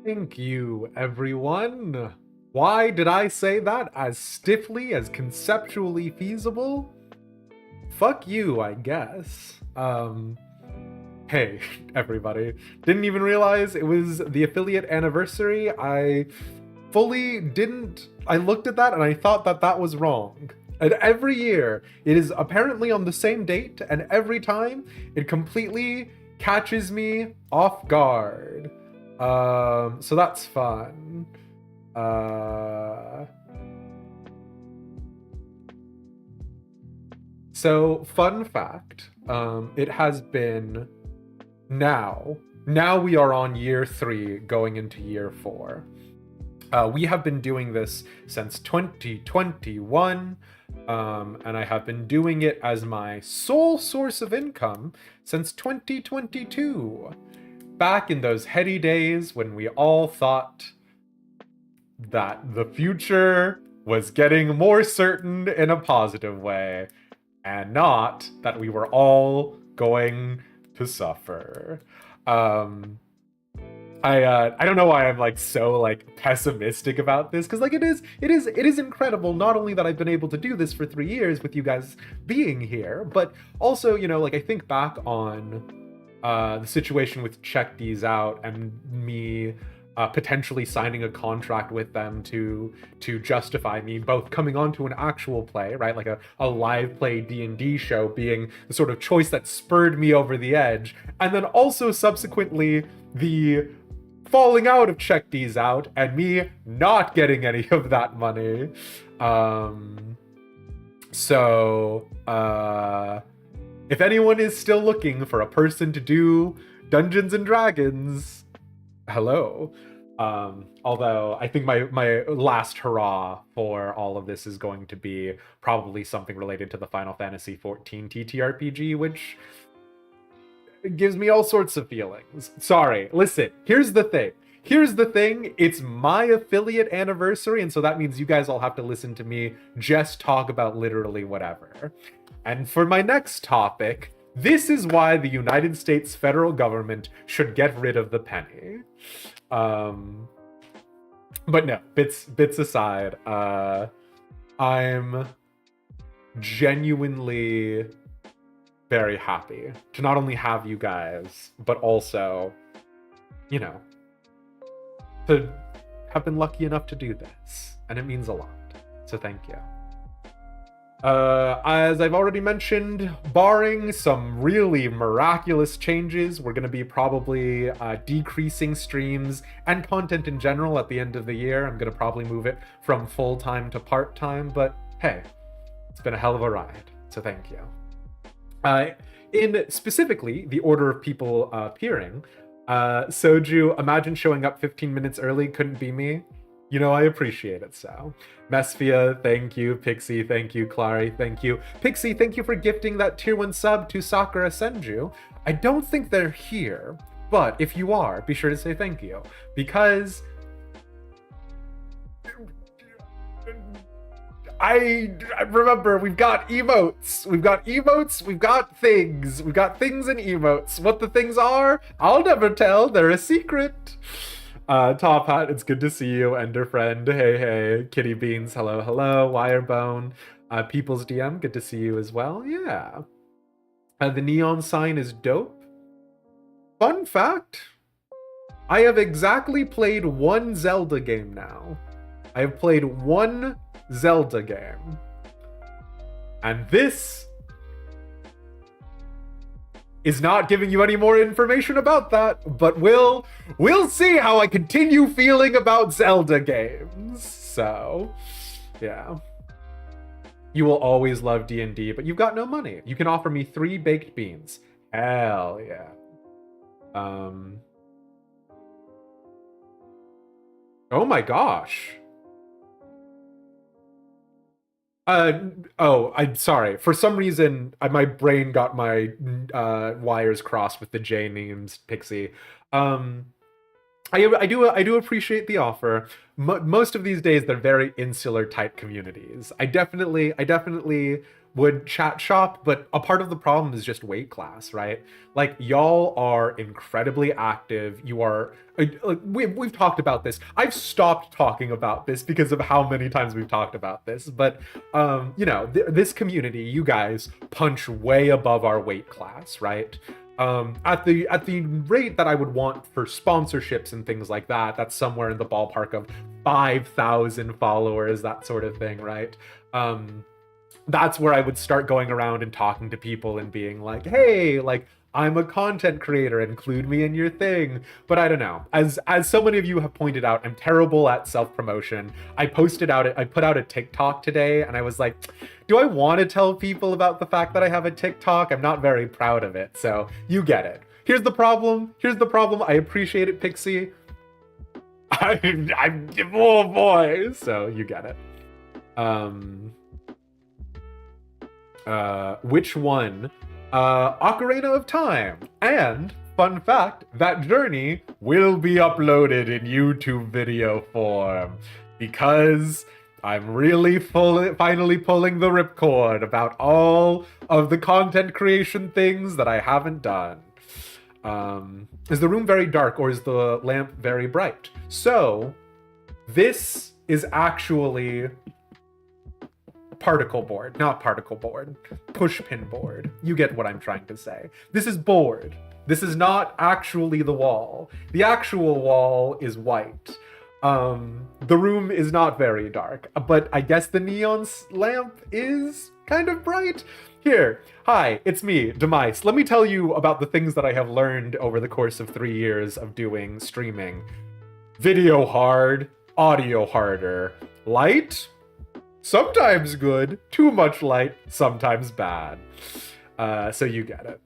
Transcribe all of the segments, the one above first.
Thank you, everyone. Why did I say that as stiffly as conceptually feasible? Fuck you, I guess. Hey, everybody. Didn't even realize it was the affiliate anniversary. I looked at that and I thought that that was wrong. And every year, it is apparently on the same date, and every time, it completely catches me off guard. So that's fun. So, fun fact, it has been now we are on year 3 going into year 4. We have been doing this since 2021, and I have been doing it as my sole source of income since 2022. Back in those heady days when we all thought that the future was getting more certain in a positive way, and not that we were all going to suffer. I don't know why I'm like so like pessimistic about this, because like it is incredible not only that I've been able to do this for 3 years with you guys being here, but also, you know, like I think back on the situation with Check These Out and me potentially signing a contract with them to justify me both coming onto an actual play, right, like a live play D&D show being the sort of choice that spurred me over the edge, and then also subsequently the falling out of Check These Out and me not getting any of that money. If anyone is still looking for a person to do Dungeons and Dragons, hello. Although I think my last hurrah for all of this is going to be probably something related to the Final Fantasy XIV TTRPG, which gives me all sorts of feelings. Sorry, listen, here's the thing. It's my affiliate anniversary, and so that means you guys all have to listen to me just talk about literally whatever. And for my next topic, this is why the United States federal government should get rid of the penny. But no, bits aside, I'm genuinely very happy to not only have you guys, but also, you know, to have been lucky enough to do this. And it means a lot. So thank you. As I've already mentioned, barring some really miraculous changes, we're going to be probably decreasing streams and content in general at the end of the year. I'm going to probably move it from full-time to part-time, but hey, it's been a hell of a ride, so thank you. In specifically the order of people appearing, Soju, imagine showing up 15 minutes early, couldn't be me. You know, I appreciate it, so. Mesphia, thank you. Pixie, thank you. Clary, thank you. Pixie, thank you for gifting that tier 1 sub to Sakura Senju. I don't think they're here, but if you are, be sure to say thank you. Because I remember we've got emotes. We've got things. We've got things and emotes. What the things are, I'll never tell. They're a secret. Top Hat, it's good to see you. Ender Friend, hey. Kitty Beans, hello. Wirebone, People's DM, good to see you as well. Yeah. The neon sign is dope. Fun fact, I have exactly played 1 Zelda game now. I have played 1 Zelda game. And this is not giving you any more information about that, but we'll see how I continue feeling about Zelda games. So, yeah. You will always love D&D, but you've got no money. You can offer me 3 baked beans. Hell yeah. Oh my gosh. I'm sorry. For some reason, my brain got my wires crossed with the J names, Pixie. I do appreciate the offer. Most of these days, they're very insular type communities. I definitely would chat shop, but a part of the problem is just weight class, right? Like, y'all are incredibly active. You are, we've talked about this. I've stopped talking about this because of how many times we've talked about this, but you know, this community, you guys punch way above our weight class, right? At the rate that I would want for sponsorships and things like that, that's somewhere in the ballpark of 5,000 followers, that sort of thing, right? That's where I would start going around and talking to people and being like, hey, like, I'm a content creator, include me in your thing. But I don't know. As so many of you have pointed out, I'm terrible at self-promotion. I put out a TikTok today, and I was like, do I want to tell people about the fact that I have a TikTok? I'm not very proud of it, so you get it. Here's the problem. I appreciate it, Pixie. I'm oh boy, so you get it. Which one? Ocarina of Time. And, fun fact, that journey will be uploaded in YouTube video form. Because I'm really finally pulling the ripcord about all of the content creation things that I haven't done. Is the room very dark or is the lamp very bright? So, this is actually particle board, not particle board, pushpin board. You get what I'm trying to say. This is board. This is not actually the wall. The actual wall is white. The room is not very dark, but I guess the neon lamp is kind of bright. Here, hi, it's me, Demise. Let me tell you about the things that I have learned over the course of 3 years of doing streaming. Video hard, audio harder. Light? Sometimes good, too much light, sometimes bad. So you get it.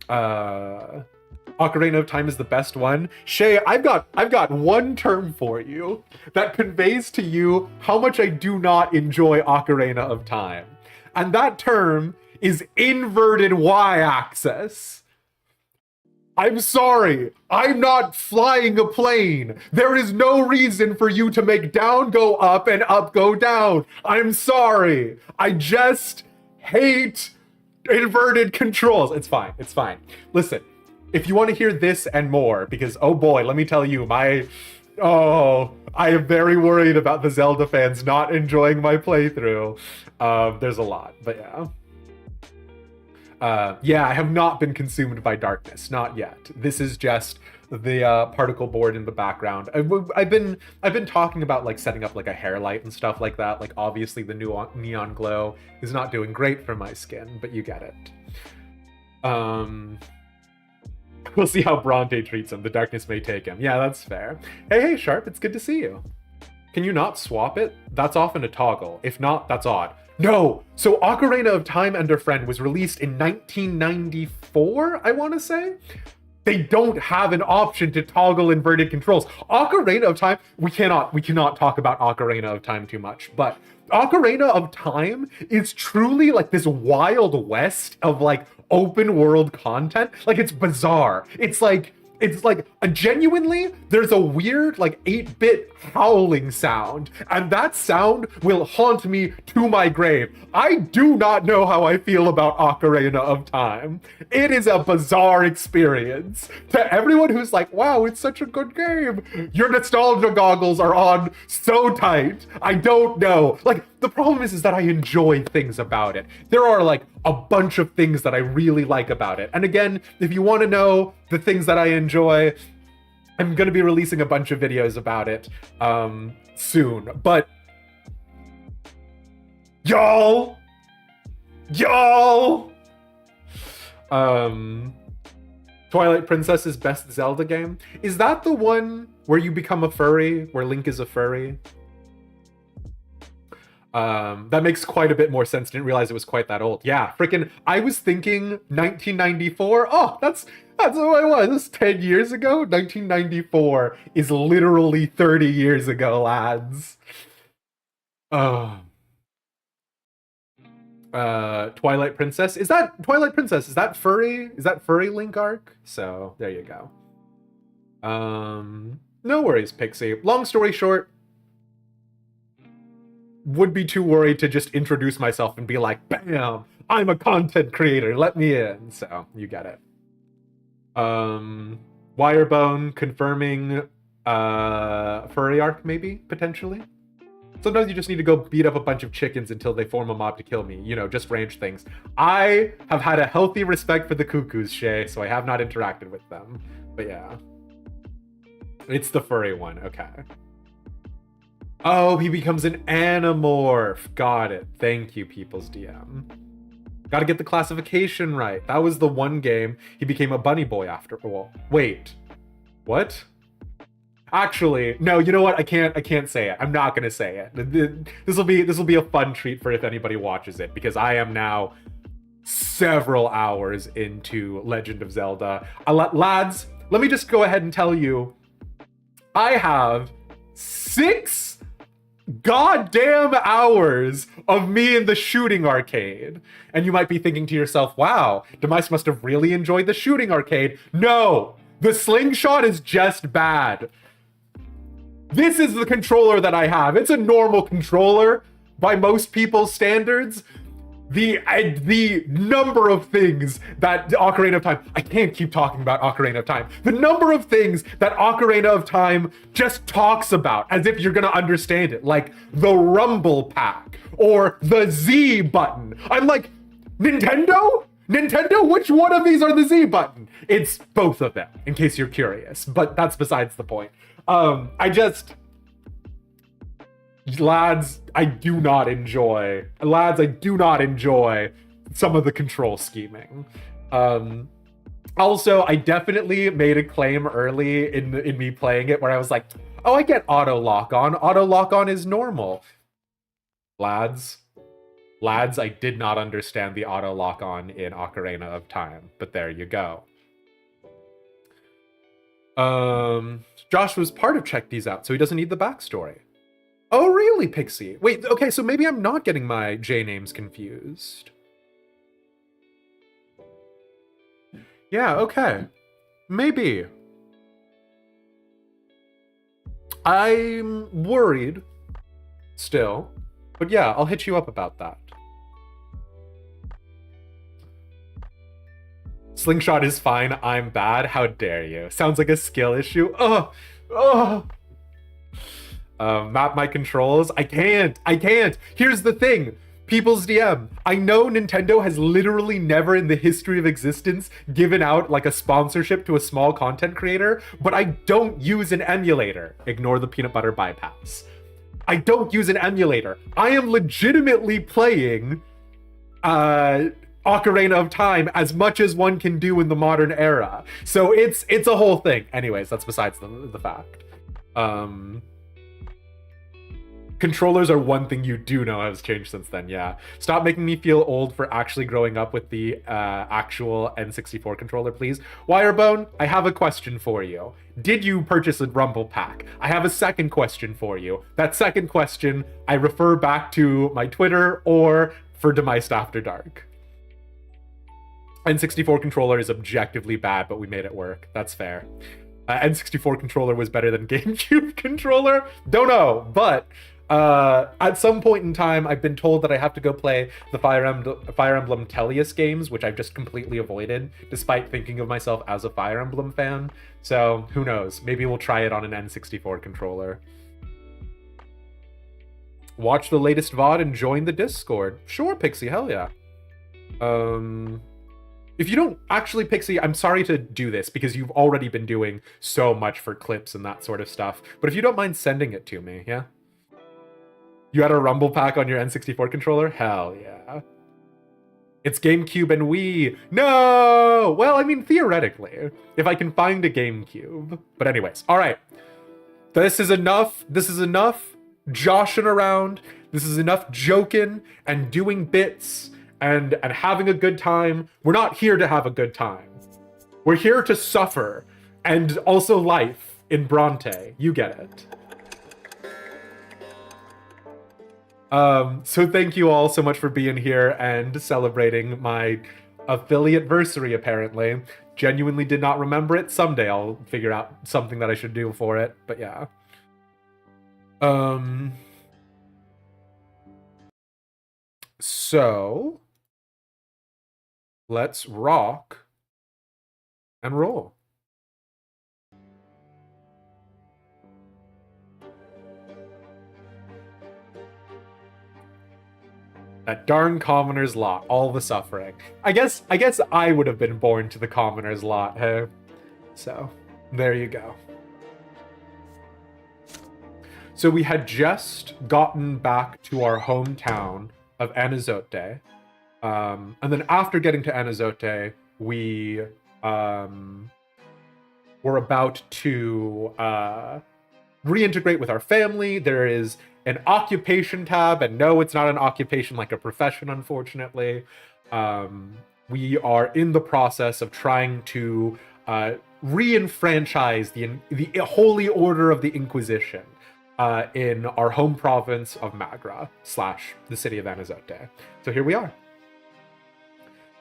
Ocarina of Time is the best one. Shay, I've got one term for you that conveys to you how much I do not enjoy Ocarina of Time. And that term is inverted y-axis. I'm sorry, I'm not flying a plane. There is no reason for you to make down go up and up go down. I'm sorry. I just hate inverted controls. It's fine, it's fine. Listen, if you want to hear this and more, because oh boy, let me tell you, I am very worried about the Zelda fans not enjoying my playthrough. There's a lot, but yeah. Yeah, I have not been consumed by darkness, not yet. This is just the particle board in the background. I've been talking about like setting up like a hair light and stuff like that. Like obviously the new neon glow is not doing great for my skin, but you get it. We'll see how Brante treats him. The darkness may take him. Yeah, that's fair. Hey, Sharp, it's good to see you. Can you not swap it? That's often a toggle. If not, that's odd. No! So Ocarina of Time and Her Friend was released in 1994, I want to say? They don't have an option to toggle inverted controls. Ocarina of Time, we cannot talk about Ocarina of Time too much, but Ocarina of Time is truly like this Wild West of like open world content. Like it's bizarre. It's like genuinely, there's a weird like 8-bit howling sound, and that sound will haunt me to my grave. I do not know how I feel about Ocarina of Time. It is a bizarre experience. To everyone who's like, wow, it's such a good game, your nostalgia goggles are on so tight. I don't know. Like, the problem is that I enjoy things about it. There are like a bunch of things that I really like about it. And again, if you want to know the things that I enjoy, I'm going to be releasing a bunch of videos about it soon. But y'all, Twilight Princess's best Zelda game. Is that the one where you become a furry, where Link is a furry? That makes quite a bit more sense. Didn't realize it was quite that old. Yeah, freaking, I was thinking 1994. Oh, that's who I was. This is 10 years ago. 1994 is literally 30 years ago, lads. Twilight Princess. Is that Twilight Princess? Is that furry? Is that furry Link arc? So there you go. No worries, Pixie. Long story short, would be too worried to just introduce myself and be like, bam, I'm a content creator, let me in. So you get it. Wirebone confirming furry arc, maybe, potentially. Sometimes you just need to go beat up a bunch of chickens until they form a mob to kill me. You know, just range things. I have had a healthy respect for the cuckoos, Shay, so I have not interacted with them. But yeah. It's the furry one, okay. Oh, he becomes an Animorph. Got it. Thank you, People's DM. Gotta get the classification right. That was the one game he became a bunny boy after. Well, wait. What? Actually, no, you know what? I can't say it. I'm not gonna say it. This will be a fun treat for if anybody watches it, because I am now several hours into Legend of Zelda. Lads, let me just go ahead and tell you, I have 6 goddamn hours of me in the shooting arcade. And you might be thinking to yourself, wow, Demise must have really enjoyed the shooting arcade. No, the slingshot is just bad. This is the controller that I have. It's a normal controller by most people's standards. The number of things that Ocarina of Time, I can't keep talking about Ocarina of Time. The number of things that Ocarina of Time just talks about as if you're gonna understand it, like the rumble pack or the Z button. I'm like, Nintendo? Nintendo, which one of these are the Z button? It's both of them, in case you're curious, but that's besides the point. Lads, I do not enjoy some of the control scheming. Also, I definitely made a claim early in me playing it where I was like, oh, I get auto lock on. Auto lock on is normal. Lads, I did not understand the auto lock on in Ocarina of Time, but there you go. Josh was part of Check These Out, so he doesn't need the backstory. Oh, really, Pixie? Wait, okay, so maybe I'm not getting my J names confused. Yeah, okay. Maybe. I'm worried still, but yeah, I'll hit you up about that. Slingshot is fine, I'm bad. How dare you? Sounds like a skill issue. Map my controls. I can't. Here's the thing. People's DM. I know Nintendo has literally never in the history of existence given out like a sponsorship to a small content creator, but I don't use an emulator. Ignore the peanut butter bypass. I don't use an emulator. I am legitimately playing Ocarina of Time as much as one can do in the modern era. So it's a whole thing. Anyways, that's besides the fact. Controllers are one thing you do know has changed since then, yeah. Stop making me feel old for actually growing up with the actual N64 controller, please. Wirebone, I have a question for you. Did you purchase a Rumble Pack? I have a second question for you. That second question, I refer back to my Twitter or for Demised After Dark. N64 controller is objectively bad, but we made it work. That's fair. N64 controller was better than GameCube controller? Don't know, but at some point in time, I've been told that I have to go play the Fire Emblem Tellius games, which I've just completely avoided, despite thinking of myself as a Fire Emblem fan. So, who knows? Maybe we'll try it on an N64 controller. Watch the latest VOD and join the Discord. Sure, Pixie, hell yeah. If you don't actually, Pixie, I'm sorry to do this because you've already been doing so much for clips and that sort of stuff. But if you don't mind sending it to me, yeah? You had a Rumble Pack on your N64 controller? Hell yeah. It's GameCube and Wii. No! Well, I mean, theoretically, if I can find a GameCube. But anyways, all right. This is enough. This is enough joshing around. This is enough joking and doing bits and having a good time. We're not here to have a good time. We're here to suffer and also life in Brante. You get it. So thank you all so much for being here and celebrating my affiliate-versary, apparently. Genuinely did not remember it. Someday I'll figure out something that I should do for it, but yeah. So let's rock and roll. That darn commoner's lot, all the suffering. I guess I would have been born to the commoner's lot, hey? So, there you go. So we had just gotten back to our hometown of Anazote. And then after getting to Anazote, we were about to reintegrate with our family. There is an occupation tab, and no, it's not an occupation like a profession, unfortunately. We are in the process of trying to re-enfranchise the Holy Order of the Inquisition in our home province of Magra / the city of Anazote. So here we are.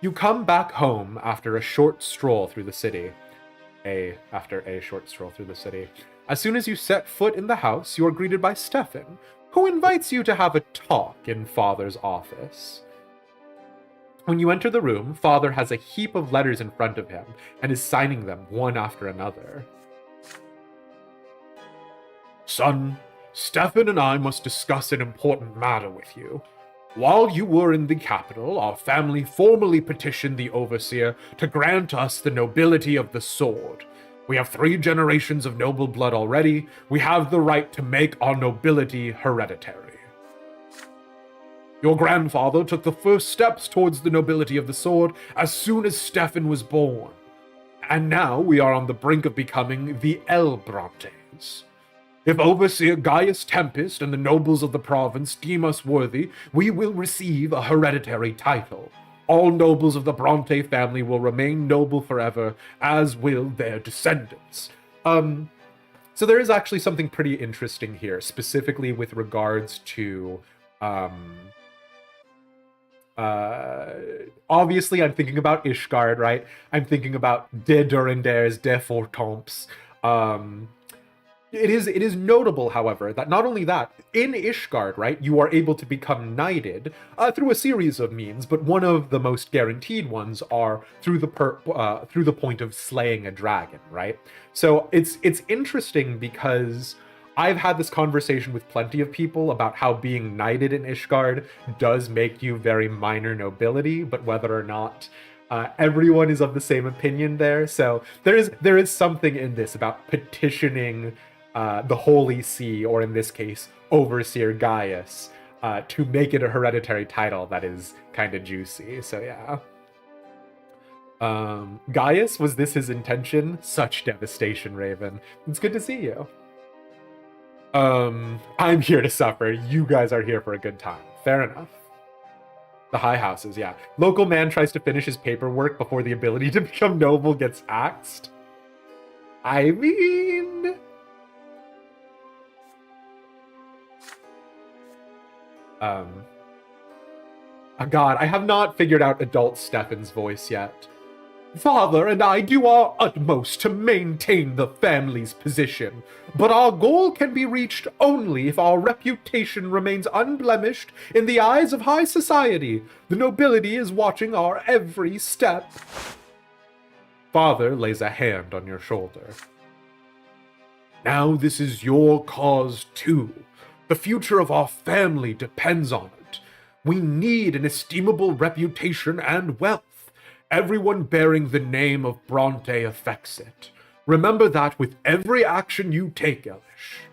You come back home after a short stroll through the city. After a short stroll through the city. As soon as you set foot in the house, you are greeted by Stefan, who invites you to have a talk in Father's office. When you enter the room, Father has a heap of letters in front of him and is signing them one after another. Son, Stefan and I must discuss an important matter with you. While you were in the capital, our family formally petitioned the overseer to grant us the nobility of the sword. We have 3 generations of noble blood already. We have the right to make our nobility hereditary. Your grandfather took the first steps towards the nobility of the sword as soon as Stefan was born. And now we are on the brink of becoming the Brantes. If Overseer Gaius Tempest and the nobles of the province deem us worthy, we will receive a hereditary title. All nobles of the Brante family will remain noble forever, as will their descendants. So there is actually something pretty interesting here, specifically with regards to, obviously I'm thinking about Ishgard, right? I'm thinking about De Durandairs, De Fortemps. It is notable, however, that not only that, in Ishgard, right, you are able to become knighted through a series of means, but one of the most guaranteed ones are through the point of slaying a dragon, right? So it's interesting because I've had this conversation with plenty of people about how being knighted in Ishgard does make you very minor nobility, but whether or not everyone is of the same opinion there. So there is something in this about petitioning the Holy See, or in this case, Overseer Gaius, to make it a hereditary title that is kind of juicy. So yeah. Gaius, was this his intention? Such devastation, Raven. It's good to see you. I'm here to suffer. You guys are here for a good time. Fair enough. The high houses, yeah. Local man tries to finish his paperwork before the ability to become noble gets axed. I mean... God, I have not figured out adult Stefan's voice yet. Father and I do our utmost to maintain the family's position, but our goal can be reached only if our reputation remains unblemished in the eyes of high society. The nobility is watching our every step. Father lays a hand on your shoulder. Now this is your cause too. The future of our family depends on it. We need an estimable reputation and wealth. Everyone bearing the name of Brante affects it. Remember that with every action you take, Elish.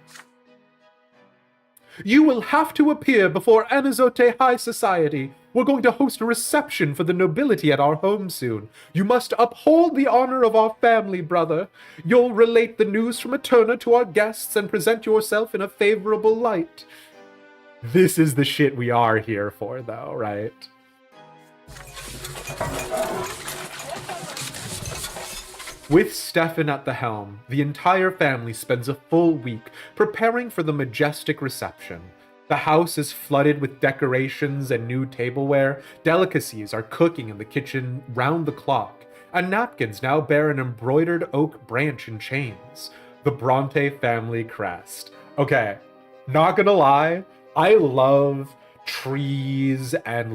You will have to appear before Anazote High Society. We're going to host a reception for the nobility at our home soon. You must uphold the honor of our family, brother. You'll relate the news from Eterna to our guests and present yourself in a favorable light. This is the shit we are here for, though, right? With Stefan at the helm, the entire family spends a full week preparing for the majestic reception. The house is flooded with decorations and new tableware, delicacies are cooking in the kitchen round the clock, and napkins now bear an embroidered oak branch and chains. The Brante family crest. Okay, not gonna lie, I love trees and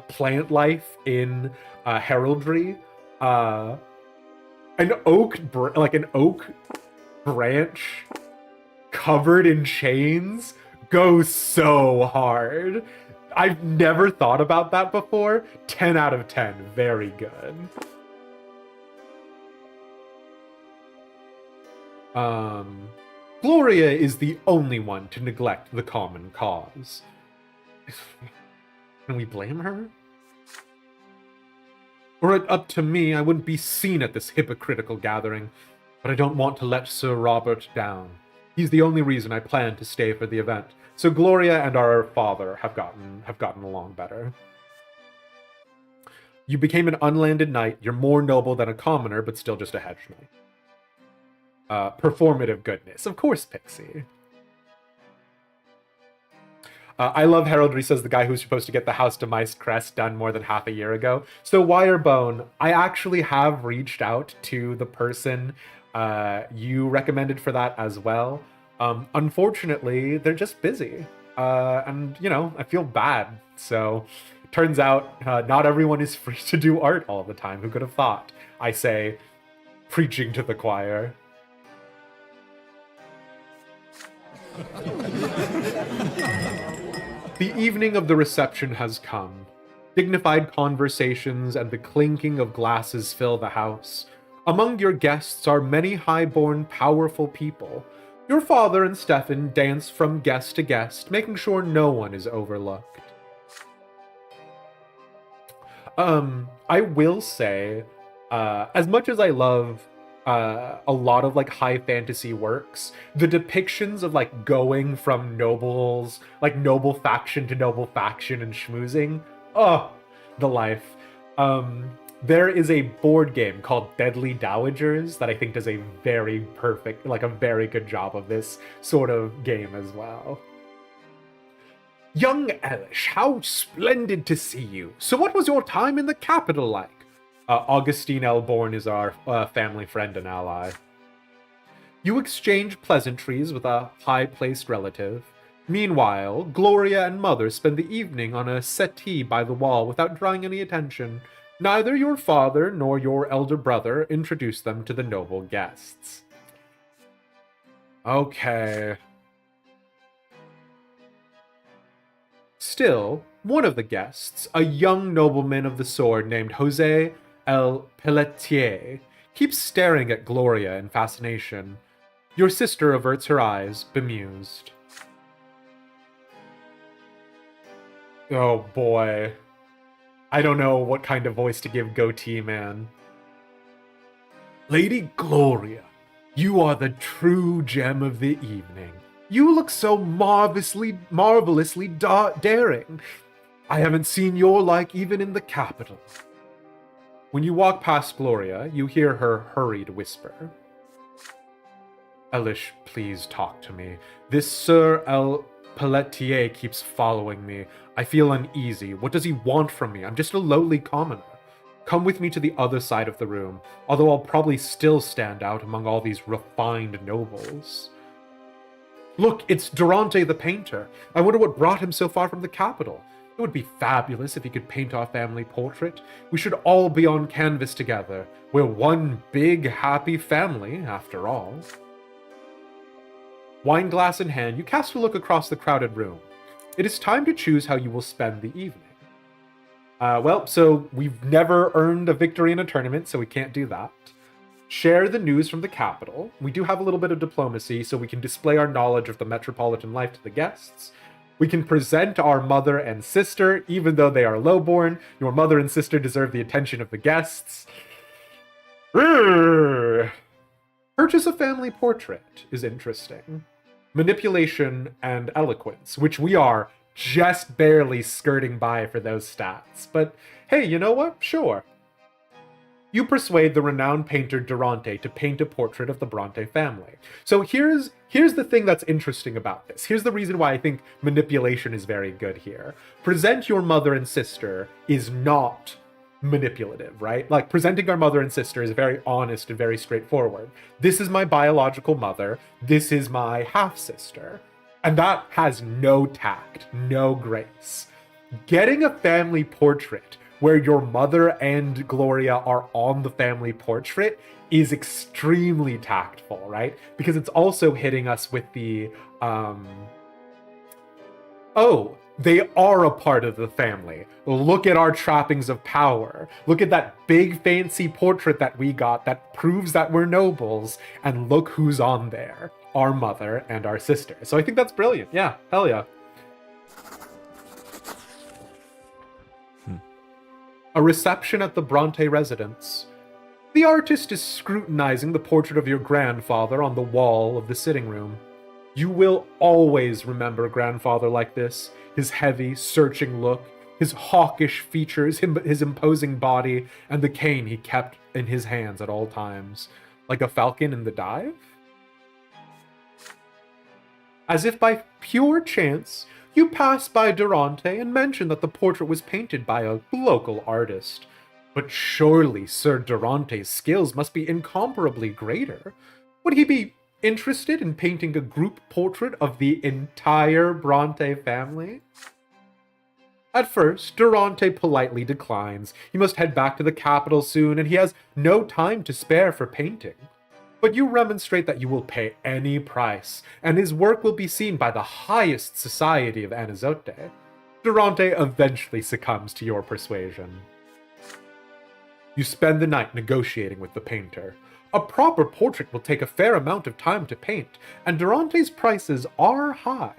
plant life in heraldry. An oak branch covered in chains goes so hard. I've never thought about that before. 10 out of 10. Very good. Gloria is the only one to neglect the common cause. Can we blame her? Were it up to me, I wouldn't be seen at this hypocritical gathering, but I don't want to let Sir Robert down. He's the only reason I plan to stay for the event, so Gloria and our father have gotten along better. You became an unlanded knight. You're more noble than a commoner, but still just a hedge knight. Performative goodness. Of course, Pixie. I love heraldry, says the guy who's supposed to get the House to Mice crest done more than half a year ago. So Wirebone, I actually have reached out to the person you recommended for that as well. Unfortunately, they're just busy. And, you know, I feel bad. So turns out not everyone is free to do art all the time. Who could have thought? I say, preaching to the choir. The evening of the reception has come. Dignified conversations and the clinking of glasses fill the house. Among your guests are many high-born, powerful people. Your father and Stefan dance from guest to guest, making sure no one is overlooked. I will say, as much as I love a lot of like high fantasy works, the depictions of like going from nobles, like noble faction to noble faction and schmoozing, oh, the life. There is a board game called Deadly Dowagers that I think does a very perfect, like a very good job of this sort of game as well. Young Elish, how splendid to see you. So what was your time in the capital like? Augustine Elborn is our family friend and ally. You exchange pleasantries with a high-placed relative. Meanwhile, Gloria and Mother spend the evening on a settee by the wall without drawing any attention. Neither your father nor your elder brother introduce them to the noble guests. Okay. Still, one of the guests, a young nobleman of the sword named Jose El Pelletier, keeps staring at Gloria in fascination. Your sister averts her eyes, bemused. Oh boy. I don't know what kind of voice to give Goatee Man. Lady Gloria, you are the true gem of the evening. You look so marvelously daring. I haven't seen your like even in the capital. When you walk past Gloria, you hear her hurried whisper. Elish, please talk to me. This Sir El Pelletier keeps following me. I feel uneasy. What does he want from me? I'm just a lowly commoner. Come with me to the other side of the room, although I'll probably still stand out among all these refined nobles. Look, it's Durante the painter. I wonder what brought him so far from the capital. It would be fabulous if he could paint our family portrait. We should all be on canvas together. We're one big, happy family, after all. Wine glass in hand, you cast a look across the crowded room. It is time to choose how you will spend the evening. Well, so we've never earned a victory in a tournament, so we can't do that. Share the news from the capital. We do have a little bit of diplomacy, so we can display our knowledge of the metropolitan life to the guests. We can present our mother and sister, even though they are lowborn. Your mother and sister deserve the attention of the guests. Purchase a family portrait is interesting. Manipulation and eloquence, which we are just barely skirting by for those stats. But hey, you know what? Sure. You persuade the renowned painter Durante to paint a portrait of the Brante family. So here's the thing that's interesting about this. Here's the reason why I think manipulation is very good here. Present your mother and sister is not manipulative, right? Like, presenting our mother and sister is very honest and very straightforward. This is my biological mother. This is my half-sister. And that has no tact, no grace. Getting a family portrait where your mother and Gloria are on the family portrait is extremely tactful, right? Because it's also hitting us with the, oh, they are a part of the family. Look at our trappings of power. Look at that big fancy portrait that we got that proves that we're nobles. And look who's on there. Our mother and our sister. So I think that's brilliant. Yeah, hell yeah. A reception at the Brante residence. The artist is scrutinizing the portrait of your grandfather on the wall of the sitting room. You will always remember grandfather like this. His heavy, searching look, his hawkish features, his imposing body, and the cane he kept in his hands at all times. Like a falcon in the dive? As if by pure chance, you pass by Durante and mention that the portrait was painted by a local artist. But surely Sir Durante's skills must be incomparably greater. Would he be interested in painting a group portrait of the entire Brante family? At first, Durante politely declines. He must head back to the capital soon, and he has no time to spare for painting. But you remonstrate that you will pay any price, and his work will be seen by the highest society of Anizote. Durante eventually succumbs to your persuasion. You spend the night negotiating with the painter. A proper portrait will take a fair amount of time to paint, and Durante's prices are high.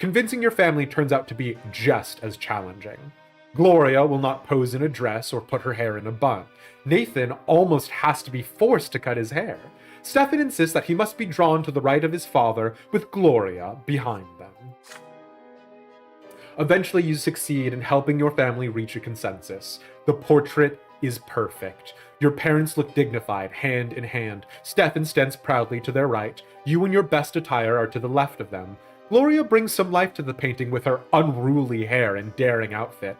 Convincing your family turns out to be just as challenging. Gloria will not pose in a dress or put her hair in a bun. Nathan almost has to be forced to cut his hair. Stefan insists that he must be drawn to the right of his father, with Gloria behind them. Eventually, you succeed in helping your family reach a consensus. The portrait is perfect. Your parents look dignified, hand in hand. Stefan stands proudly to their right. You in your best attire are to the left of them. Gloria brings some life to the painting with her unruly hair and daring outfit.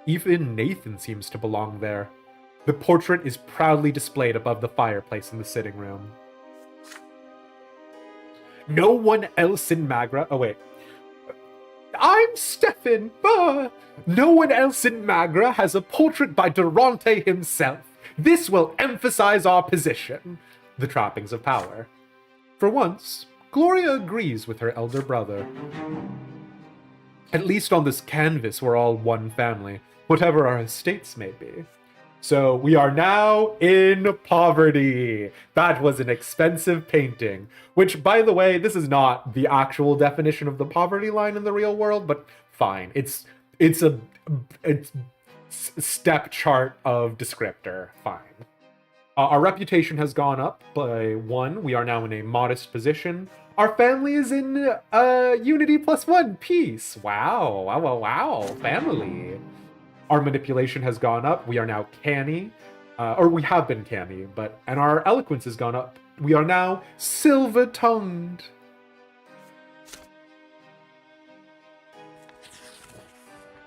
Even Nathan seems to belong there. The portrait is proudly displayed above the fireplace in the sitting room. No one else in Magra... Oh, wait. I'm Stefan. No one else in Magra has a portrait by Durante himself. This will emphasize our position. The trappings of power. For once, Gloria agrees with her elder brother. At least on this canvas, we're all one family, whatever our estates may be. So we are now in poverty. That was an expensive painting, which, by the way, this is not the actual definition of the poverty line in the real world, but fine. It's a step chart of descriptor. Fine. Our reputation has gone up by 1. We are now in a modest position. Our family is in unity +1 peace. Wow. Wow. Family. Our manipulation has gone up. We are now canny. Or we have been canny, and our eloquence has gone up. We are now silver-tongued.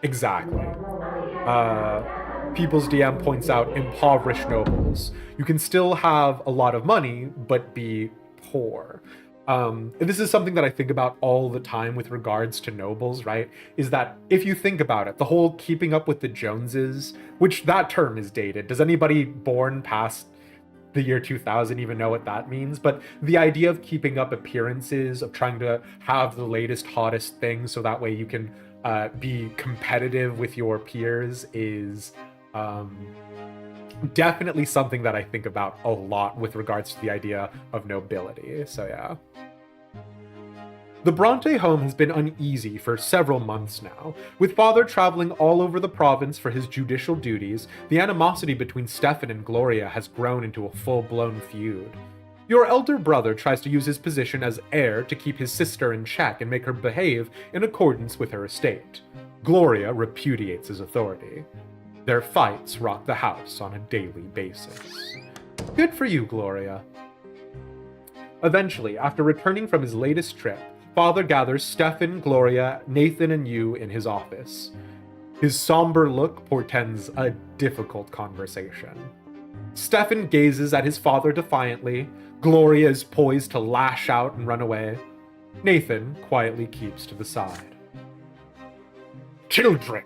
Exactly. People's DM points out impoverished nobles. You can still have a lot of money, but be poor. And this is something that I think about all the time with regards to nobles, right? Is that if you think about it, the whole keeping up with the Joneses, which that term is dated. Does anybody born past the year 2000 even know what that means? But the idea of keeping up appearances, of trying to have the latest, hottest thing so that way you can be competitive with your peers is definitely something that I think about a lot with regards to the idea of nobility. So yeah. The Brante home has been uneasy for several months now. With father traveling all over the province for his judicial duties, the animosity between Stefan and Gloria has grown into a full-blown feud. Your elder brother tries to use his position as heir to keep his sister in check and make her behave in accordance with her estate. Gloria repudiates his authority. Their fights rock the house on a daily basis. Good for you, Gloria. Eventually, after returning from his latest trip, father gathers Stefan, Gloria, Nathan, and you in his office. His somber look portends a difficult conversation. Stefan gazes at his father defiantly. Gloria is poised to lash out and run away. Nathan quietly keeps to the side. Children,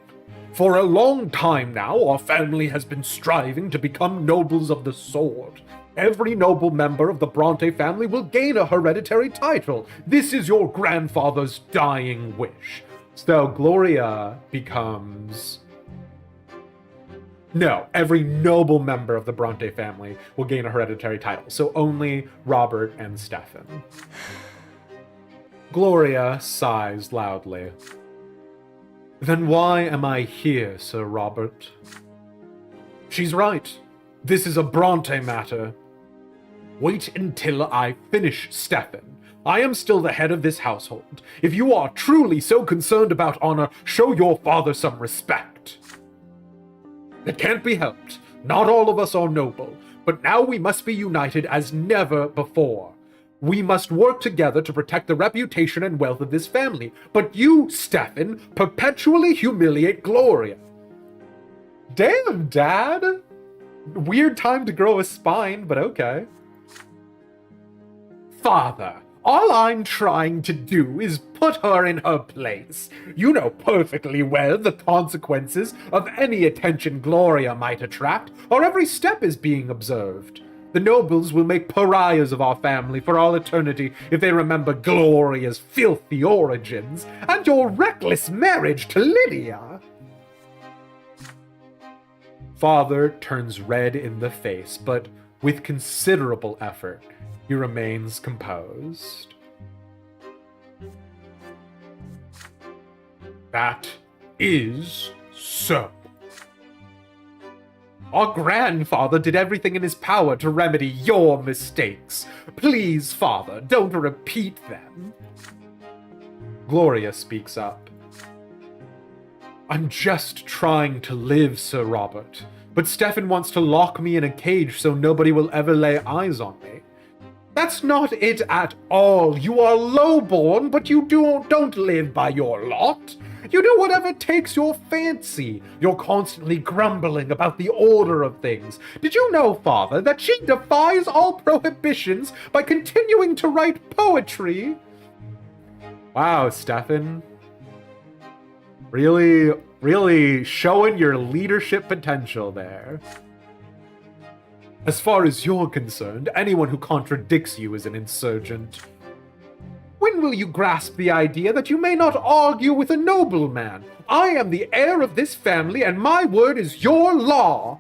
for a long time now, our family has been striving to become nobles of the sword. Every noble member of the Brante family will gain a hereditary title. This is your grandfather's dying wish. So Gloria becomes... No, every noble member of the Brante family will gain a hereditary title, so only Robert and Stefan. Gloria sighs loudly. Then why am I here, Sir Robert? She's right. This is a Brante matter. Wait until I finish, Stefan. I am still the head of this household. If you are truly so concerned about honor, show your father some respect. It can't be helped. Not all of us are noble, but now we must be united as never before. We must work together to protect the reputation and wealth of this family. But you, Stefan, perpetually humiliate Gloria. Damn, Dad! Weird time to grow a spine, but okay. Father, all I'm trying to do is put her in her place. You know perfectly well the consequences of any attention Gloria might attract, or every step is being observed. The nobles will make pariahs of our family for all eternity if they remember Gloria's filthy origins and your reckless marriage to Lydia. Father turns red in the face, but with considerable effort, he remains composed. That is so. Our grandfather did everything in his power to remedy your mistakes. Please, Father, don't repeat them. Gloria speaks up. I'm just trying to live, Sir Robert, but Stefan wants to lock me in a cage so nobody will ever lay eyes on me. That's not it at all. You are lowborn, but you don't live by your lot. You do whatever takes your fancy. You're constantly grumbling about the order of things. Did you know, Father, that she defies all prohibitions by continuing to write poetry? Wow, Stefan. Really showing your leadership potential there. As far as you're concerned, anyone who contradicts you is an insurgent. When will you grasp the idea that you may not argue with a nobleman? I am the heir of this family, and my word is your law.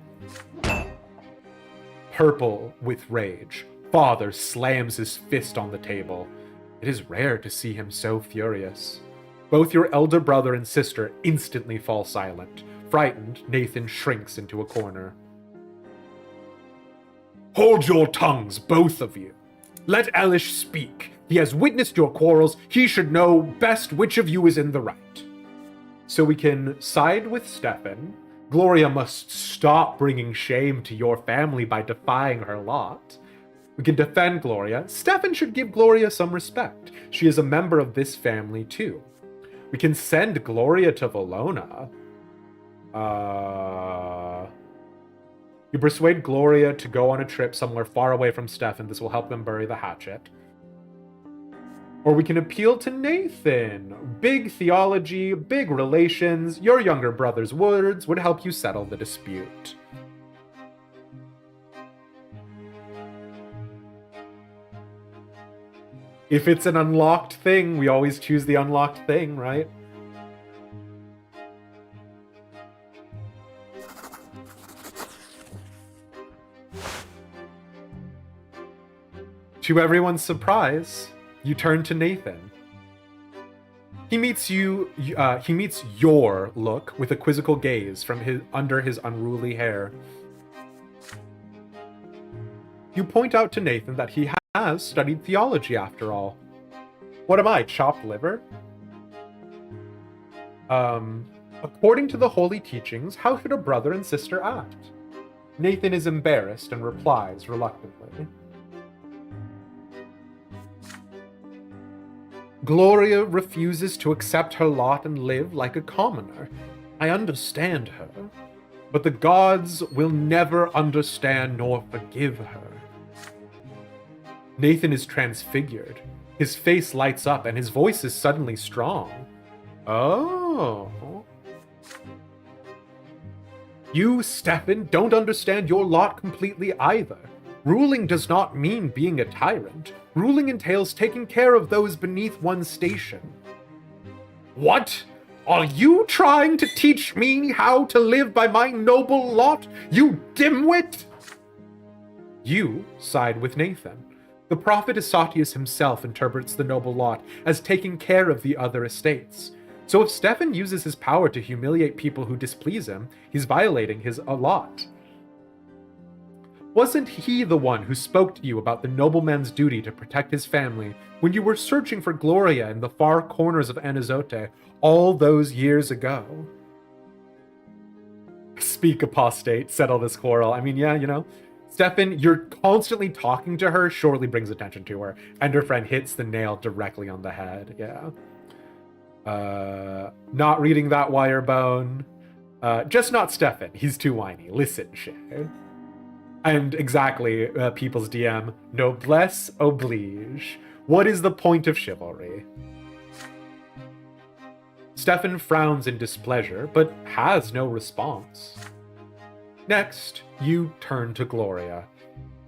Purple with rage, Father slams his fist on the table. It is rare to see him so furious. Both your elder brother and sister instantly fall silent. Frightened, Nathan shrinks into a corner. Hold your tongues, both of you. Let Elish speak. He has witnessed your quarrels. He should know best which of you is in the right. So we can side with Stefan. Gloria must stop bringing shame to your family by defying her lot. We can defend Gloria. Stefan should give Gloria some respect. She is a member of this family too. We can send Gloria to Valona. You persuade Gloria to go on a trip somewhere far away from Stefan. This will help them bury the hatchet. Or we can appeal to Nathan. Big theology, big relations. Your younger brother's words would help you settle the dispute. If it's an unlocked thing, we always choose the unlocked thing, right? To everyone's surprise, you turn to Nathan. He meets your look with a quizzical gaze from under his unruly hair. You point out to Nathan that he has studied theology after all. What am I, chopped liver? According to the holy teachings, how should a brother and sister act? Nathan is embarrassed and replies reluctantly. Gloria refuses to accept her lot and live like a commoner. I understand her, but the gods will never understand nor forgive her. Nathan is transfigured. His face lights up and his voice is suddenly strong. Oh. You, Stefan, don't understand your lot completely either. Ruling does not mean being a tyrant. Ruling entails taking care of those beneath one's station. What? Are you trying to teach me how to live by my noble lot, you dimwit? You side with Nathan. The prophet Asatius himself interprets the noble lot as taking care of the other estates. So if Stefan uses his power to humiliate people who displease him, he's violating his lot. Wasn't he the one who spoke to you about the nobleman's duty to protect his family when you were searching for Gloria in the far corners of Anazote all those years ago? Speak, apostate, settle this quarrel. I mean, yeah, you know, Stefan, you're constantly talking to her surely brings attention to her, and her friend hits the nail directly on the head, yeah. Not reading that wire bone. Just not Stefan, he's too whiny. Listen, Shay. And exactly, people's DM, noblesse oblige. What is the point of chivalry? Stefan frowns in displeasure, but has no response. Next, you turn to Gloria.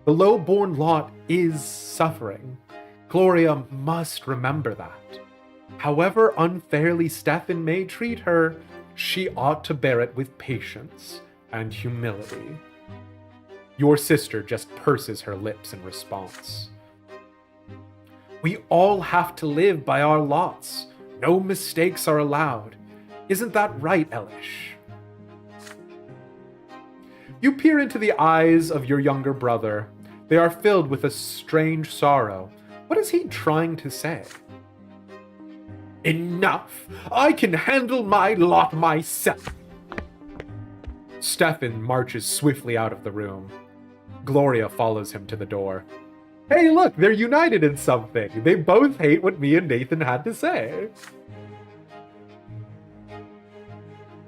The low-born lot is suffering. Gloria must remember that. However unfairly Stefan may treat her, she ought to bear it with patience and humility. Your sister just purses her lips in response. We all have to live by our lots. No mistakes are allowed. Isn't that right, Elish? You peer into the eyes of your younger brother. They are filled with a strange sorrow. What is he trying to say? Enough! I can handle my lot myself! Stefan marches swiftly out of the room. Gloria follows him to the door. Hey, look, they're united in something. They both hate what me and Nathan had to say.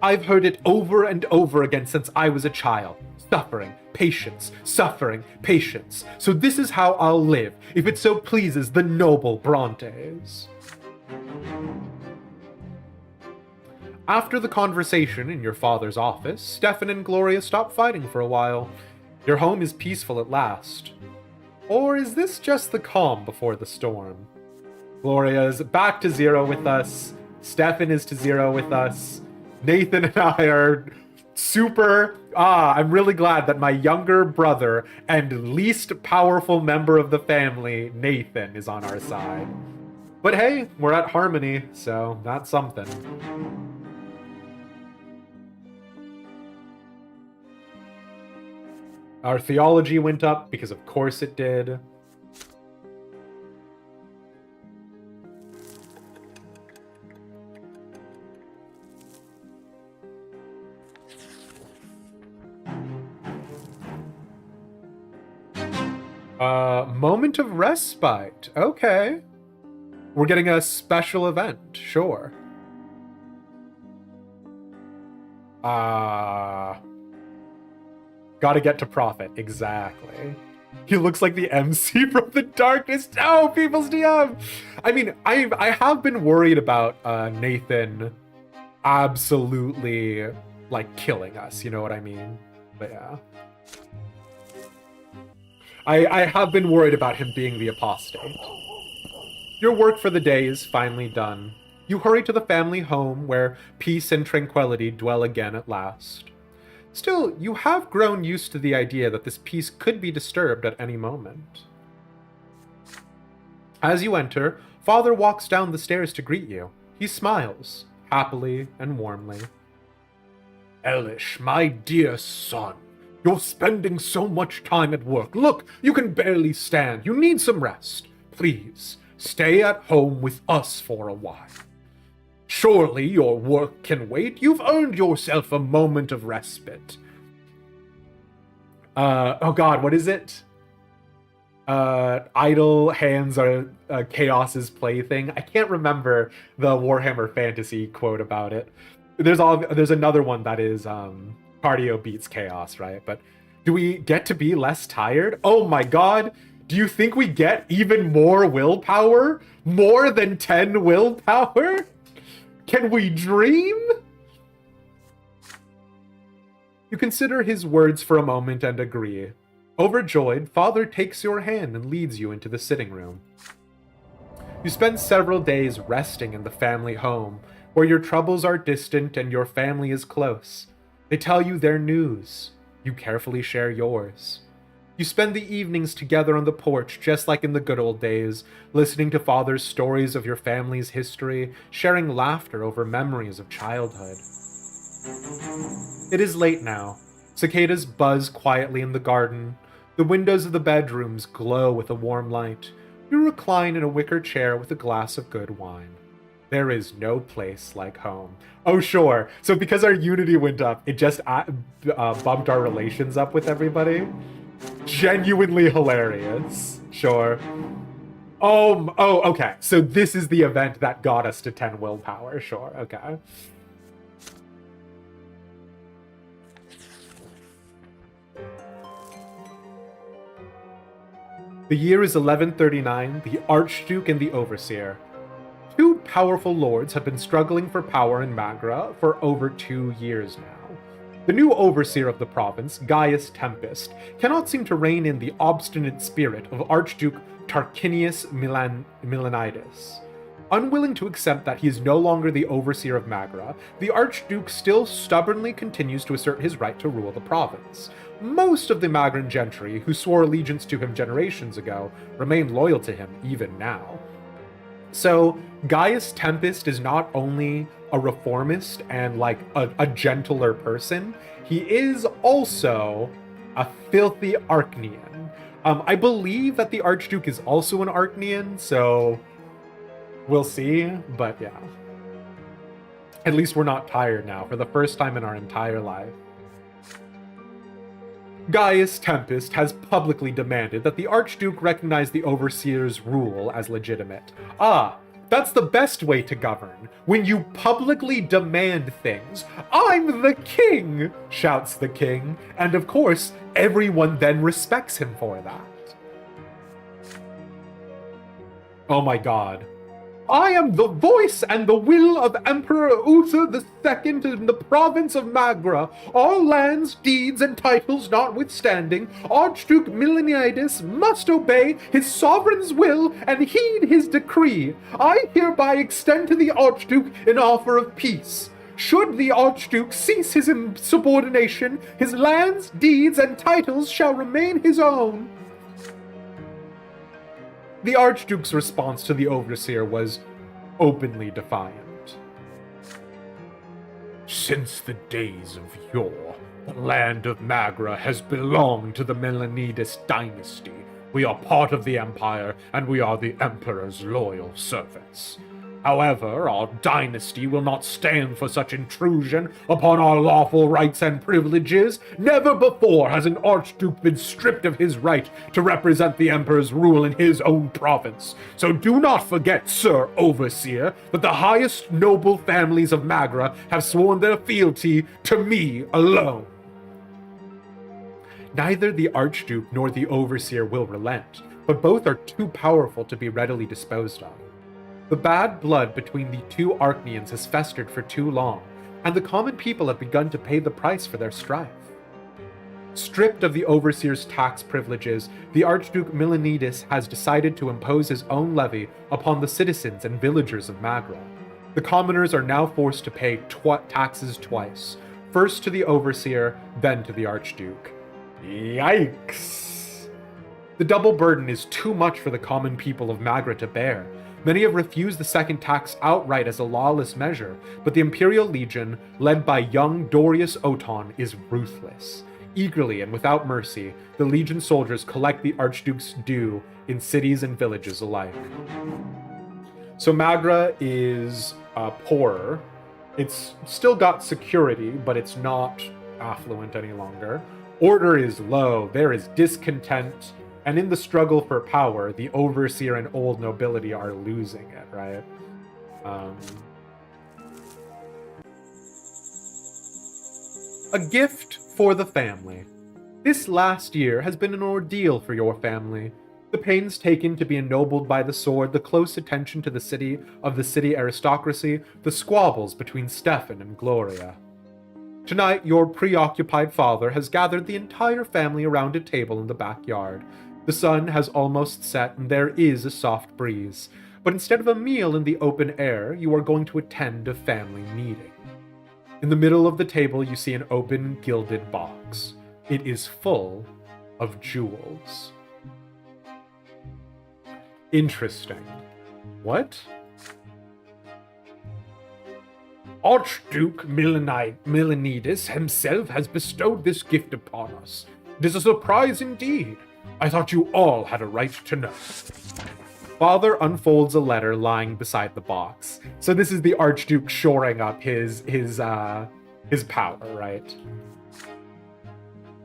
I've heard it over and over again since I was a child. Suffering, patience, suffering, patience. So this is how I'll live, if it so pleases the noble Brantes. After the conversation in your father's office, Stefan and Gloria stop fighting for a while. Your home is peaceful at last. Or is this just the calm before the storm? Gloria is back to 0 with us. Stefan is to 0 with us. Nathan and I are super... I'm really glad that my younger brother and least powerful member of the family, Nathan, is on our side. But hey, we're at harmony, so that's something. Our theology went up, because of course it did. Moment of respite. Okay. We're getting a special event, sure. Gotta get to Prophet, exactly. He looks like the MC from the darkness. Oh, people's DM! I mean, I have been worried about Nathan absolutely, like, killing us, you know what I mean? But yeah. I have been worried about him being the apostate. Your work for the day is finally done. You hurry to the family home where peace and tranquility dwell again at last. Still, you have grown used to the idea that this peace could be disturbed at any moment. As you enter, Father walks down the stairs to greet you. He smiles, happily and warmly. Elish, my dear son, you're spending so much time at work. Look, you can barely stand. You need some rest. Please, stay at home with us for a while. Surely your work can wait. You've earned yourself a moment of respite. Oh god, what is it? Idle hands are chaos's plaything. I can't remember the Warhammer Fantasy quote about it. There's another one that is cardio beats chaos, right? But do we get to be less tired? Oh my god! Do you think we get even more willpower? More than 10 willpower? Can we dream? You consider his words for a moment and agree. Overjoyed, Father takes your hand and leads you into the sitting room. You spend several days resting in the family home, where your troubles are distant and your family is close. They tell you their news. You carefully share yours. You spend the evenings together on the porch, just like in the good old days, listening to Father's stories of your family's history, sharing laughter over memories of childhood. It is late now. Cicadas buzz quietly in the garden. The windows of the bedrooms glow with a warm light. You recline in a wicker chair with a glass of good wine. There is no place like home. Oh, sure. So because our unity went up, it just bumped our relations up with everybody. Genuinely hilarious. Sure. Oh, okay. So this is the event that got us to 10 willpower. Sure, okay. The year is 1139, the Archduke and the Overseer. Two powerful lords have been struggling for power in Magra for over 2 years now. The new overseer of the province, Gaius Tempest, cannot seem to rein in the obstinate spirit of Archduke Tarquinius Milanides. Unwilling to accept that he is no longer the overseer of Magra, the Archduke still stubbornly continues to assert his right to rule the province. Most of the Magran gentry, who swore allegiance to him generations ago, remain loyal to him even now. So, Gaius Tempest is not only a reformist and like a gentler person, he is also a filthy Archnean. I believe that the Archduke is also an Archnean, so we'll see, but yeah. At least we're not tired now, for the first time in our entire life. Gaius Tempest has publicly demanded that the Archduke recognize the Overseer's rule as legitimate. That's the best way to govern, when you publicly demand things. I'm the king, shouts the king, and of course, everyone then respects him for that. Oh my god. I am the voice and the will of Emperor Uther II in the province of Magra. All lands, deeds, and titles notwithstanding, Archduke Milanides must obey his sovereign's will and heed his decree. I hereby extend to the Archduke an offer of peace. Should the Archduke cease his insubordination, his lands, deeds, and titles shall remain his own. The Archduke's response to the Overseer was openly defiant. Since the days of yore, the land of Magra has belonged to the Milanides dynasty. We are part of the Empire, and we are the Emperor's loyal servants. However, our dynasty will not stand for such intrusion upon our lawful rights and privileges. Never before has an archduke been stripped of his right to represent the emperor's rule in his own province. So do not forget, Sir Overseer, that the highest noble families of Magra have sworn their fealty to me alone. Neither the Archduke nor the Overseer will relent, but both are too powerful to be readily disposed of. The bad blood between the two Archneans has festered for too long, and the common people have begun to pay the price for their strife. Stripped of the Overseer's tax privileges, the Archduke Milanides has decided to impose his own levy upon the citizens and villagers of Magra. The commoners are now forced to pay taxes twice, first to the Overseer, then to the Archduke. Yikes! The double burden is too much for the common people of Magra to bear. Many have refused the second tax outright as a lawless measure, but the Imperial Legion, led by young Dorius Oton, is ruthless. Eagerly and without mercy, the Legion soldiers collect the Archduke's due in cities and villages alike. So Magra is poorer. It's still got security, but it's not affluent any longer. Order is low, there is discontent, and in the struggle for power, the Overseer and old nobility are losing it, right? A gift for the family. This last year has been an ordeal for your family. The pains taken to be ennobled by the sword, the close attention to the city aristocracy, the squabbles between Stefan and Gloria. Tonight, your preoccupied father has gathered the entire family around a table in the backyard. The sun has almost set and there is a soft breeze, but instead of a meal in the open air, you are going to attend a family meeting. In the middle of the table, you see an open, gilded box. It is full of jewels. Interesting. What? Archduke Milanides himself has bestowed this gift upon us. It is a surprise indeed. I thought you all had a right to know. Father unfolds a letter lying beside the box. So this is the Archduke shoring up his power, right?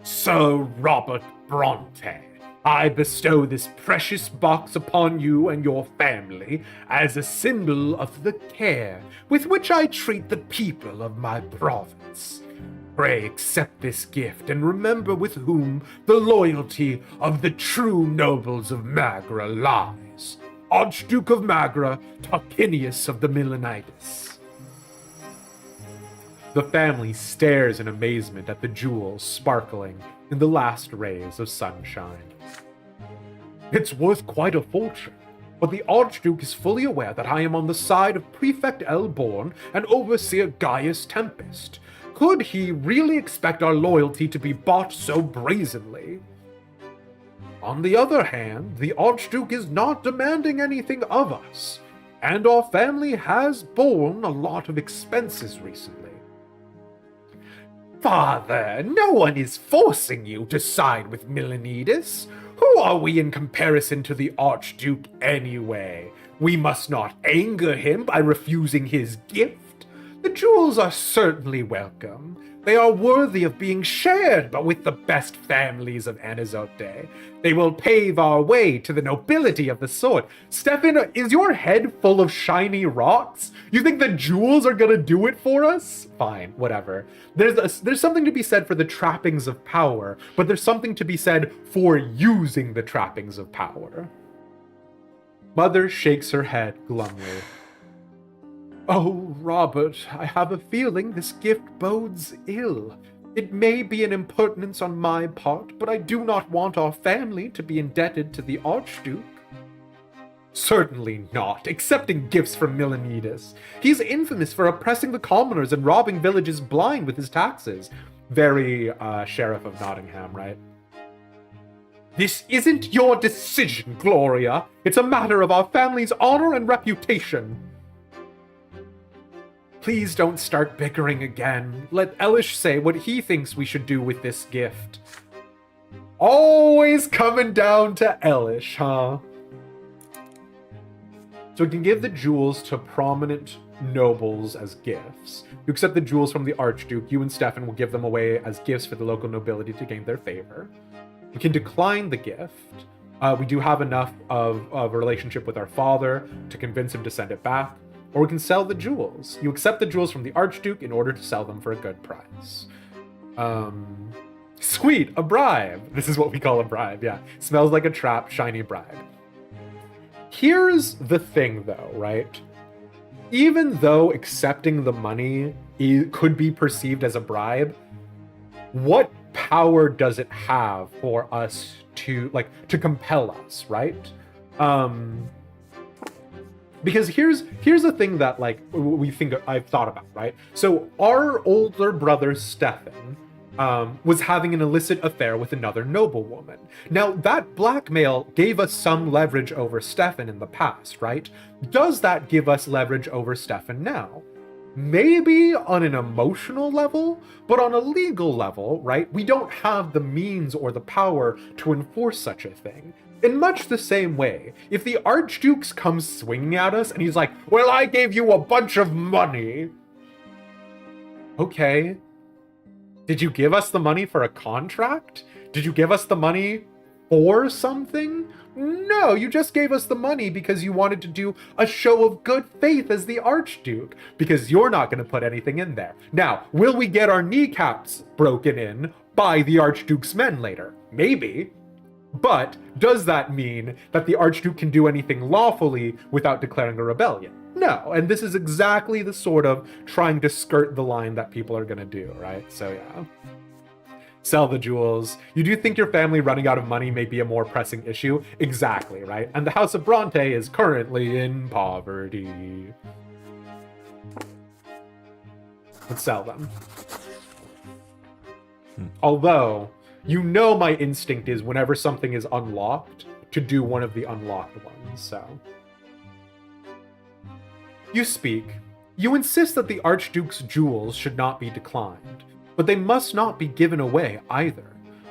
Sir Robert Brante, I bestow this precious box upon you and your family as a symbol of the care with which I treat the people of my province. Pray accept this gift and remember with whom the loyalty of the true nobles of Magra lies. Archduke of Magra, Tarquinius of the Milanides. The family stares in amazement at the jewels sparkling in the last rays of sunshine. It's worth quite a fortune, but the Archduke is fully aware that I am on the side of Prefect Elborn and Overseer Gaius Tempest. Could he really expect our loyalty to be bought so brazenly? On the other hand, the Archduke is not demanding anything of us, and our family has borne a lot of expenses recently. Father, no one is forcing you to side with Milanides. Who are we in comparison to the Archduke anyway? We must not anger him by refusing his gift. The jewels are certainly welcome. They are worthy of being shared, but with the best families of Anazote. They will pave our way to the nobility of the sword. Stefan, is your head full of shiny rocks? You think the jewels are gonna do it for us? Fine, whatever. There's something to be said for the trappings of power, but there's something to be said for using the trappings of power. Mother shakes her head glumly. Oh, Robert, I have a feeling this gift bodes ill. It may be an impertinence on my part, but I do not want our family to be indebted to the Archduke. Certainly not, accepting gifts from Milanides. He's infamous for oppressing the commoners and robbing villages blind with his taxes. Very, Sheriff of Nottingham, right? This isn't your decision, Gloria. It's a matter of our family's honor and reputation. Please don't start bickering again. Let Elish say what he thinks we should do with this gift. Always coming down to Elish, huh? So we can give the jewels to prominent nobles as gifts. You accept the jewels from the Archduke. You and Stefan will give them away as gifts for the local nobility to gain their favor. You can decline the gift. We do have enough of a relationship with our father to convince him to send it back. Or we can sell the jewels. You accept the jewels from the Archduke in order to sell them for a good price. Sweet, a bribe. This is what we call a bribe, yeah. Smells like a trap, shiny bribe. Here's the thing though, right? Even though accepting the money could be perceived as a bribe, what power does it have for us to compel us, right? Because here's the thing that I've thought about, right? So our older brother Stefan was having an illicit affair with another noblewoman. Now that blackmail gave us some leverage over Stefan in the past, right? Does that give us leverage over Stefan now? Maybe on an emotional level, but on a legal level, right? We don't have the means or the power to enforce such a thing. In much the same way, if the Archduke comes swinging at us and he's like, well, I gave you a bunch of money. Okay. Did you give us the money for a contract? Did you give us the money for something? No, you just gave us the money because you wanted to do a show of good faith as the Archduke, because you're not going to put anything in there. Now, will we get our kneecaps broken in by the Archduke's men later? Maybe. But does that mean that the Archduke can do anything lawfully without declaring a rebellion? No, and this is exactly the sort of trying to skirt the line that people are going to do, right? So yeah. Sell the jewels. You do think your family running out of money may be a more pressing issue? Exactly, right? And the House of Brante is currently in poverty. Let's sell them. Although, you know my instinct is whenever something is unlocked, to do one of the unlocked ones, so. You speak. You insist that the Archduke's jewels should not be declined, but they must not be given away either.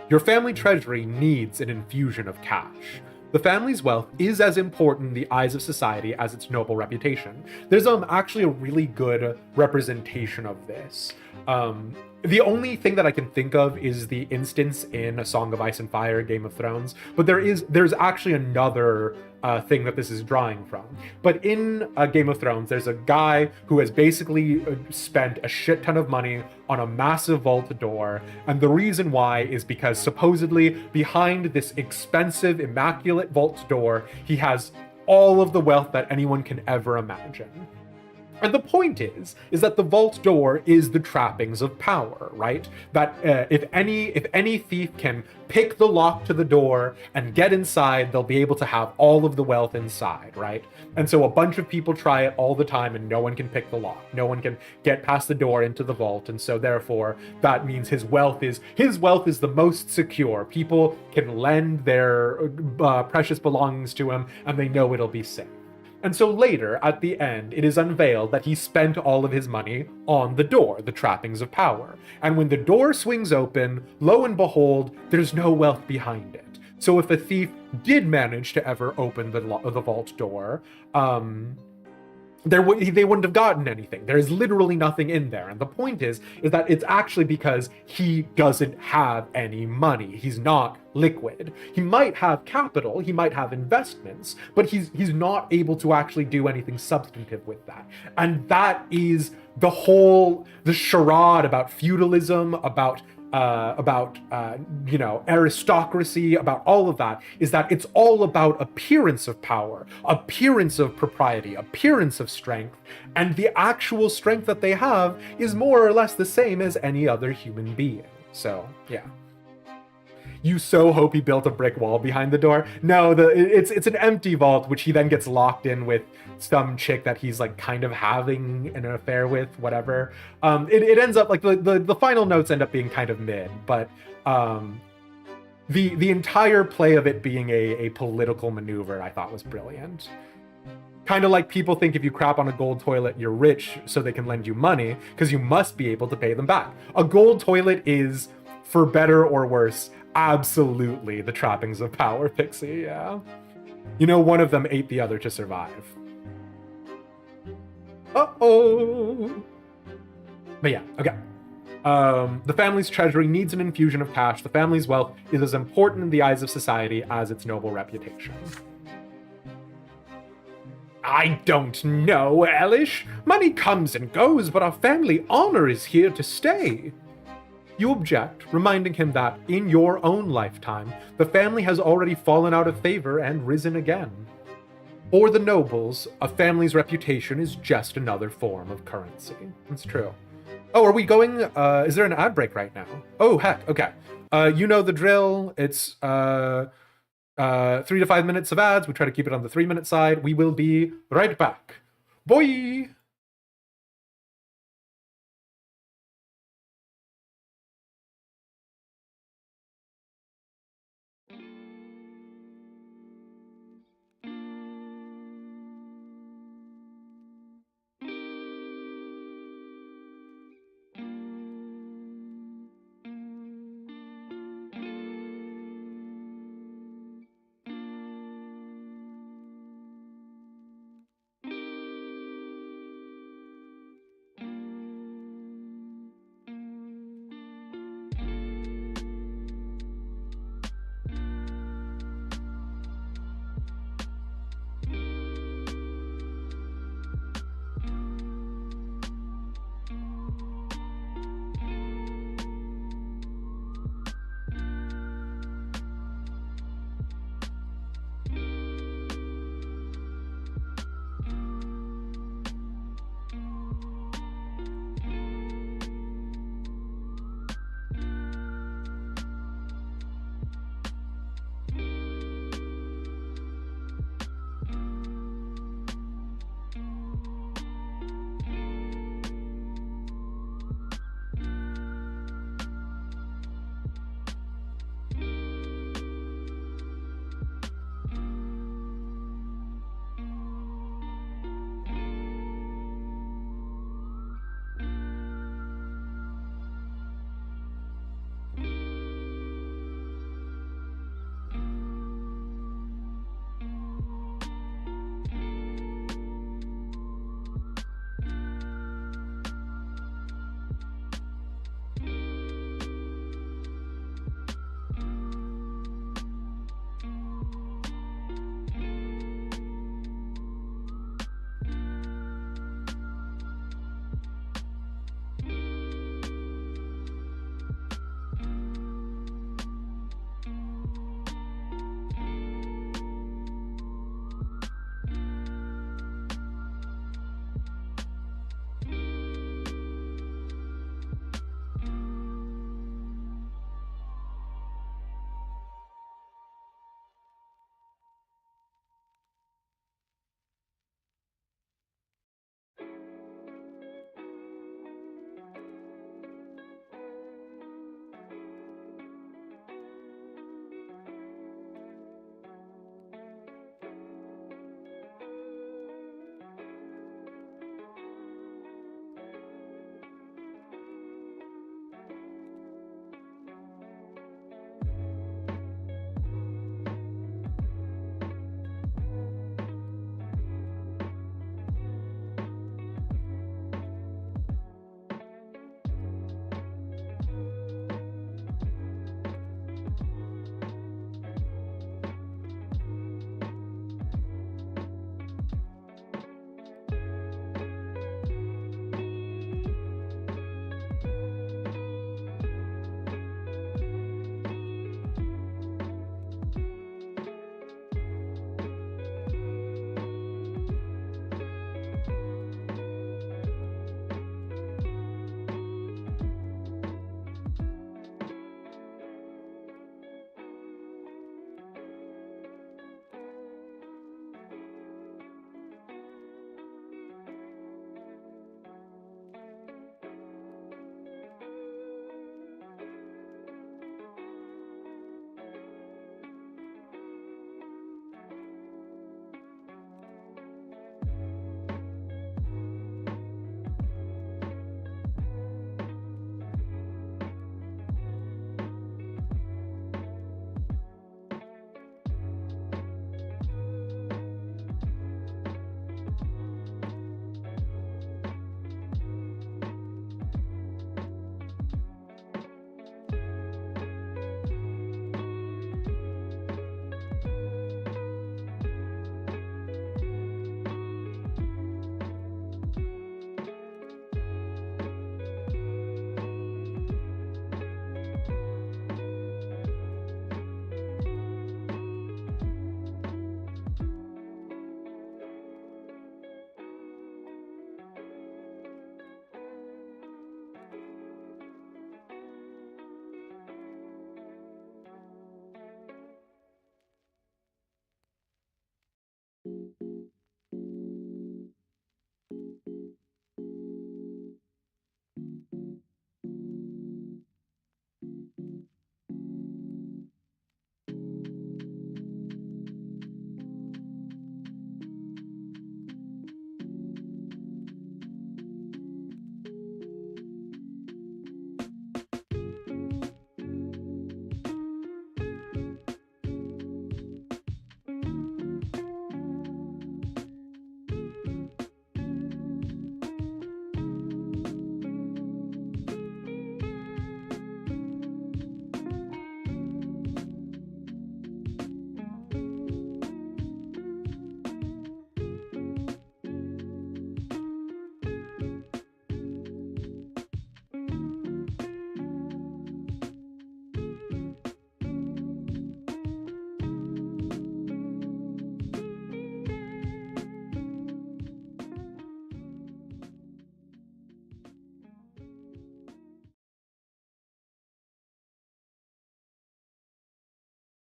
Your family treasury needs an infusion of cash. The family's wealth is as important in the eyes of society as its noble reputation. There's actually a really good representation of this. The only thing that I can think of is the instance in A Song of Ice and Fire, Game of Thrones, but there's actually another thing that this is drawing from. But in Game of Thrones, there's a guy who has basically spent a shit ton of money on a massive vault door, and the reason why is because supposedly behind this expensive, immaculate vault door, he has all of the wealth that anyone can ever imagine. And the point is that the vault door is the trappings of power, right? That if any thief can pick the lock to the door and get inside, they'll be able to have all of the wealth inside, right? And so a bunch of people try it all the time and no one can pick the lock. No one can get past the door into the vault. And so therefore that means his wealth is the most secure. People can lend their precious belongings to him and they know it'll be safe. And so later, at the end, it is unveiled that he spent all of his money on the door, the trappings of power. And when the door swings open, lo and behold, there's no wealth behind it. So if a thief did manage to ever open the vault door, they wouldn't have gotten anything. There is literally nothing in there. And the point is that it's actually because he doesn't have any money. He's not liquid. He might have capital, he might have investments, but he's not able to actually do anything substantive with that. And that is the charade about feudalism, about aristocracy, about all of that, is that it's all about appearance of power, appearance of propriety, appearance of strength, and the actual strength that they have is more or less the same as any other human being. So, yeah. You so hope he built a brick wall behind the door. No, it's an empty vault, which he then gets locked in with some chick that he's like kind of having an affair with, whatever. It ends up like the final notes end up being kind of mid, but the entire play of it being a political maneuver I thought was brilliant. Kind of like people think if you crap on a gold toilet, you're rich, so they can lend you money, because you must be able to pay them back. A gold toilet is, for better or worse, absolutely the trappings of power, Pixie, yeah. You know, one of them ate the other to survive. Uh-oh. But yeah, okay. The family's treasury needs an infusion of cash. The family's wealth is as important in the eyes of society as its noble reputation. I don't know, Elish. Money comes and goes, but our family honor is here to stay. You object, reminding him that, in your own lifetime, the family has already fallen out of favor and risen again. For the nobles, a family's reputation is just another form of currency. It's true. Oh, are we going, is there an ad break right now? Oh, heck, okay. You know the drill. It's 3 to 5 minutes of ads. We try to keep it on the 3-minute side. We will be right back. Boy!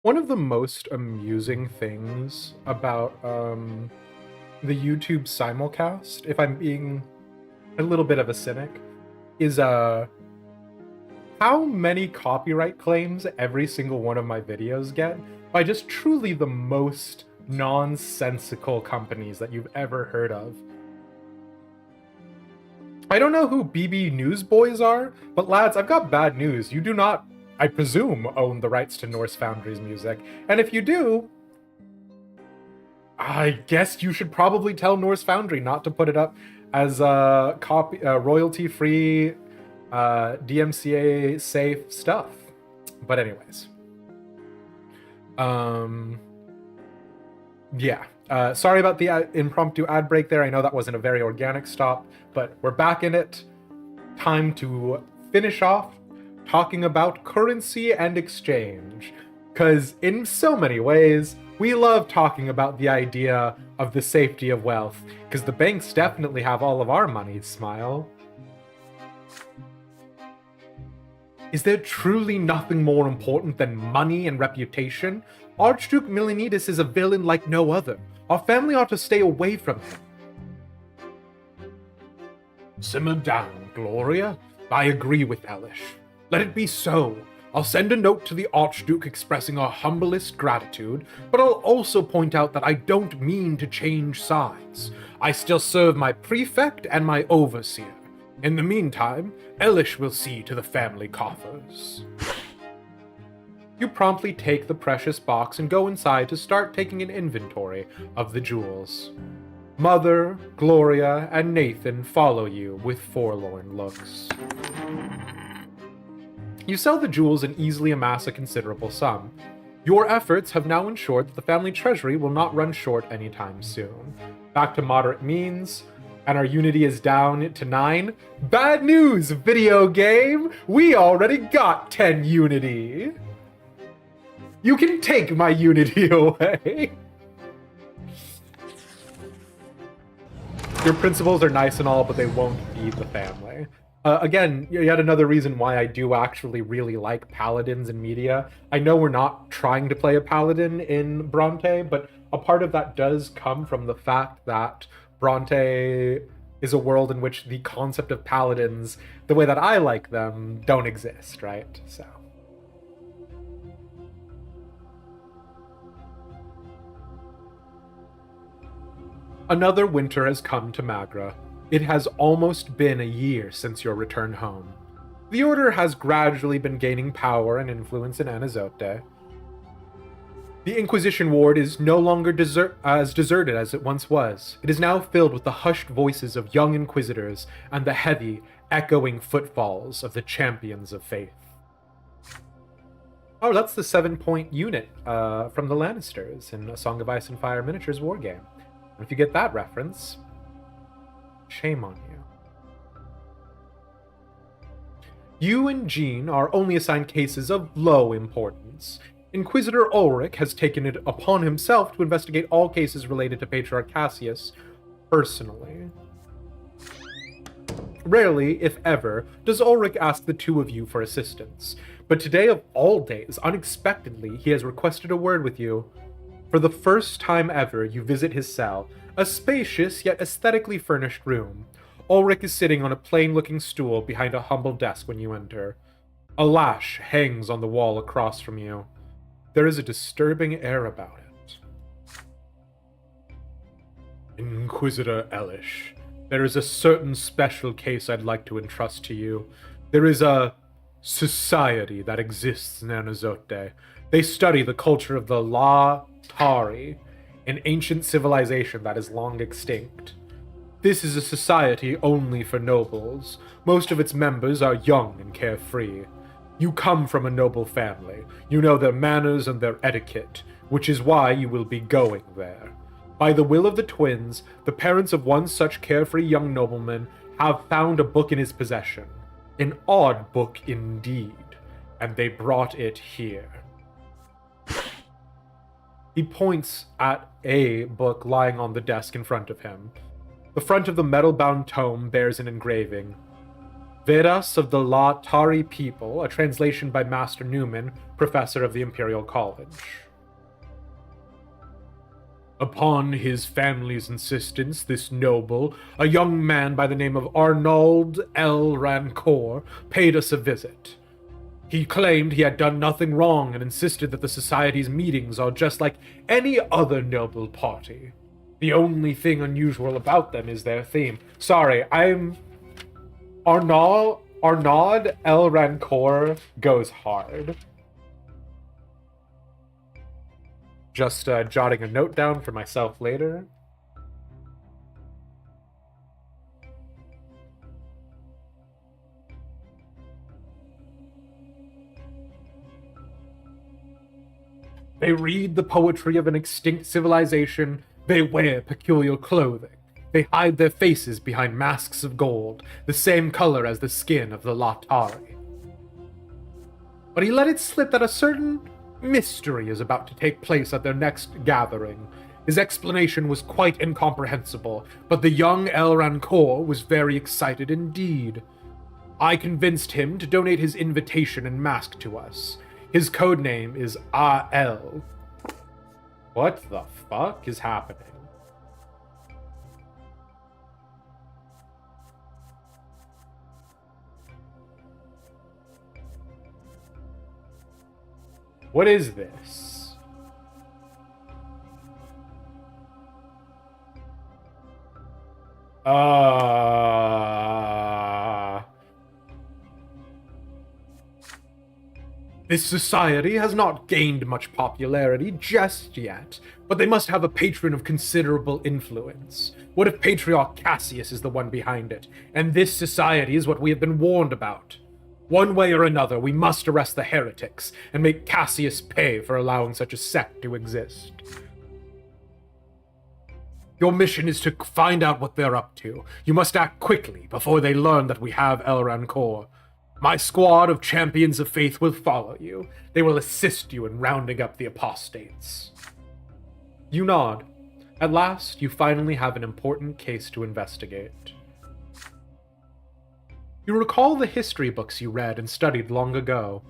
One of the most amusing things about the YouTube simulcast, if I'm being a little bit of a cynic, is how many copyright claims every single one of my videos get by just truly the most nonsensical companies that you've ever heard of. I don't know who BB Newsboys are, but lads, I've got bad news. You do not, I presume, own the rights to Norse Foundry's music. And if you do, I guess you should probably tell Norse Foundry not to put it up as royalty-free, DMCA safe stuff. But anyways, yeah. Sorry about the impromptu ad break there. I know that wasn't a very organic stop, but we're back in it. Time to finish off talking about currency and exchange. Because in so many ways, we love talking about the idea of the safety of wealth, because the banks definitely have all of our money, Smile. Is there truly nothing more important than money and reputation? Archduke Milenides is a villain like no other. Our family ought to stay away from him. Simmer down, Gloria. I agree with Elish. Let it be so. I'll send a note to the Archduke expressing our humblest gratitude, but I'll also point out that I don't mean to change sides. I still serve my prefect and my overseer. In the meantime, Elish will see to the family coffers. You promptly take the precious box and go inside to start taking an inventory of the jewels. Mother, Gloria, and Nathan follow you with forlorn looks. You sell the jewels and easily amass a considerable sum. Your efforts have now ensured that the family treasury will not run short anytime soon. Back to moderate means, and our unity is down to 9. Bad news, video game! We already got 10 unity! You can take my unity away! Your principles are nice and all, but they won't feed the family. Again, yet another reason why I do actually really like paladins in media. I know we're not trying to play a paladin in Brante, but a part of that does come from the fact that Brante is a world in which the concept of paladins, the way that I like them, don't exist, right? So. Another winter has come to Magra. It has almost been a year since your return home. The Order has gradually been gaining power and influence in Anazote. The Inquisition ward is no longer as deserted as it once was. It is now filled with the hushed voices of young Inquisitors and the heavy, echoing footfalls of the champions of faith. Oh, that's the 7-point unit from the Lannisters in A Song of Ice and Fire Miniatures wargame. If you get that reference, shame on you. You and Jean are only assigned cases of low importance. Inquisitor Ulrich has taken it upon himself to investigate all cases related to Patriarch Cassius personally. Rarely, if ever, does Ulrich ask the two of you for assistance, but today of all days, unexpectedly, he has requested a word with you. For the first time ever, you visit his cell, a spacious yet aesthetically furnished room. Ulrich is sitting on a plain-looking stool behind a humble desk when you enter. A lash hangs on the wall across from you. There is a disturbing air about it. Inquisitor Elish, there is a certain special case I'd like to entrust to you. There is a society that exists in Anazote. They study the culture of the La Tari, an ancient civilization that is long extinct. This is a society only for nobles. Most of its members are young and carefree. You come from a noble family. You know their manners and their etiquette, which is why you will be going there. By the will of the twins, the parents of one such carefree young nobleman have found a book in his possession. An odd book indeed, and they brought it here. He points at a book lying on the desk in front of him. The front of the metal-bound tome bears an engraving. Vedas of the Latari people, a translation by Master Newman, professor of the Imperial College. Upon his family's insistence, this noble, a young man by the name of Arnauld L. Rancour, paid us a visit. He claimed he had done nothing wrong and insisted that the Society's meetings are just like any other noble party. The only thing unusual about them is their theme. Sorry, I'm... Arnaud L. Rancour goes hard. Just jotting a note down for myself later. They read the poetry of an extinct civilization. They wear peculiar clothing. They hide their faces behind masks of gold, the same color as the skin of the Latari. But he let it slip that a certain mystery is about to take place at their next gathering. His explanation was quite incomprehensible, but the young El Rancour was very excited indeed. I convinced him to donate his invitation and mask to us. His codename is A.L. What the fuck is happening? What is this? This society has not gained much popularity just yet, but they must have a patron of considerable influence. What if Patriarch Cassius is the one behind it, and this society is what we have been warned about? One way or another, we must arrest the heretics and make Cassius pay for allowing such a sect to exist. Your mission is to find out what they're up to. You must act quickly before they learn that we have El Rancour. My squad of champions of faith will follow you. They will assist you in rounding up the apostates. You nod. At last, you finally have an important case to investigate. You recall the history books you read and studied long ago.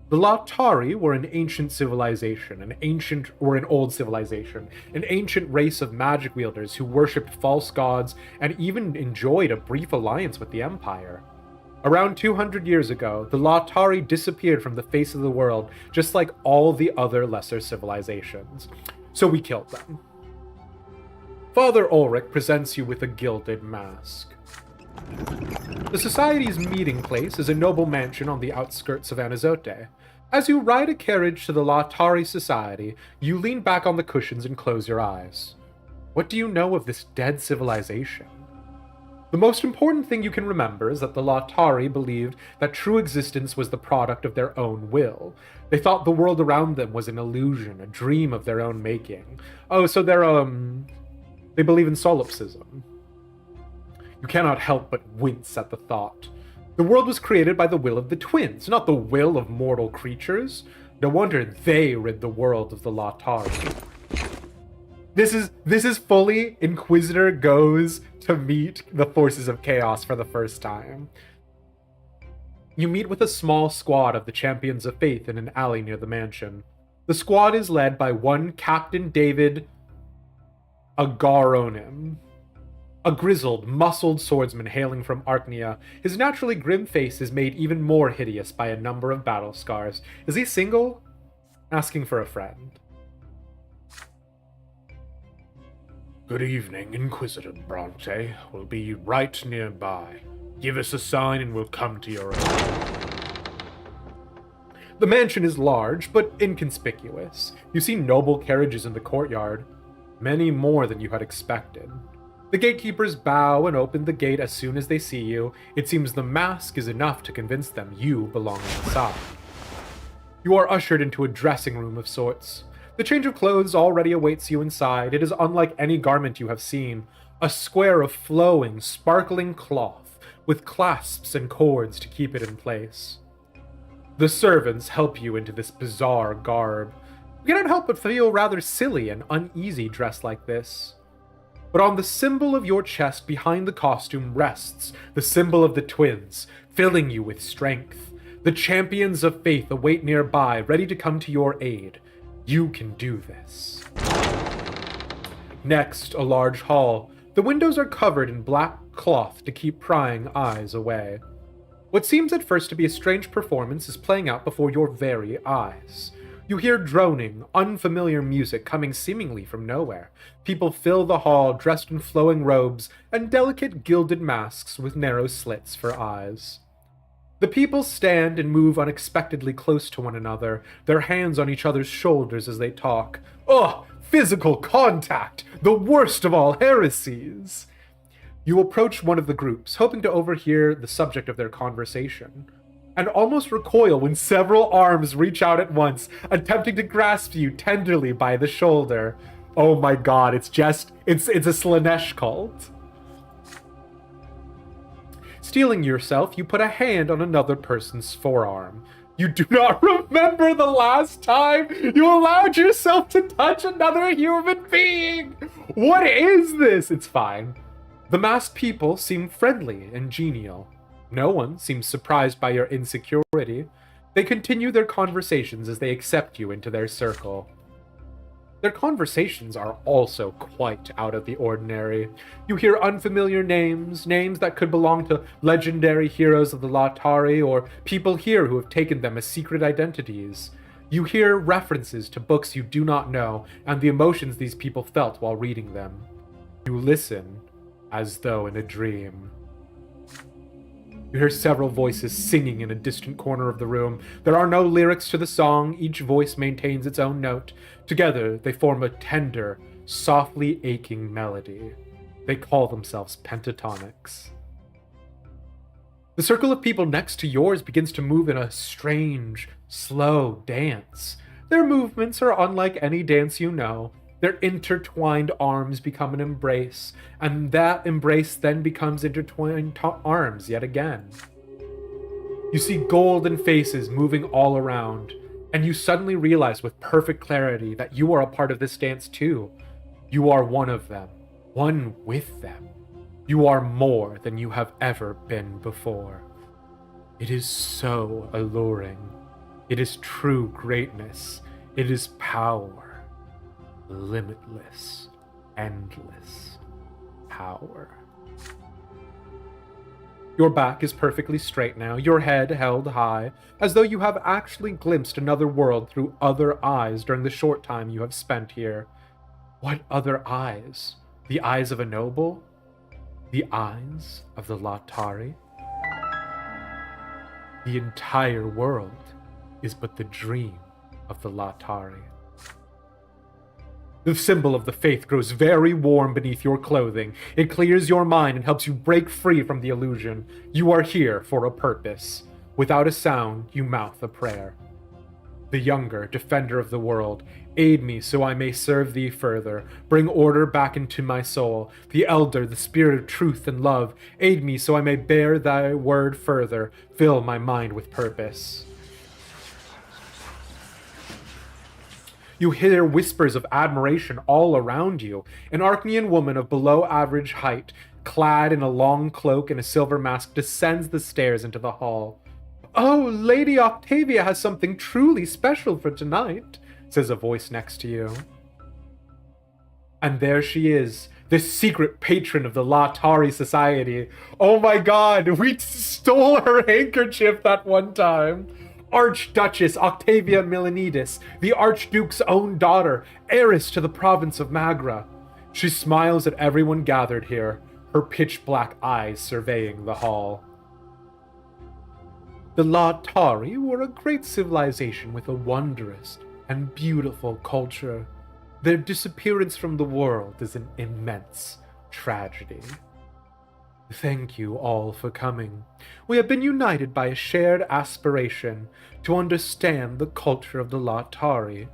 The Latari were an ancient civilization, an old civilization, an ancient race of magic wielders who worshipped false gods and even enjoyed a brief alliance with the Empire. Around 200 years ago, the Latari disappeared from the face of the world, just like all the other lesser civilizations. So we killed them. Father Ulrich presents you with a gilded mask. The Society's meeting place is a noble mansion on the outskirts of Anizote. As you ride a carriage to the Latari Society, you lean back on the cushions and close your eyes. What do you know of this dead civilization? The most important thing you can remember is that the Latari believed that true existence was the product of their own will. They thought the world around them was an illusion, a dream of their own making. Oh, so they believe in solipsism. You cannot help but wince at the thought. The world was created by the will of the twins, not the will of mortal creatures. No wonder they rid the world of the Latari. This is fully Inquisitor goes to meet the forces of chaos for the first time. You meet with a small squad of the Champions of Faith in an alley near the mansion. The squad is led by one Captain David Agaronim, a grizzled, muscled swordsman hailing from Arknea. His naturally grim face is made even more hideous by a number of battle scars. Is he single? Asking for a friend. Good evening, Inquisitor Brante. We'll be right nearby. Give us a sign and we'll come to your aid. The mansion is large, but inconspicuous. You see noble carriages in the courtyard. Many more than you had expected. The gatekeepers bow and open the gate as soon as they see you. It seems the mask is enough to convince them you belong inside. You are ushered into a dressing room of sorts. The change of clothes already awaits you inside. It is unlike any garment you have seen. A square of flowing, sparkling cloth, with clasps and cords to keep it in place. The servants help you into this bizarre garb. You cannot help but feel rather silly and uneasy dressed like this. But on the symbol of your chest behind the costume rests the symbol of the twins, filling you with strength. The champions of faith await nearby, ready to come to your aid. You can do this. Next, a large hall. The windows are covered in black cloth to keep prying eyes away. What seems at first to be a strange performance is playing out before your very eyes. You hear droning, unfamiliar music coming seemingly from nowhere. People fill the hall dressed in flowing robes and delicate gilded masks with narrow slits for eyes. The people stand and move unexpectedly close to one another, their hands on each other's shoulders as they talk. Ugh! Physical contact! The worst of all heresies! You approach one of the groups, hoping to overhear the subject of their conversation, and almost recoil when several arms reach out at once, attempting to grasp you tenderly by the shoulder. Oh my god, it's a Slanesh cult. Steeling yourself, you put a hand on another person's forearm. You do not remember the last time you allowed yourself to touch another human being! What is this? It's fine. The masked people seem friendly and genial. No one seems surprised by your insecurity. They continue their conversations as they accept you into their circle. Their conversations are also quite out of the ordinary. You hear unfamiliar names that could belong to legendary heroes of the Latari or people here who have taken them as secret identities. You hear references to books you do not know and the emotions these people felt while reading them. You listen as though in a dream. You hear several voices singing in a distant corner of the room. There are no lyrics to the song. Each voice maintains its own note. Together, they form a tender, softly aching melody. They call themselves pentatonics. The circle of people next to yours begins to move in a strange, slow dance. Their movements are unlike any dance you know. Their intertwined arms become an embrace, and that embrace then becomes intertwined arms yet again. You see golden faces moving all around, and you suddenly realize with perfect clarity that you are a part of this dance too. You are one of them, one with them. You are more than you have ever been before. It is so alluring. It is true greatness. It is power. Limitless, endless power. Your back is perfectly straight now, your head held high, as though you have actually glimpsed another world through other eyes during the short time you have spent here. What other eyes? The eyes of a noble? The eyes of the Latari? The entire world is but the dream of the Latari. The symbol of the faith grows very warm beneath your clothing. It clears your mind and helps you break free from the illusion. You are here for a purpose. Without a sound, you mouth a prayer. The younger, defender of the world, aid me so I may serve thee further. Bring order back into my soul. The elder, the spirit of truth and love, aid me so I may bear thy word further. Fill my mind with purpose. You hear whispers of admiration all around you. An Archnean woman of below average height, clad in a long cloak and a silver mask, descends the stairs into the hall. "Oh, Lady Octavia has something truly special for tonight," says a voice next to you. And there she is, this secret patron of the Latari Society. Oh my god, we stole her handkerchief that one time. Archduchess Octavia Milanidis, the Archduke's own daughter, heiress to the province of Magra. She smiles at everyone gathered here, her pitch-black eyes surveying the hall. The Latari were a great civilization with a wondrous and beautiful culture. Their disappearance from the world is an immense tragedy. Thank you all for coming. We have been united by a shared aspiration to understand the culture of the Latari.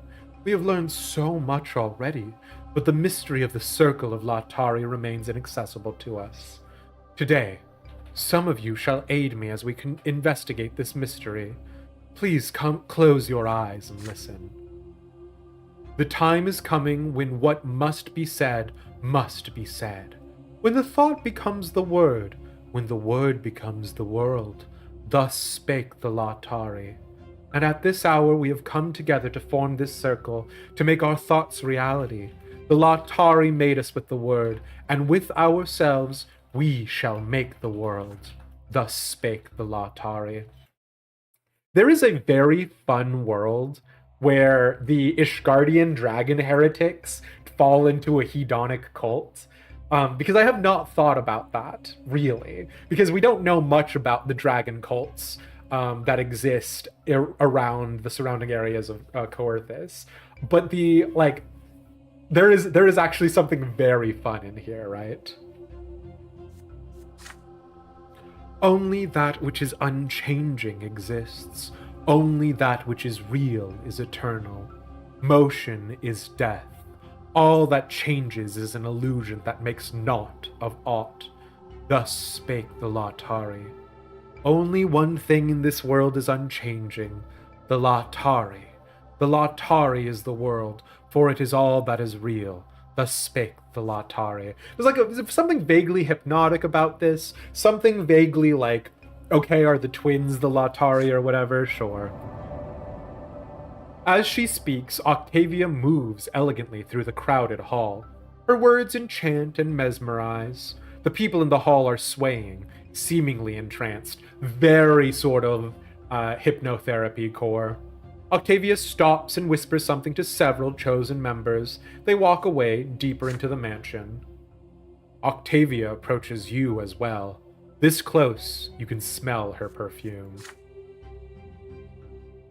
We have learned so much already, but the mystery of the circle of Latari remains inaccessible to us. Today, some of you shall aid me as we can investigate this mystery. Please close your eyes and listen. The time is coming when what must be said must be said. When the thought becomes the word, when the word becomes the world, Thus spake the Latari. And at this hour we have come together to form this circle, to make our thoughts reality. The Latari made us with the word, and with ourselves we shall make the world. Thus spake the Latari. There is a very fun world where the Ishgardian dragon heretics fall into a hedonic cult. Because I have not thought about that, really. Because we don't know much about the dragon cults that exist around the surrounding areas of Coerthis. But there is actually something very fun in here, right? Only that which is unchanging exists. Only that which is real is eternal. Motion is death. All that changes is an illusion that makes naught of aught. Thus spake the Latari. Only one thing in this world is unchanging, the Latari. The Latari is the world, for it is all that is real. Thus spake the Latari. There's something vaguely hypnotic about this. Something vaguely like, okay, are the twins the Latari or whatever? Sure. As she speaks, Octavia moves elegantly through the crowded hall. Her words enchant and mesmerize. The people in the hall are swaying, seemingly entranced. Very sort of hypnotherapy core. Octavia stops and whispers something to several chosen members. They walk away, deeper into the mansion. Octavia approaches you as well. This close, you can smell her perfume.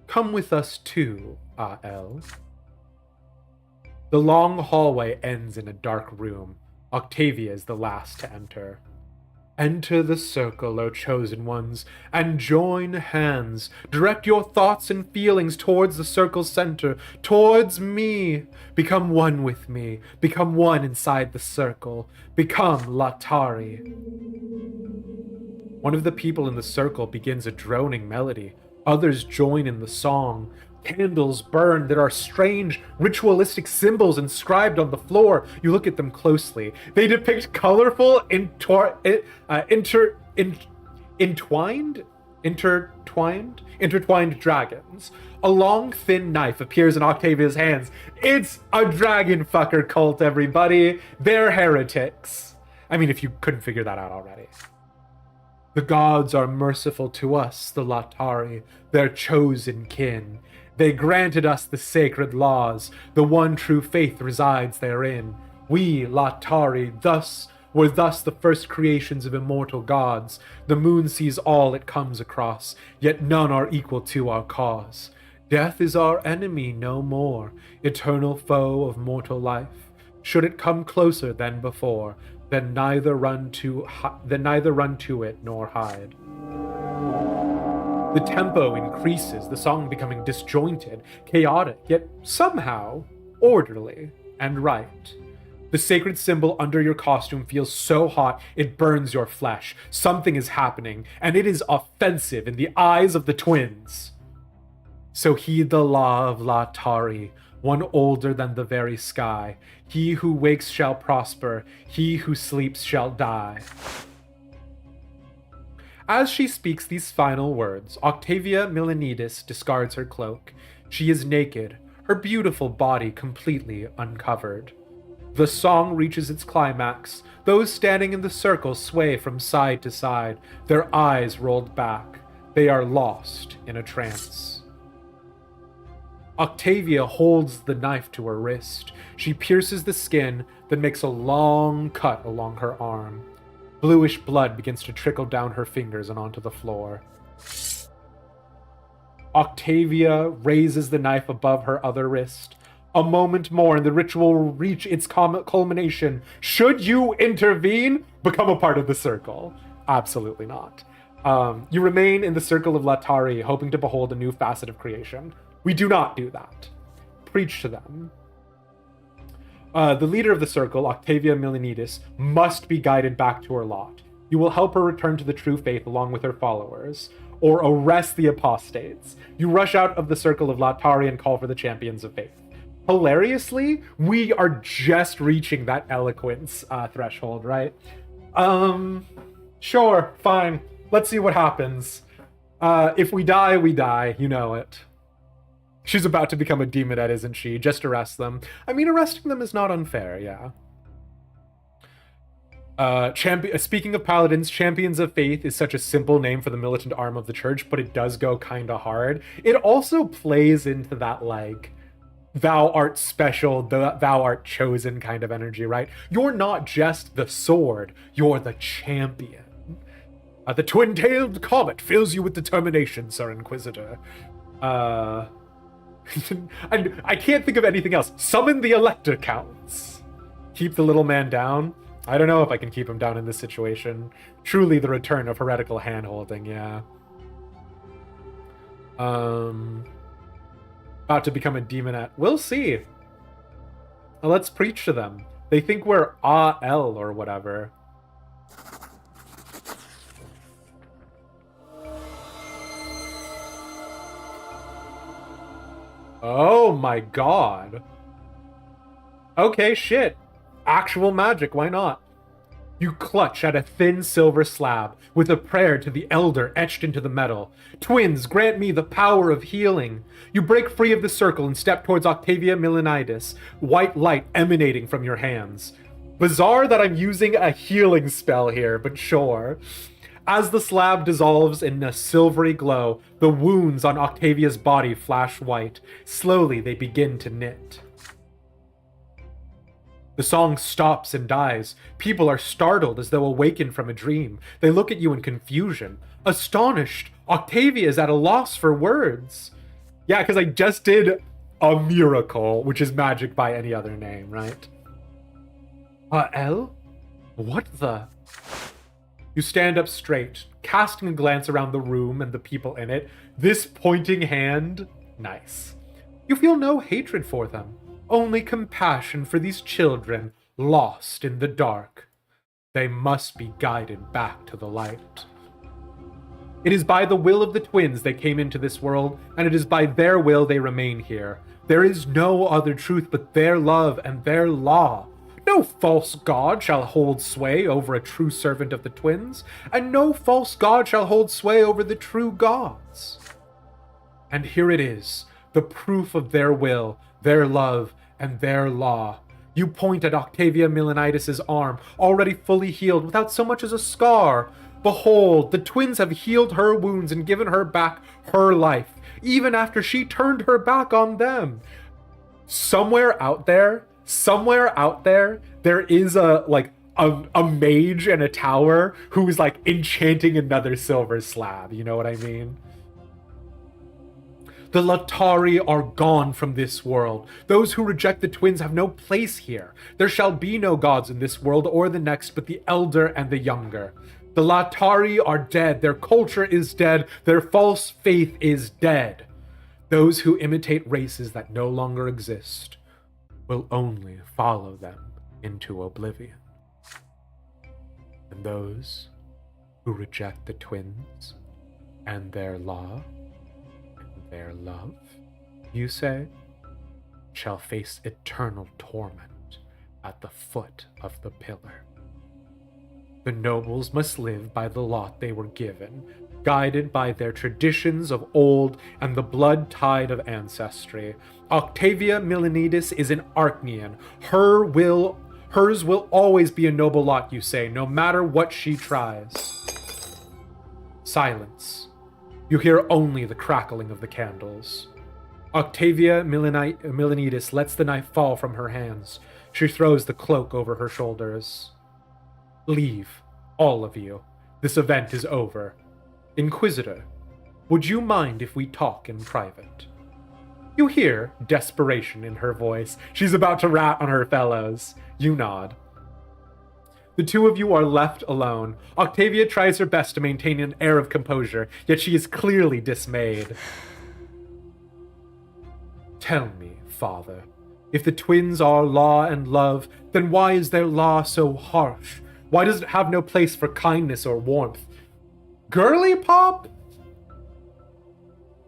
Come with us too, A.L. The long hallway ends in a dark room. Octavia is the last to enter. Enter the circle, O chosen ones, and join hands. Direct your thoughts and feelings towards the circle's center, towards me. Become one with me. Become one inside the circle. Become Latari. One of the people in the circle begins a droning melody. Others join in the song. Candles burn. There are strange ritualistic symbols inscribed on the floor. You look at them closely. They depict colorful, intertwined dragons. A long, thin knife appears in Octavia's hands. It's a dragon fucker cult, everybody. They're heretics. I mean, if you couldn't figure that out already. The gods are merciful to us, the Latari, their chosen kin. They granted us the sacred laws. The one true faith resides therein. We, Latari, were thus the first creations of immortal gods. The moon sees all it comes across, yet none are equal to our cause. Death is our enemy no more, eternal foe of mortal life. Should it come closer than before, then neither run to it nor hide. The tempo increases, the song becoming disjointed, chaotic, yet somehow orderly and right. The sacred symbol under your costume feels so hot it burns your flesh. Something is happening, and it is offensive in the eyes of the twins. So heed the law of Latari, one older than the very sky. He who wakes shall prosper, he who sleeps shall die. As she speaks these final words, Octavia Milanidis discards her cloak. She is naked, her beautiful body completely uncovered. The song reaches its climax. Those standing in the circle sway from side to side, their eyes rolled back. They are lost in a trance. Octavia holds the knife to her wrist. She pierces the skin, then makes a long cut along her arm. Bluish blood begins to trickle down her fingers and onto the floor. Octavia raises the knife above her other wrist. A moment more and the ritual will reach its culmination. Should you intervene, become a part of the circle. Absolutely not. You remain in the circle of Latari, hoping to behold a new facet of creation. We do not do that. Preach to them. The leader of the circle, Octavia Milanidis, must be guided back to her lot. You will help her return to the true faith along with her followers, or arrest the apostates. You rush out of the circle of Latari and call for the champions of faith. Hilariously, we are just reaching that eloquence threshold, right? Sure, fine. Let's see what happens. If we die, we die. You know it. She's about to become a demonette, isn't she? Just arrest them. I mean, arresting them is not unfair, yeah. Speaking of paladins, Champions of Faith is such a simple name for the militant arm of the church, but it does go kind of hard. It also plays into that, like, thou art special, thou art chosen kind of energy, right? You're not just the sword, you're the champion. The twin-tailed comet fills you with determination, Sir Inquisitor. And I can't think of anything else. Summon the Elector Counts. Keep the little man down. I don't know if I can keep him down in this situation. Truly the return of heretical hand-holding, yeah. About to become a demonette. We'll see. Well, let's preach to them. They think we're AL or whatever. Oh my god. Okay, shit. Actual magic, why not? You clutch at a thin silver slab with a prayer to the elder etched into the metal. Twins, grant me the power of healing. You break free of the circle and step towards Octavia Milenitis, white light emanating from your hands. Bizarre that I'm using a healing spell here, but sure. As the slab dissolves in a silvery glow, the wounds on Octavia's body flash white. Slowly, they begin to knit. The song stops and dies. People are startled as though awakened from a dream. They look at you in confusion. Astonished, Octavia is at a loss for words. Yeah, because I just did a miracle, which is magic by any other name, right? El? What the... You stand up straight, casting a glance around the room and the people in it. This pointing hand, nice. You feel no hatred for them, only compassion for these children lost in the dark. They must be guided back to the light. It is by the will of the twins they came into this world, and it is by their will they remain here. There is no other truth but their love and their law. No false god shall hold sway over a true servant of the twins, and no false god shall hold sway over the true gods. And here it is, the proof of their will, their love, and their law. You point at Octavia Milenitis' arm, already fully healed without so much as a scar. Behold, the twins have healed her wounds and given her back her life, even after she turned her back on them. Somewhere out there, there is a mage in a tower who's like enchanting another silver slab. You know what I mean? The Latari are gone from this world. Those who reject the twins have no place here. There shall be no gods in this world or the next, but the elder and the younger. The Latari are dead. Their culture is dead. Their false faith is dead. Those who imitate races that no longer exist will only follow them into oblivion. And those who reject the twins and their law and their love, you say, shall face eternal torment at the foot of the pillar. The nobles must live by the lot they were given, guided by their traditions of old and the blood tide of ancestry. Octavia Milenitis is an Archnean. Hers will always be a noble lot, you say, no matter what she tries. Silence. You hear only the crackling of the candles. Octavia Milenitis lets the knife fall from her hands. She throws the cloak over her shoulders. Leave, all of you. This event is over. Inquisitor, would you mind if we talk in private? You hear desperation in her voice. She's about to rat on her fellows. You nod. The two of you are left alone. Octavia tries her best to maintain an air of composure, yet she is clearly dismayed. Tell me, Father, if the twins are law and love, then why is their law so harsh? Why does it have no place for kindness or warmth? Girly pop?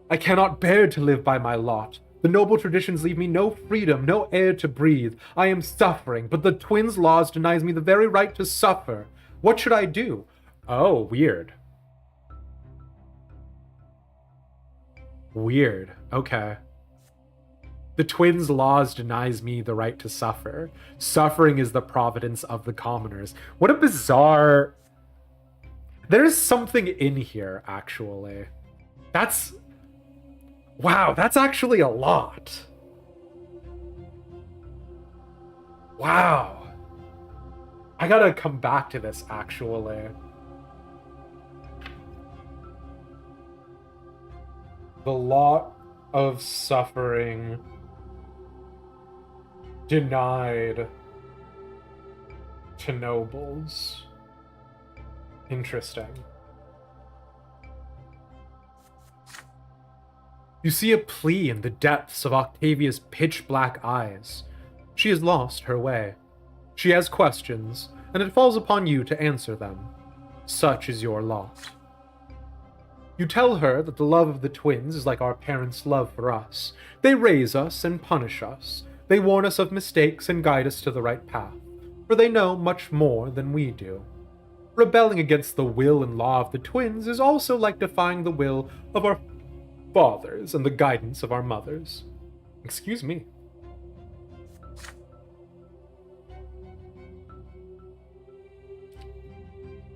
I cannot bear to live by my lot. The noble traditions leave me no freedom, no air to breathe. I am suffering, but the twins' laws denies me the very right to suffer. What should I do? Oh, weird. Weird. Okay. The twins' laws denies me the right to suffer. Suffering is the providence of the commoners. What a bizarre... There's something in here, actually. That's... Wow, that's actually a lot. Wow. I gotta come back to this, actually. The lot of suffering denied to nobles. Interesting. You see a plea in the depths of Octavia's pitch-black eyes. She has lost her way. She has questions, and it falls upon you to answer them. Such is your lot. You tell her that the love of the twins is like our parents' love for us. They raise us and punish us. They warn us of mistakes and guide us to the right path, for they know much more than we do. Rebelling against the will and law of the twins is also like defying the will of our fathers and the guidance of our mothers. Excuse me.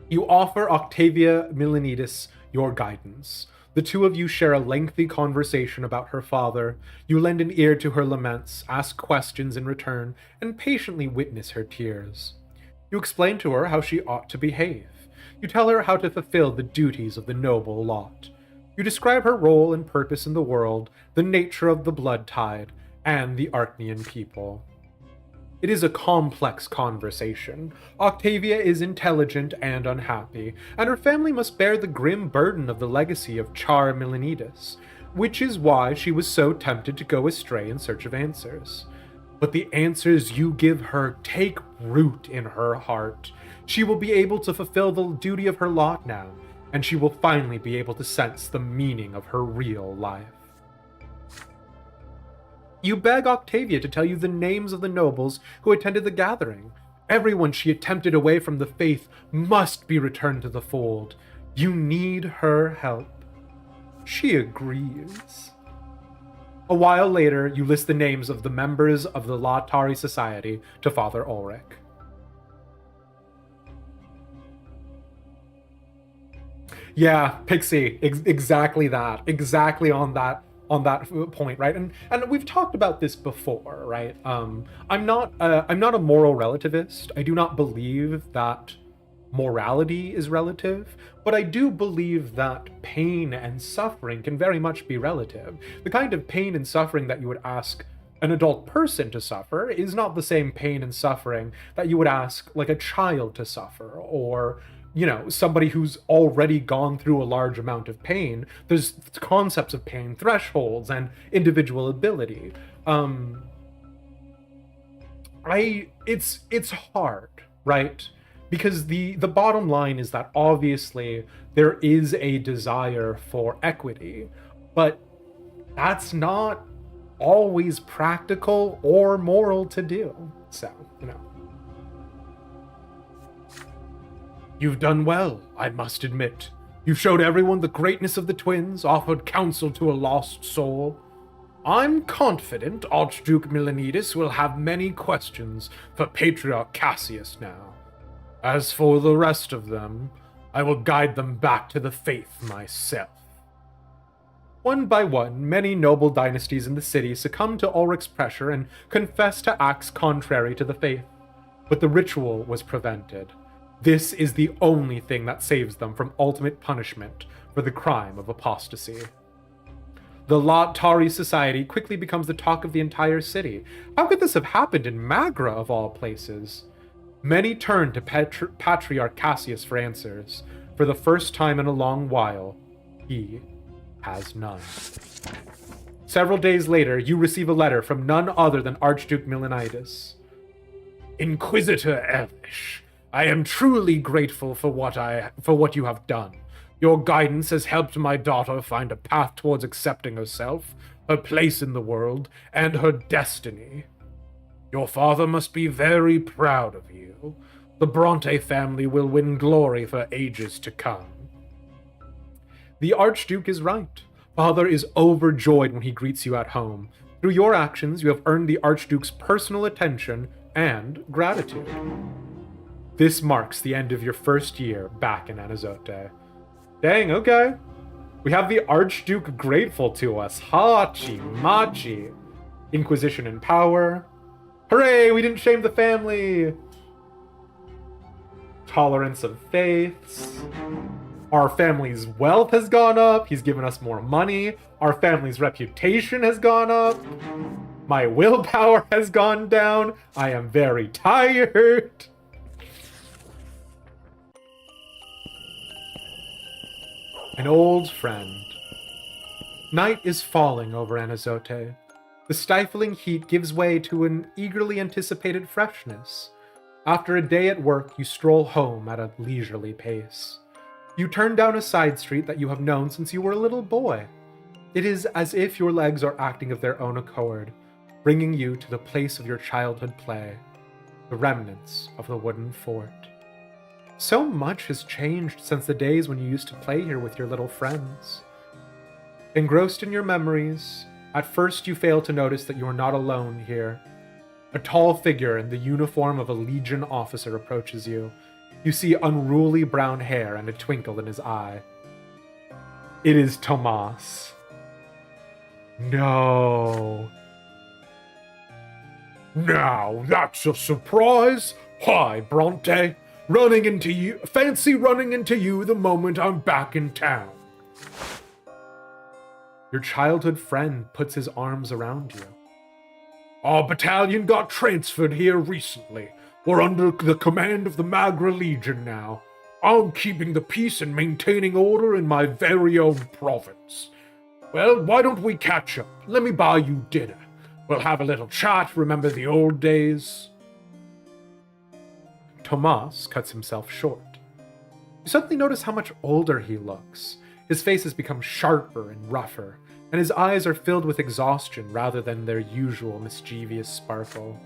You offer Octavia Milanides your guidance. The two of you share a lengthy conversation about her father. You lend an ear to her laments, ask questions in return, and patiently witness her tears. You explain to her how she ought to behave. You tell her how to fulfill the duties of the noble lot. You describe her role and purpose in the world, the nature of the blood tide, and the Archnean people. It is a complex conversation. Octavia is intelligent and unhappy, and her family must bear the grim burden of the legacy of Char Milanides, which is why she was so tempted to go astray in search of answers. But the answers you give her take root in her heart. She will be able to fulfill the duty of her lot now, and she will finally be able to sense the meaning of her real life. You beg Octavia to tell you the names of the nobles who attended the gathering. Everyone she attempted away from the faith must be returned to the fold. You need her help. She agrees. A while later, you list the names of the members of the Latari Society to Father Ulrich. Yeah, Pixie, exactly that. Exactly on that point, right? And we've talked about this before, right? I'm not a moral relativist. I do not believe that morality is relative, but I do believe that pain and suffering can very much be relative. The kind of pain and suffering that you would ask an adult person to suffer is not the same pain and suffering that you would ask like a child to suffer, or somebody who's already gone through a large amount of pain. There's concepts of pain thresholds and individual ability. It's hard, right? Because the bottom line is that obviously there is a desire for equity, but that's not always practical or moral to do. So, You've done well, I must admit. You've showed everyone the greatness of the twins, offered counsel to a lost soul. I'm confident Archduke Milanides will have many questions for Patriarch Cassius now. As for the rest of them, I will guide them back to the faith myself. One by one, many noble dynasties in the city succumbed to Ulrich's pressure and confessed to acts contrary to the faith. But the ritual was prevented. This is the only thing that saves them from ultimate punishment for the crime of apostasy. The Latari Society quickly becomes the talk of the entire city. How could this have happened in Magra, of all places? Many turn to Patriarch Cassius for answers. For the first time in a long while, he has none. Several days later, you receive a letter from none other than Archduke Milanides. Inquisitor Elvish, I am truly grateful for what you have done. Your guidance has helped my daughter find a path towards accepting herself, her place in the world, and her destiny. Your father must be very proud of you. The Brante family will win glory for ages to come. The Archduke is right. Father is overjoyed when he greets you at home. Through your actions, you have earned the Archduke's personal attention and gratitude. This marks the end of your first year back in Anazote. Dang, okay. We have the Archduke grateful to us. Hachi machi. Inquisition in power. Hooray, we didn't shame the family. Tolerance of faiths. Our family's wealth has gone up. He's given us more money. Our family's reputation has gone up. My willpower has gone down. I am very tired. An old friend. Night is falling over Anazote. The stifling heat gives way to an eagerly anticipated freshness. After a day at work, you stroll home at a leisurely pace. You turn down a side street that you have known since you were a little boy. It is as if your legs are acting of their own accord, bringing you to the place of your childhood play, the remnants of the wooden fort. So much has changed since the days when you used to play here with your little friends. Engrossed in your memories, at first you fail to notice that you are not alone here. A tall figure in the uniform of a Legion officer approaches you. You see unruly brown hair and a twinkle in his eye. It is Tomas. No. Now, that's a surprise. Hi, Brante. Fancy running into you the moment I'm back in town. Your childhood friend puts his arms around you. Our battalion got transferred here recently. We're under the command of the Magra Legion now. I'm keeping the peace and maintaining order in my very own province. Well, why don't we catch up? Let me buy you dinner. We'll have a little chat, remember the old days. Tomas cuts himself short. You suddenly notice how much older he looks. His face has become sharper and rougher, and his eyes are filled with exhaustion rather than their usual mischievous sparkle.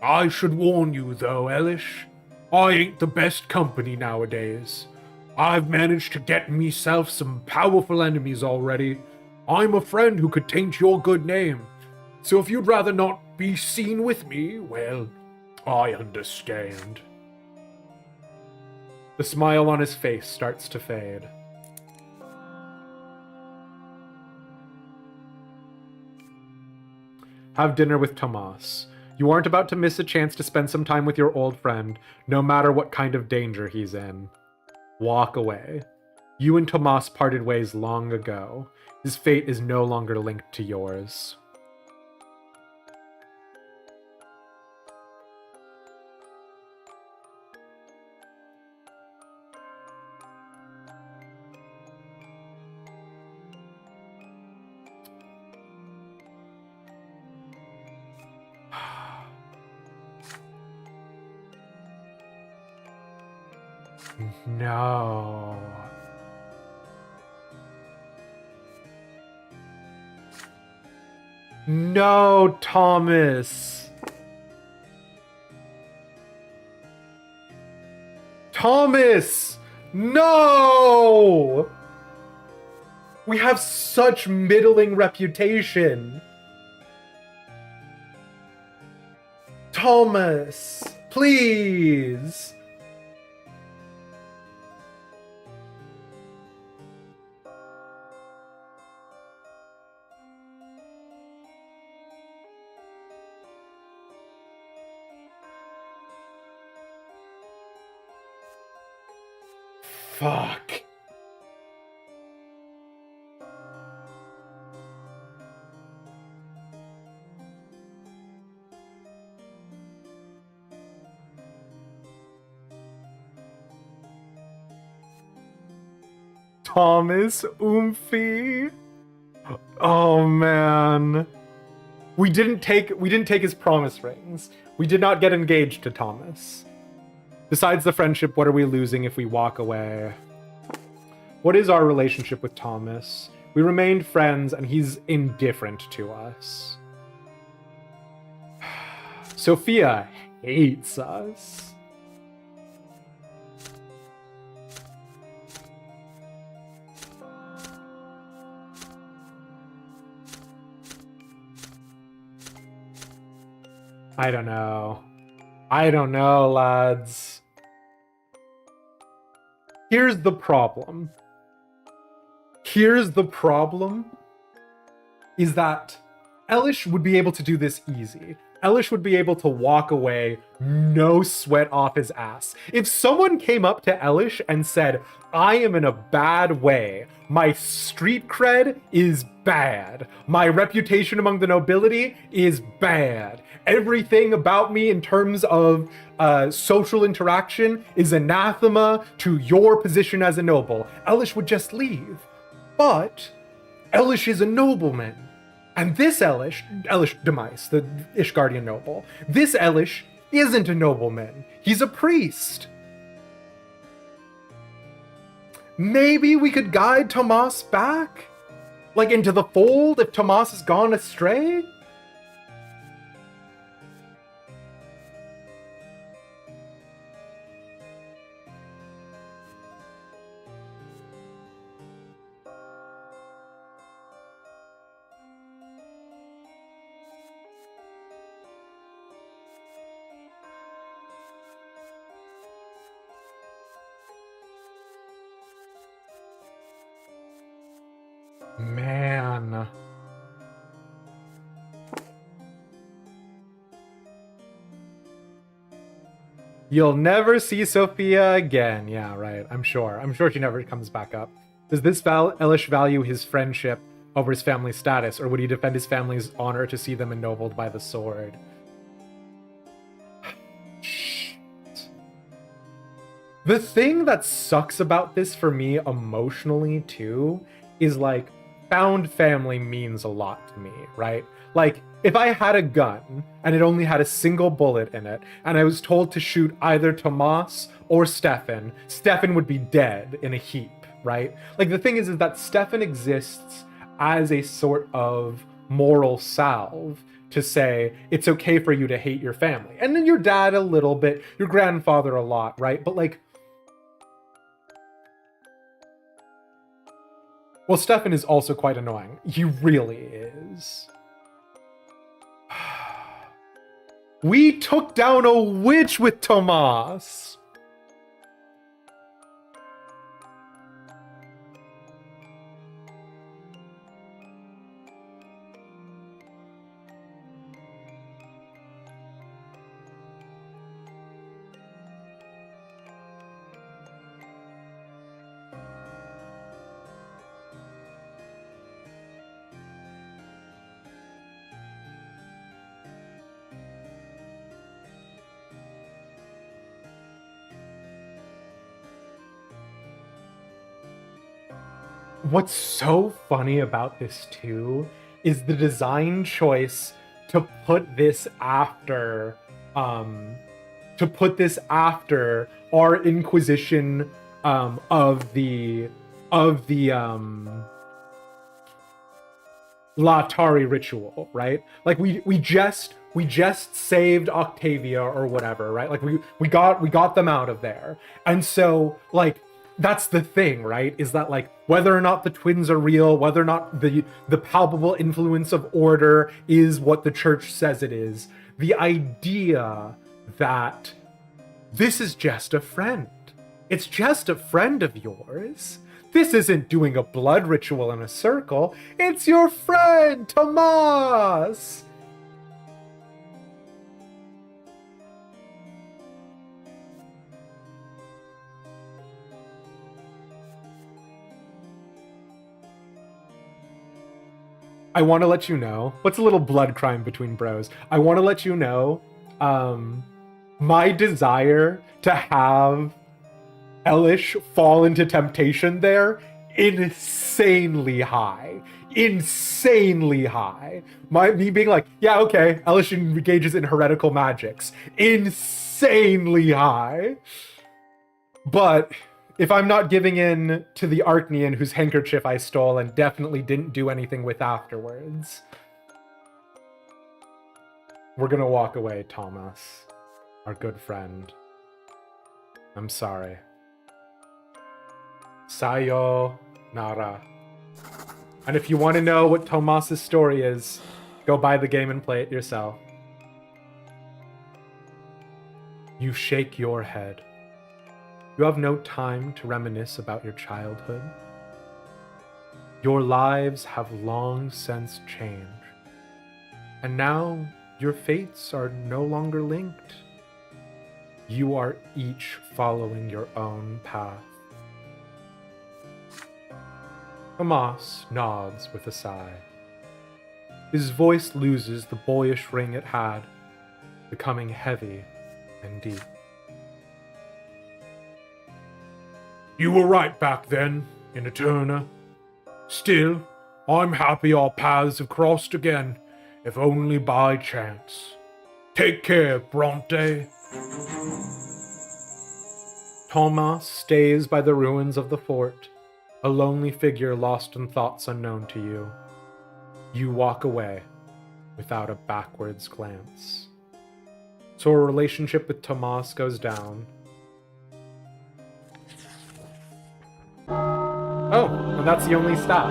I should warn you, though, Elish. I ain't the best company nowadays. I've managed to get myself some powerful enemies already. I'm a friend who could taint your good name. So if you'd rather not be seen with me, well, I understand. The smile on his face starts to fade. Have dinner with Tomas. You aren't about to miss a chance to spend some time with your old friend, no matter what kind of danger he's in. Walk away. You and Tomas parted ways long ago. His fate is no longer linked to yours. No. No, Thomas. Thomas! No! We have such middling reputation. Thomas, please. Fuck. Thomas Oomphy. Oh man. We didn't take his promise rings. We did not get engaged to Thomas. Besides the friendship, what are we losing if we walk away? What is our relationship with Thomas? We remained friends, and he's indifferent to us. Sophia hates us. I don't know. I don't know, lads. Here's the problem. Here's the problem is that Elish would be able to do this easy. Elish would be able to walk away, no sweat off his ass. If someone came up to Elish and said, I am in a bad way, my street cred is bad, my reputation among the nobility is bad, everything about me in terms of social interaction is anathema to your position as a noble, Elish would just leave. But Elish is a nobleman. And this Elish Demise, the Ishgardian noble, this Elish isn't a nobleman. He's a priest. Maybe we could guide Tomas back? Like into the fold if Tomas has gone astray? Man. You'll never see Sophia again. Yeah, right. I'm sure. I'm sure she never comes back up. Does this Elish value his friendship over his family status, or would he defend his family's honor to see them ennobled by the sword? The thing that sucks about this for me emotionally too is like found family means a lot to me, right? Like if I had a gun and it only had a single bullet in it and I was told to shoot either Tomas or Stefan, Stefan would be dead in a heap, right? Like the thing is that Stefan exists as a sort of moral salve to say it's okay for you to hate your family. And then your dad a little bit, your grandfather a lot, right? But like, well, Stefan is also quite annoying. He really is. We took down a witch with Tomas. What's so funny about this too is the design choice to put this after our Inquisition of the Latari ritual, right? Like we just saved Octavia or whatever, right? Like we got them out of there. And so like that's the thing, right? Is that like whether or not the twins are real, whether or not the palpable influence of order is what the church says it is, the idea that this is just a friend. It's just a friend of yours. This isn't doing a blood ritual in a circle. It's your friend, Tomas. I want to let you know, what's a little blood crime between bros? I want to let you know, my desire to have Elish fall into temptation there, insanely high. Insanely high. Me being like, yeah, okay, Elish engages in heretical magics. Insanely high. But if I'm not giving in to the Arknian whose handkerchief I stole and definitely didn't do anything with afterwards, we're gonna walk away, Thomas, our good friend. I'm sorry. Sayonara. And if you want to know what Tomas's story is, go buy the game and play it yourself. You shake your head. You have no time to reminisce about your childhood. Your lives have long since changed, and now your fates are no longer linked. You are each following your own path. Tomas nods with a sigh. His voice loses the boyish ring it had, becoming heavy and deep. You were right back then, in Eterna. Still, I'm happy our paths have crossed again, if only by chance. Take care, Brante. Tomas stays by the ruins of the fort, a lonely figure lost in thoughts unknown to you. You walk away without a backwards glance. So a relationship with Tomas goes down. Oh, and that's the only stat.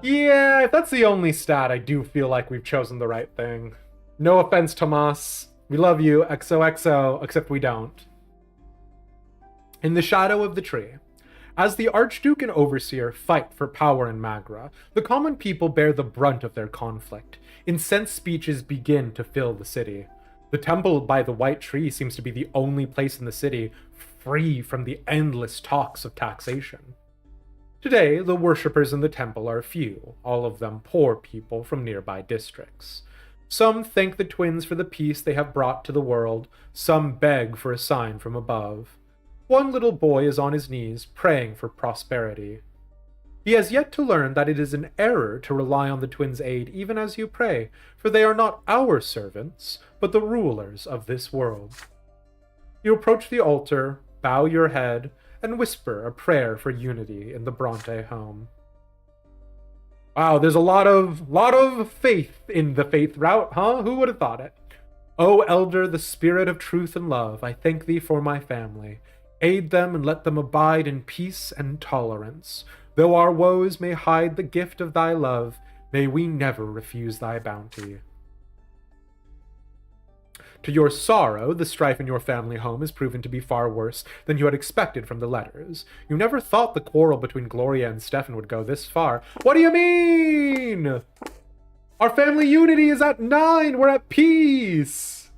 Yeah, if that's the only stat, I do feel like we've chosen the right thing. No offense, Tomas. We love you, XOXO, except we don't. In the shadow of the tree, as the Archduke and Overseer fight for power in Magra, the common people bear the brunt of their conflict. Incensed speeches begin to fill the city. The temple by the White Tree seems to be the only place in the city free from the endless talks of taxation. Today, the worshippers in the temple are few, all of them poor people from nearby districts. Some thank the twins for the peace they have brought to the world, some beg for a sign from above. One little boy is on his knees, praying for prosperity. He has yet to learn that it is an error to rely on the twins' aid even as you pray, for they are not our servants, but the rulers of this world. You approach the altar, bow your head, and whisper a prayer for unity in the Brante home. Wow, there's a lot of faith in the faith route, huh? Who would have thought it? O Elder, the spirit of truth and love, I thank thee for my family. Aid them and let them abide in peace and tolerance. Though our woes may hide the gift of thy love, may we never refuse thy bounty. To your sorrow, the strife in your family home has proven to be far worse than you had expected from the letters. You never thought the quarrel between Gloria and Stefan would go this far. What do you mean? Our family unity is at 9. We're at peace.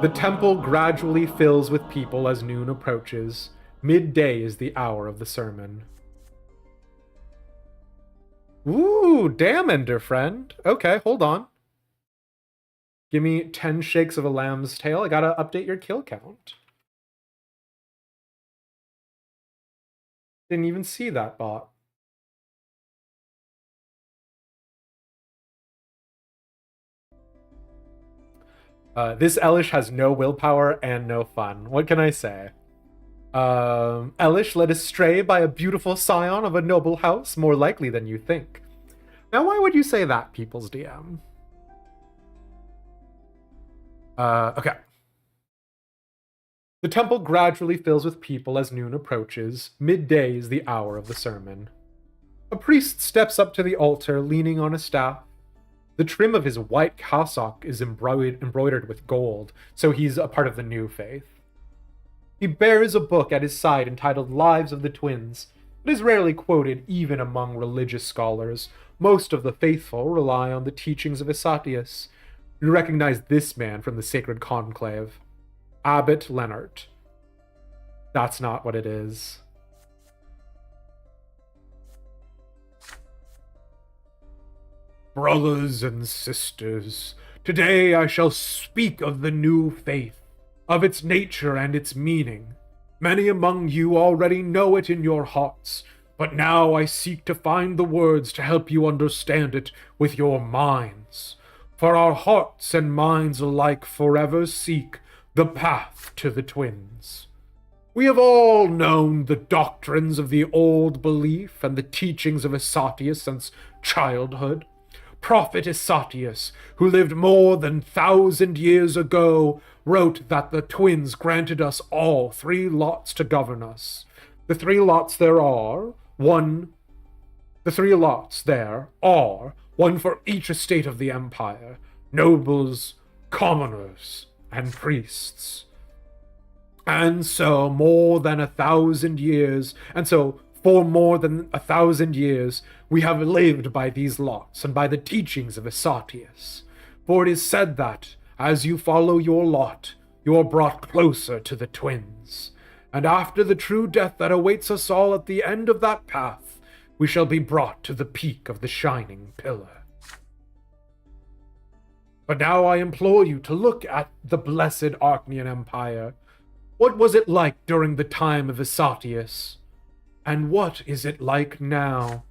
The temple gradually fills with people as noon approaches. Midday is the hour of the sermon. Ooh, damn, Ender friend. Okay, hold on. Give me 10 shakes of a lamb's tail. I gotta update your kill count. Didn't even see that bot. This Elish has no willpower and no fun. What can I say? Elish led astray by a beautiful scion of a noble house, more likely than you think. Now, why would you say that, People's DM? Okay. The temple gradually fills with people as noon approaches. Midday is the hour of the sermon. A priest steps up to the altar, leaning on a staff. The trim of his white cassock is embroidered with gold, so he's a part of the new faith. He bears a book at his side entitled Lives of the Twins. It is rarely quoted even among religious scholars. Most of the faithful rely on the teachings of Isatius. You recognize this man from the Sacred Conclave. Abbot Leonard. That's not what it is. Brothers and sisters, today I shall speak of the new faith, of its nature and its meaning. Many among you already know it in your hearts, but now I seek to find the words to help you understand it with your minds. For our hearts and minds alike forever seek the path to the twins. We have all known the doctrines of the old belief and the teachings of Isatius since childhood. Prophet Isatius, who lived more than 1,000 years ago, wrote that the twins granted us all 3 lots to govern us. The 3 lots there are: 1, The 3 lots there are one for each estate of the empire, nobles, commoners, and priests. And so for more than 1,000 years, we have lived by these lots and by the teachings of Isatius. For it is said that, as you follow your lot, you are brought closer to the twins. And after the true death that awaits us all at the end of that path, we shall be brought to the peak of the shining pillar. But now I implore you to look at the blessed Archnean Empire. What was it like during the time of Isatius? And what is it like now?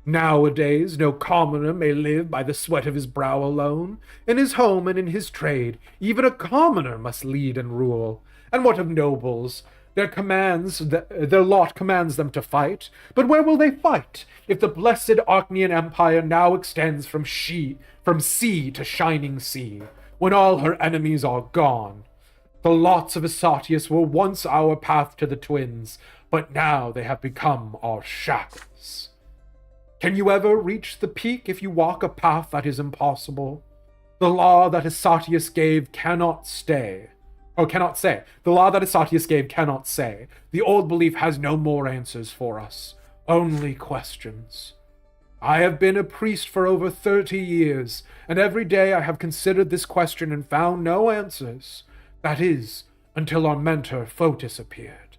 Nowadays, no commoner may live by the sweat of his brow alone. In his home and in his trade, even a commoner must lead and rule. And what of nobles? Their lot commands them to fight. But where will they fight, if the blessed Archnean Empire now extends from sea to shining sea, when all her enemies are gone? The lots of Isatius were once our path to the twins, but now they have become our shackles. Can you ever reach the peak if you walk a path that is impossible? The law that Isatius gave cannot say. The law that Isatius gave cannot say. The old belief has no more answers for us, only questions. I have been a priest for over 30 years, and every day I have considered this question and found no answers. That is, until our mentor Fotis appeared.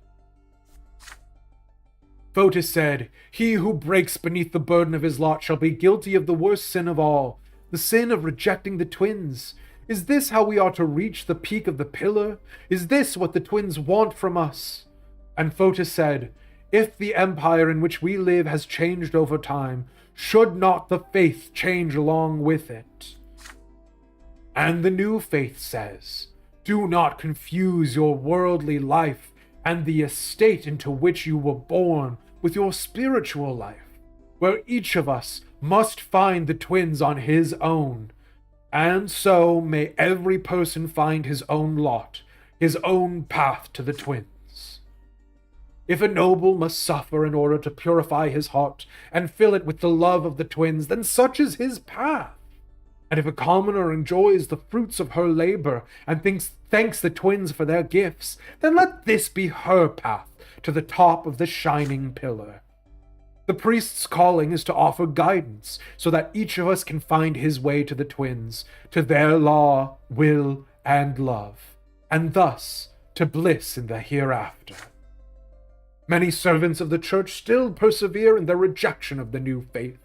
Fotis said, "He who breaks beneath the burden of his lot shall be guilty of the worst sin of all, the sin of rejecting the twins. Is this how we are to reach the peak of the pillar? Is this what the twins want from us?" And Fotis said, "If the empire in which we live has changed over time, should not the faith change along with it?" And the new faith says, "Do not confuse your worldly life and the estate into which you were born with your spiritual life, where each of us must find the twins on his own. And so may every person find his own lot, his own path to the twins. If a noble must suffer in order to purify his heart and fill it with the love of the twins, then such is his path. And if a commoner enjoys the fruits of her labor and thanks the twins for their gifts, then let this be her path to the top of the shining pillar. The priest's calling is to offer guidance so that each of us can find his way to the twins, to their law, will, and love, and thus to bliss in the hereafter. Many servants of the church still persevere in their rejection of the new faith.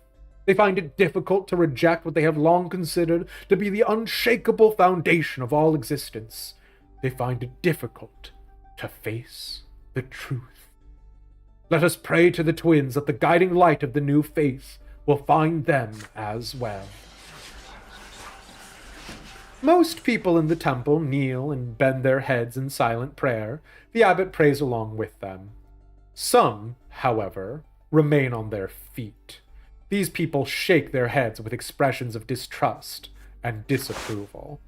They find it difficult to reject what they have long considered to be the unshakable foundation of all existence. They find it difficult to face the truth. Let us pray to the twins that the guiding light of the new faith will find them as well. Most people in the temple kneel and bend their heads in silent prayer. The abbot prays along with them. Some, however, remain on their feet. These people shake their heads with expressions of distrust and disapproval.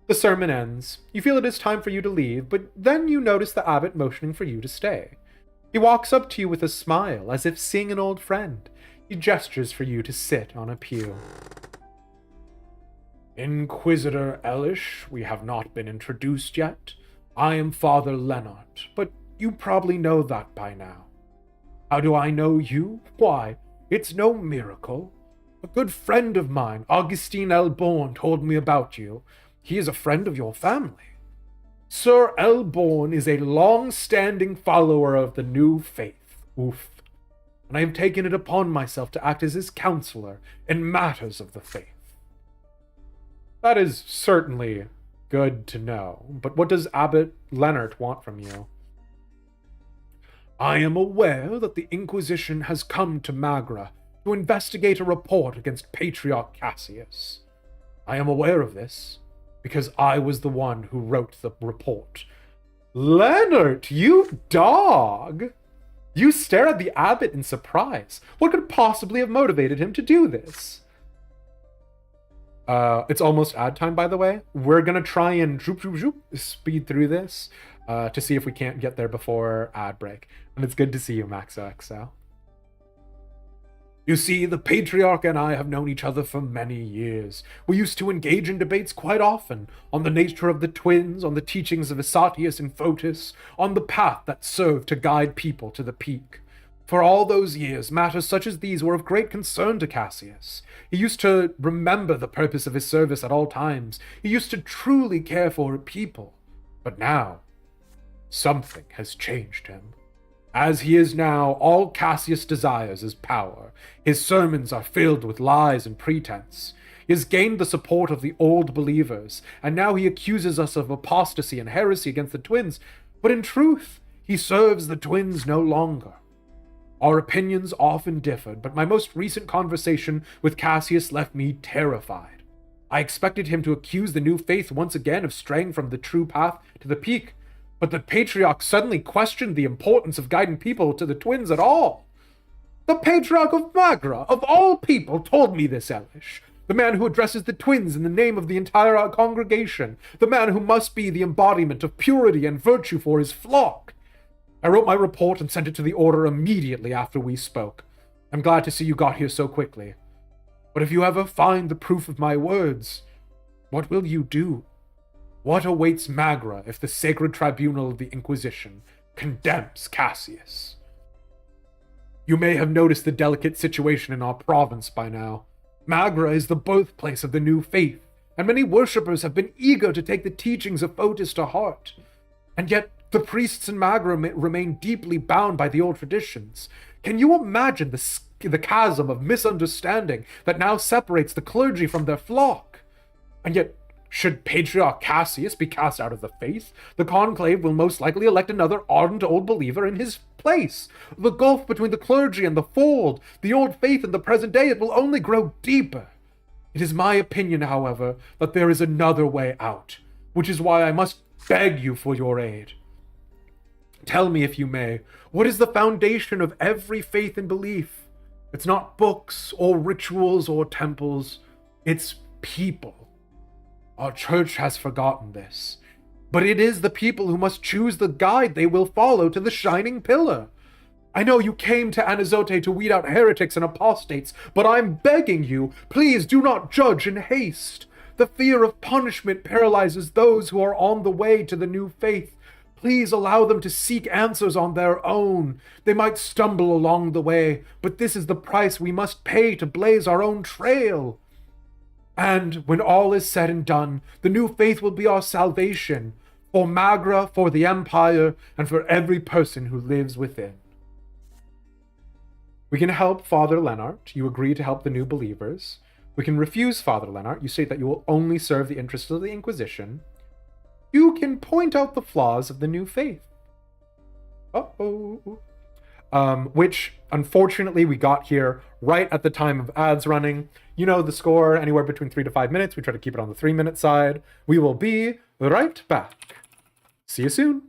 The sermon ends. You feel it is time for you to leave, but then you notice the abbot motioning for you to stay. He walks up to you with a smile, as if seeing an old friend. He gestures for you to sit on a pew. Inquisitor Elish, we have not been introduced yet. I am Father Leonard, but you probably know that by now. How do I know you? Why, it's no miracle. A good friend of mine, Augustine Elborn, told me about you. He is a friend of your family. Sir Elborn is a long-standing follower of the new faith. Oof. And I have taken it upon myself to act as his counselor in matters of the faith. That is certainly good to know, but what does Abbot Leonard want from you? I am aware that the Inquisition has come to Magra to investigate a report against Patriarch Cassius. I am aware of this because I was the one who wrote the report. Leonard, you dog! You stare at the abbot in surprise. What could possibly have motivated him to do this? It's almost ad time, by the way. We're gonna try and speed through this to see if we can't get there before ad break. And it's good to see you, Maxo XO. You see, the Patriarch and I have known each other for many years. We used to engage in debates quite often on the nature of the twins, on the teachings of Asatius and Photis, on the path that served to guide people to the peak. For all those years, matters such as these were of great concern to Cassius. He used to remember the purpose of his service at all times. He used to truly care for people. But now, something has changed him. As he is now, all Cassius desires is power. His sermons are filled with lies and pretense. He has gained the support of the old believers, and now he accuses us of apostasy and heresy against the twins. But in truth, he serves the twins no longer. Our opinions often differed, but my most recent conversation with Cassius left me terrified. I expected him to accuse the new faith once again of straying from the true path to the peak, but the Patriarch suddenly questioned the importance of guiding people to the twins at all. The Patriarch of Magra, of all people, told me this, Elish. The man who addresses the twins in the name of the entire congregation. The man who must be the embodiment of purity and virtue for his flock. I wrote my report and sent it to the order immediately after we spoke. I'm glad to see you got here so quickly. But if you ever find the proof of my words, what will you do? What awaits Magra if the sacred tribunal of the Inquisition condemns Cassius? You may have noticed the delicate situation in our province by now. Magra is the birthplace of the new faith, and many worshippers have been eager to take the teachings of Photis to heart. And yet, the priests in Magra remain deeply bound by the old traditions. Can you imagine the chasm of misunderstanding that now separates the clergy from their flock? And yet, should Patriarch Cassius be cast out of the faith, the conclave will most likely elect another ardent old believer in his place. The gulf between the clergy and the fold, the old faith and the present day, it will only grow deeper. It is my opinion, however, that there is another way out, which is why I must beg you for your aid. Tell me, if you may, what is the foundation of every faith and belief? It's not books or rituals or temples, it's people. Our church has forgotten this, but it is the people who must choose the guide they will follow to the shining pillar. I know you came to Anizote to weed out heretics and apostates, but I'm begging you, please do not judge in haste. The fear of punishment paralyzes those who are on the way to the new faith. Please allow them to seek answers on their own. They might stumble along the way, but this is the price we must pay to blaze our own trail. And when all is said and done, the new faith will be our salvation, for Magra, for the Empire, and for every person who lives within. We can help Father Lennart. You agree to help the new believers. We can refuse Father Lennart. You state that you will only serve the interests of the Inquisition. You can point out the flaws of the new faith. Which, unfortunately, we got here right at the time of ads running. You know the score, anywhere between 3 to 5 minutes. We try to keep it on the 3-minute side. We will be right back. See you soon.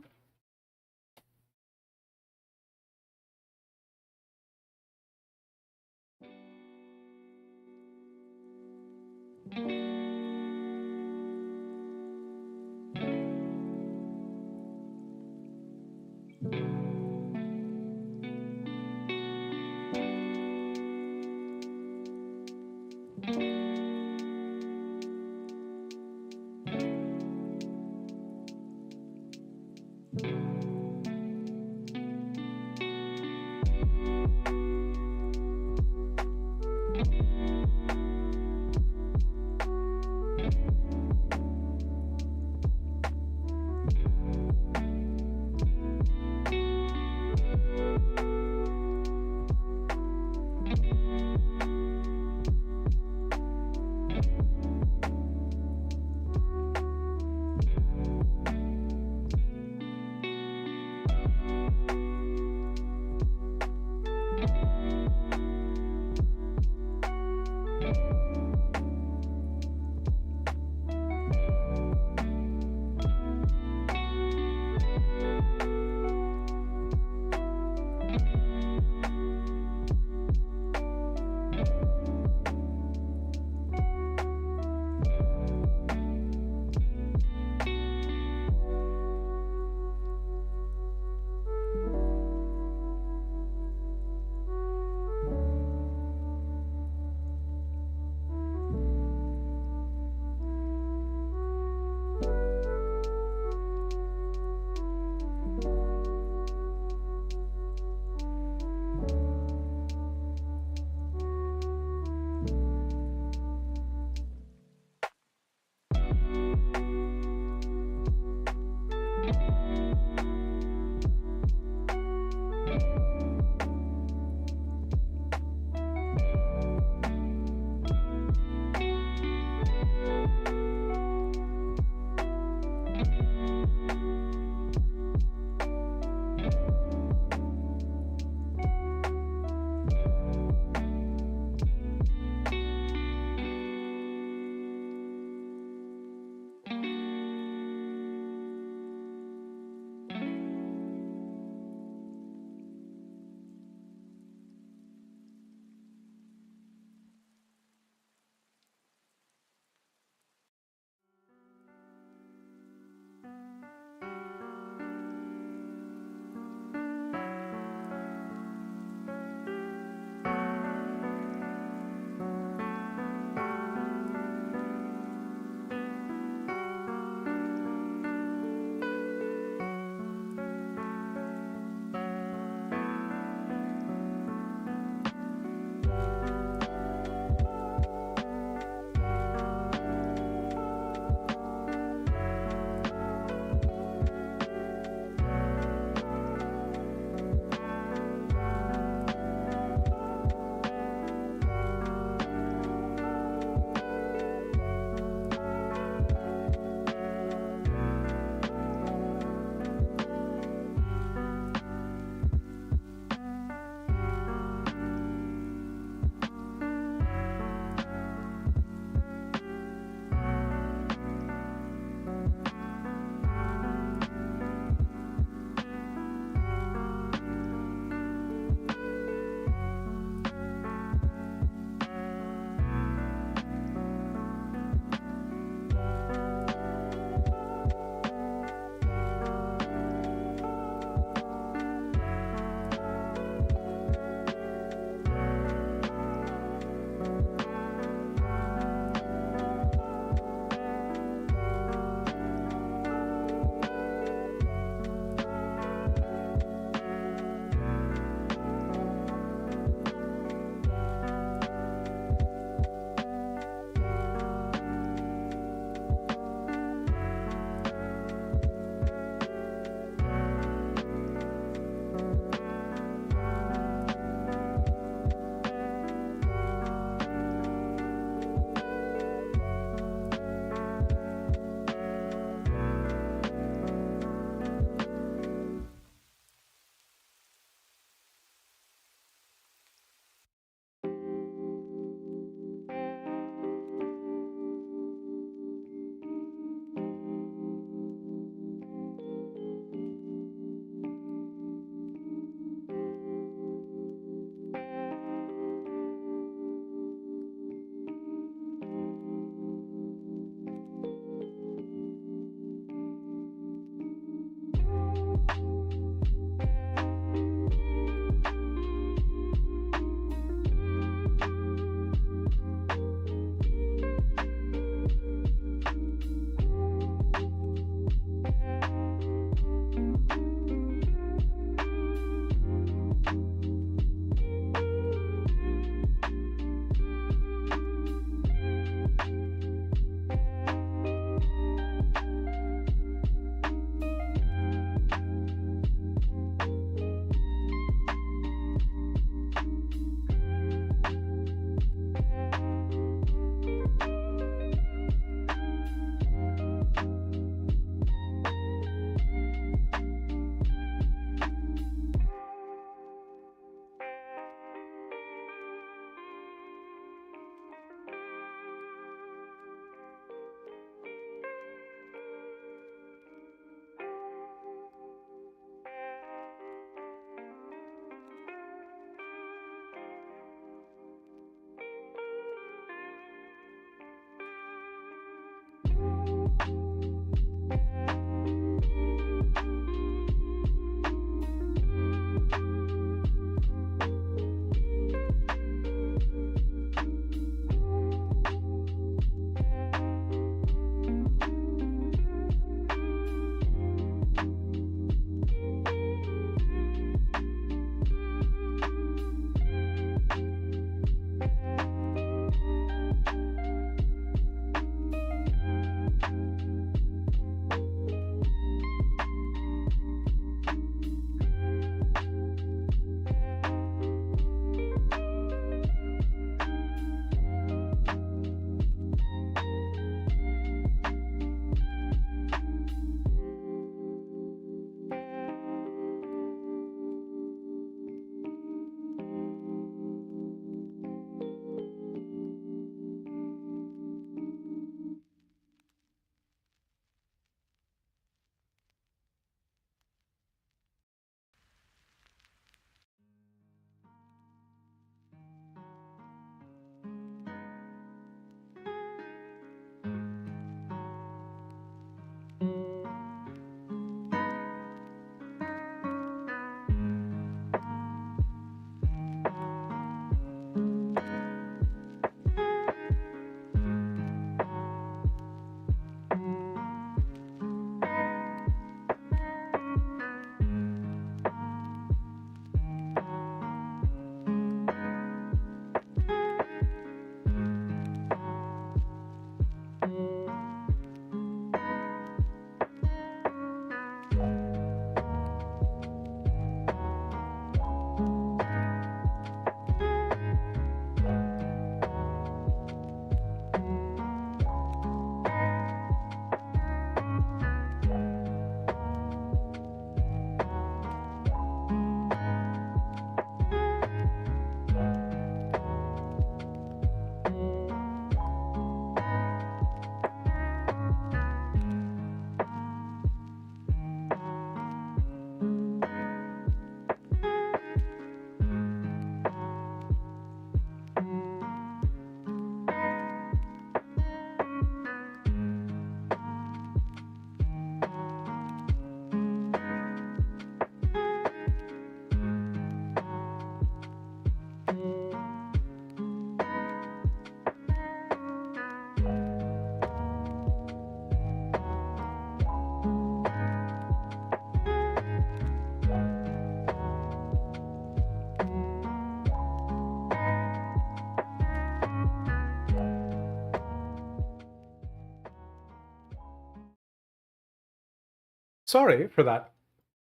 sorry for that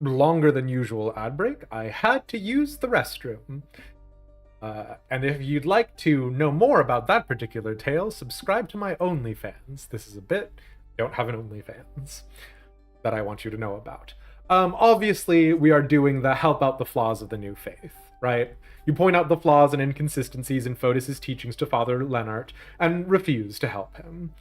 longer than usual ad break. I had to use the restroom. And if you'd like to know more about that particular tale, subscribe to my OnlyFans. This is a bit. Don't have an OnlyFans that I want you to know about. Obviously, we are doing the help out the flaws of the new faith, right? You point out the flaws and inconsistencies in Fotis's teachings to Father Leonard and refuse to help him.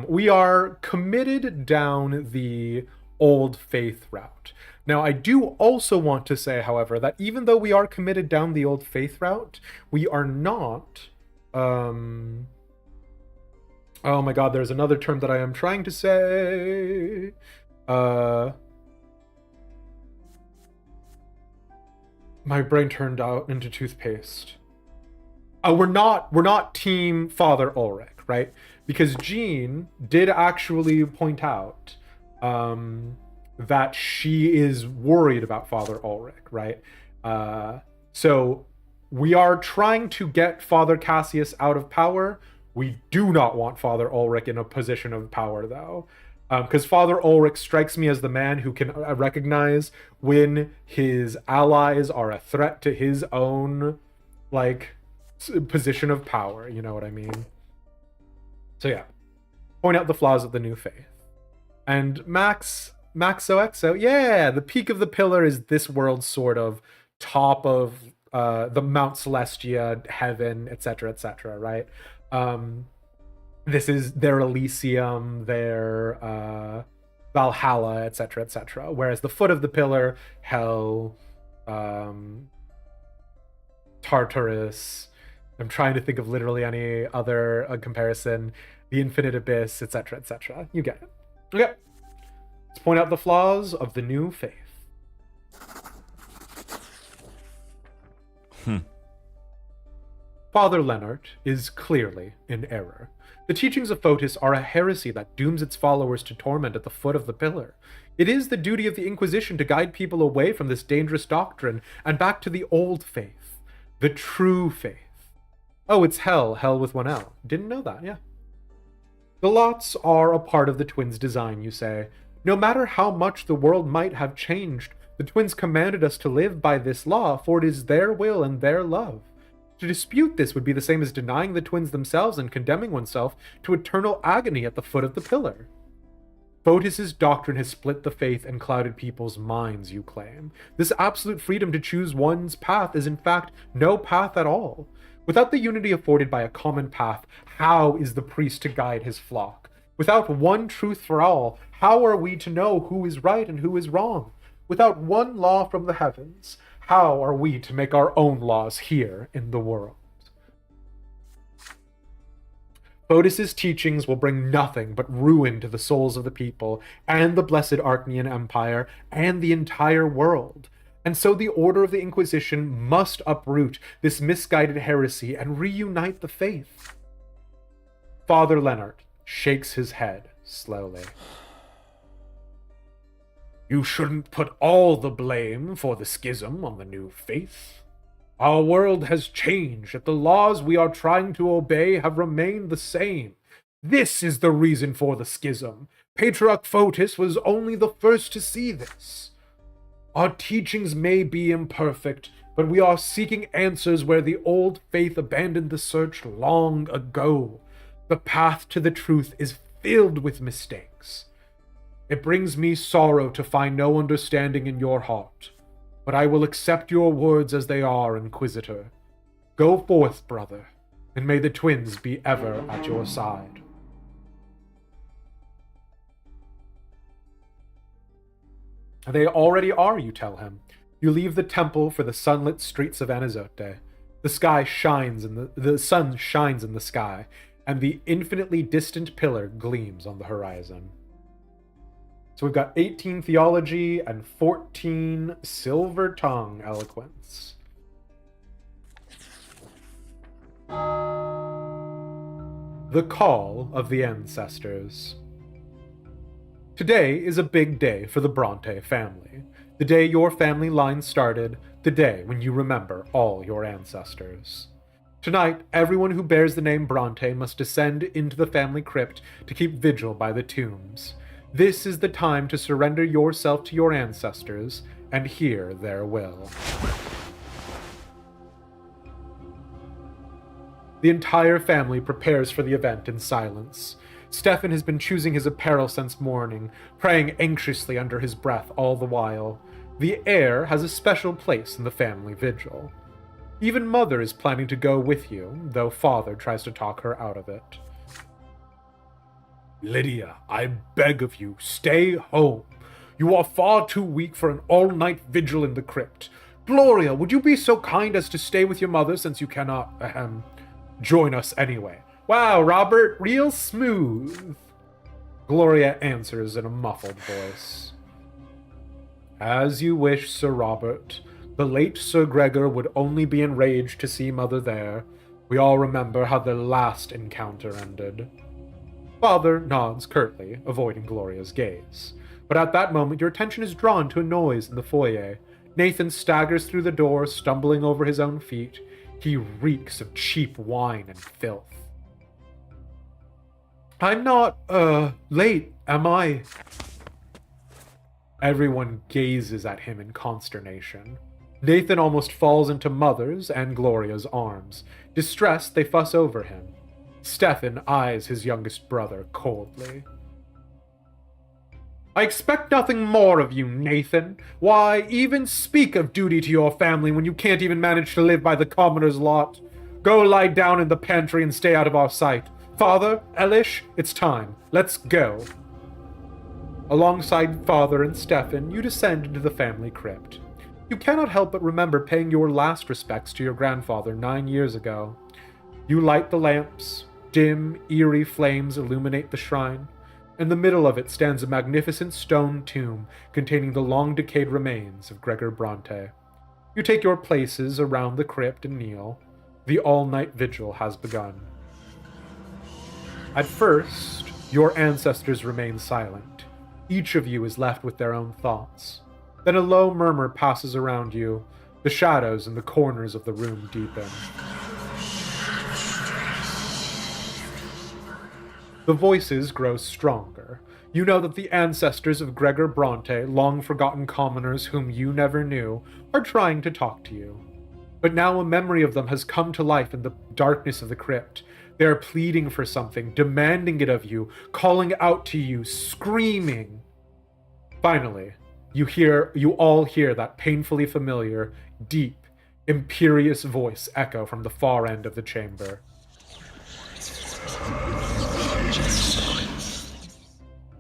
We are committed down the old faith route. Now, I do also want to say, however, that even though we are committed down the old faith route, we are not... oh my god, there's another term that I am trying to say. My brain turned out into toothpaste. We're not team Father Ulrich, right? Because Jean did actually point out that she is worried about Father Ulrich, right? So we are trying to get Father Cassius out of power. We do not want Father Ulrich in a position of power, though. Because Father Ulrich strikes me as the man who can recognize when his allies are a threat to his own, like, position of power. You know what I mean? So yeah, point out the flaws of the new faith. And Maxo, yeah, the peak of the pillar is this world's sort of top of the Mount Celestia, heaven, etc., right? This is their Elysium, their Valhalla, etc., whereas the foot of the pillar, hell, Tartarus, I'm trying to think of literally any other comparison, the infinite abyss, etc., you get it. Okay. Let's point out the flaws of the new faith. Father Leonard is clearly in error. The teachings of Fotis are a heresy that dooms its followers to torment at the foot of the pillar. It is the duty of the Inquisition to guide people away from this dangerous doctrine and back to the old faith, the true faith. Oh, it's hell with one L. Didn't know that, yeah. The lots are a part of the twins' design, you say. No matter how much the world might have changed, the twins commanded us to live by this law, for it is their will and their love. To dispute this would be the same as denying the twins themselves and condemning oneself to eternal agony at the foot of the pillar. Fotis's doctrine has split the faith and clouded people's minds, you claim. This absolute freedom to choose one's path is in fact no path at all. Without the unity afforded by a common path, how is the priest to guide his flock? Without one truth for all, how are we to know who is right and who is wrong? Without one law from the heavens, how are we to make our own laws here in the world? Fotis's teachings will bring nothing but ruin to the souls of the people and the blessed Archnean Empire and the entire world. And so the Order of the Inquisition must uproot this misguided heresy and reunite the faith. Father Leonard shakes his head slowly. You shouldn't put all the blame for the schism on the new faith. Our world has changed, yet the laws we are trying to obey have remained the same. This is the reason for the schism. Patriarch Fotis was only the first to see this. Our teachings may be imperfect, but we are seeking answers where the old faith abandoned the search long ago. The path to the truth is filled with mistakes. It brings me sorrow to find no understanding in your heart, but I will accept your words as they are, Inquisitor. Go forth, brother, and may the twins be ever at your side. They already are, you tell him. You leave the temple for the sunlit streets of Anizote. The sun shines in the sky, and the infinitely distant pillar gleams on the horizon. So we've got 18 theology and 14 silver tongue eloquence. The Call of the Ancestors. Today is a big day for the Brante family. The day your family line started, the day when you remember all your ancestors. Tonight, everyone who bears the name Brante must descend into the family crypt to keep vigil by the tombs. This is the time to surrender yourself to your ancestors and hear their will. The entire family prepares for the event in silence. Stefan has been choosing his apparel since morning, praying anxiously under his breath all the while. The heir has a special place in the family vigil. Even Mother is planning to go with you, though Father tries to talk her out of it. Lydia, I beg of you, stay home. You are far too weak for an all-night vigil in the crypt. Gloria, would you be so kind as to stay with your mother since you cannot, join us anyway? Wow, Robert, real smooth. Gloria answers in a muffled voice. As you wish, Sir Robert. The late Sir Gregor would only be enraged to see Mother there. We all remember how their last encounter ended. Father nods curtly, avoiding Gloria's gaze. But at that moment, your attention is drawn to a noise in the foyer. Nathan staggers through the door, stumbling over his own feet. He reeks of cheap wine and filth. I'm not, late, am I? Everyone gazes at him in consternation. Nathan almost falls into Mother's and Gloria's arms. Distressed, they fuss over him. Stefan eyes his youngest brother coldly. I expect nothing more of you, Nathan. Why even speak of duty to your family when you can't even manage to live by the commoner's lot? Go lie down in the pantry and stay out of our sight. Father, Elish, it's time. Let's go. Alongside Father and Stefan, you descend into the family crypt. You cannot help but remember paying your last respects to your grandfather 9 years ago. You light the lamps. Dim, eerie flames illuminate the shrine. In the middle of it stands a magnificent stone tomb containing the long-decayed remains of Gregor Brante. You take your places around the crypt and kneel. The all-night vigil has begun. At first, your ancestors remain silent. Each of you is left with their own thoughts. Then a low murmur passes around you. The shadows in the corners of the room deepen. The voices grow stronger. You know that the ancestors of Gregor Brante, long-forgotten commoners whom you never knew, are trying to talk to you. But now a memory of them has come to life in the darkness of the crypt. They are pleading for something, demanding it of you, calling out to you, screaming. Finally, you all hear that painfully familiar, deep, imperious voice echo from the far end of the chamber.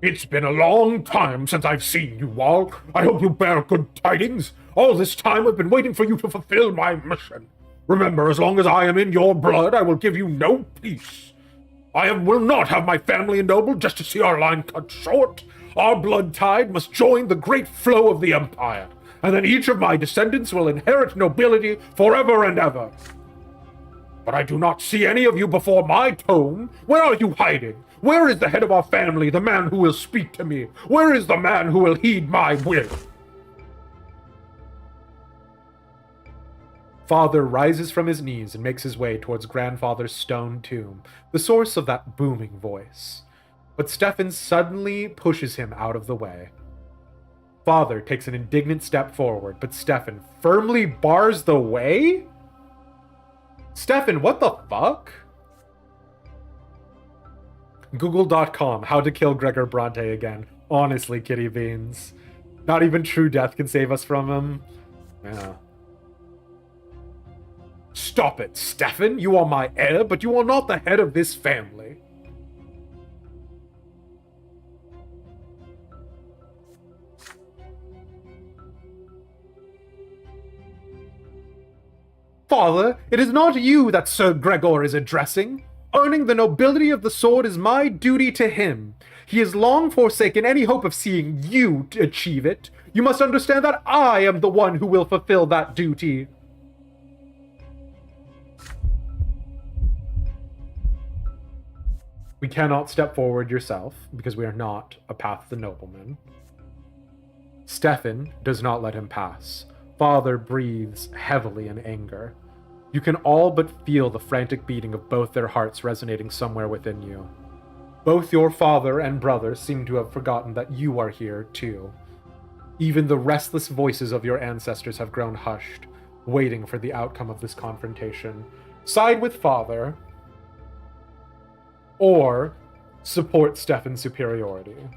It's been a long time since I've seen you all. I hope you bear good tidings. All this time I've been waiting for you to fulfill my mission. Remember, as long as I am in your blood, I will give you no peace. Will not have my family ennobled just to see our line cut short. Our blood tide must join the great flow of the Empire, and then each of my descendants will inherit nobility forever and ever. But I do not see any of you before my tomb. Where are you hiding? Where is the head of our family, the man who will speak to me? Where is the man who will heed my will? Father rises from his knees and makes his way towards grandfather's stone tomb, the source of that booming voice. But Stefan suddenly pushes him out of the way. Father takes an indignant step forward, but Stefan firmly bars the way? Stefan, what the fuck? Google.com, how to kill Gregor Brante again. Honestly, kitty beans. Not even true death can save us from him. Yeah. Stop it, Stefan. You are my heir, but you are not the head of this family. Father, it is not you that Sir Gregor is addressing. Earning the nobility of the sword is my duty to him. He has long forsaken any hope of seeing you achieve it. You must understand that I am the one who will fulfill that duty. We cannot step forward yourself, because we are not a path of the nobleman. Stefan does not let him pass. Father breathes heavily in anger. You can all but feel the frantic beating of both their hearts resonating somewhere within you. Both your father and brother seem to have forgotten that you are here, too. Even the restless voices of your ancestors have grown hushed, waiting for the outcome of this confrontation. Side with father, or support Stefan's superiority.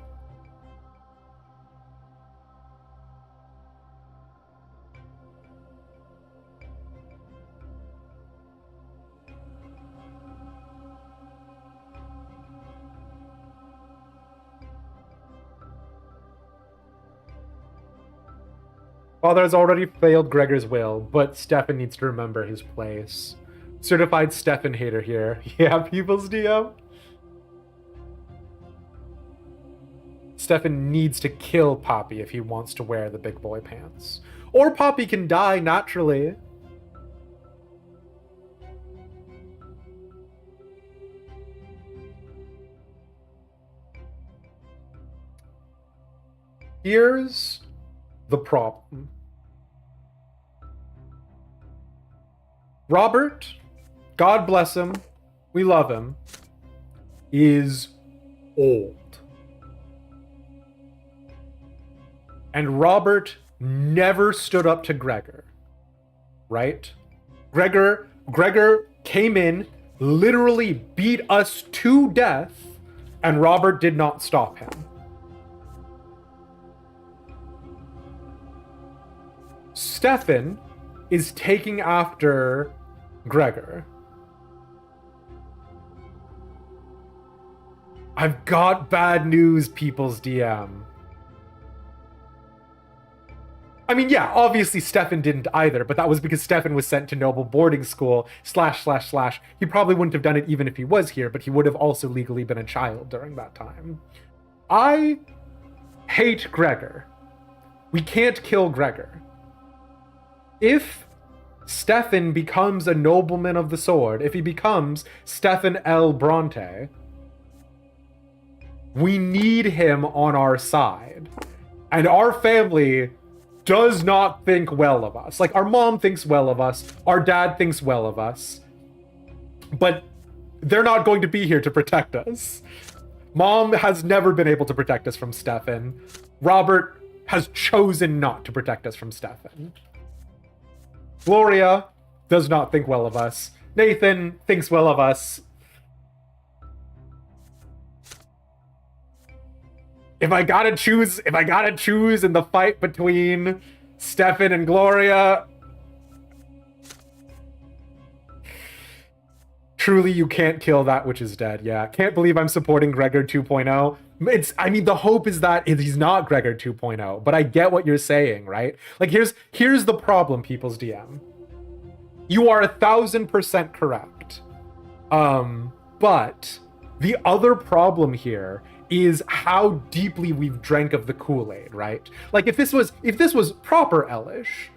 Father has already failed Gregor's will, but Stefan needs to remember his place. Certified Stefan hater here. Yeah, people's DM. Stefan needs to kill Poppy if he wants to wear the big boy pants. Or Poppy can die naturally. Here's the problem. Robert, God bless him, we love him, is old. And Robert never stood up to Gregor, right? Gregor came in, literally beat us to death, and Robert did not stop him. Stefan is taking after Gregor. I've got bad news, people's DM. I mean, yeah, obviously Stefan didn't either, but that was because Stefan was sent to noble boarding school, //. He probably wouldn't have done it even if he was here, but he would have also legally been a child during that time. I hate Gregor. We can't kill Gregor. If Stefan becomes a nobleman of the sword, if he becomes Stefan L. Brante, we need him on our side. And our family does not think well of us. Like, our mom thinks well of us, our dad thinks well of us, but they're not going to be here to protect us. Mom has never been able to protect us from Stefan. Robert has chosen not to protect us from Stefan. Gloria does not think well of us. Nathan thinks well of us. If I gotta choose in the fight between Stefan and Gloria, truly you can't kill that which is dead. Yeah, can't believe I'm supporting Gregor 2.0. The hope is that he's not Gregor 2.0, but I get what you're saying, right? Like, here's the problem, people's DM. You are 1000% correct. But the other problem here is how deeply we've drank of the Kool-Aid, right? Like, if this was proper Elish,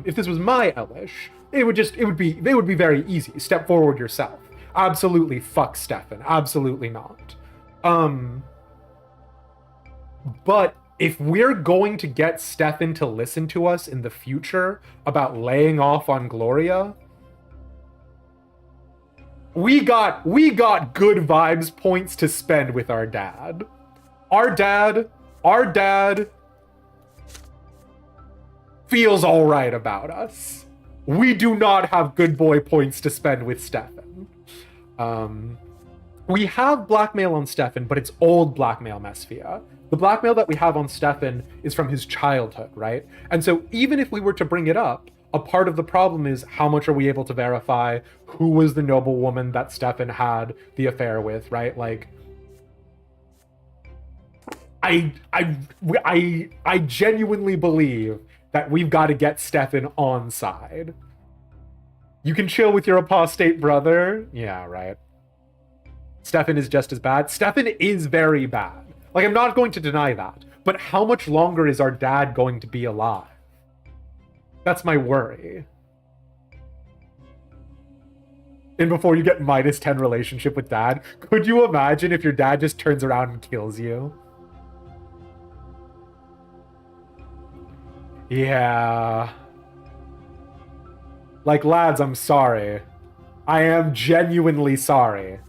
if this was my Elish, they would be very easy. Step forward yourself. Absolutely fuck Stefan. Absolutely not. But if we're going to get Stefan to listen to us in the future about laying off on Gloria, we got good vibes points to spend with our dad. Our dad feels all right about us. We do not have good boy points to spend with Stefan. We have blackmail on Stefan, but it's old blackmail, Mesphia. The blackmail that we have on Stefan is from his childhood, right? And so even if we were to bring it up, a part of the problem is how much are we able to verify who was the noble woman that Stefan had the affair with, right? Like, I genuinely believe that we've got to get Stefan on side. You can chill with your apostate brother. Yeah, right. Stefan is just as bad. Stefan is very bad. Like, I'm not going to deny that. But how much longer is our dad going to be alive? That's my worry. And before you get -10 relationship with dad, could you imagine if your dad just turns around and kills you? Yeah. Like, lads, I'm sorry. I am genuinely sorry.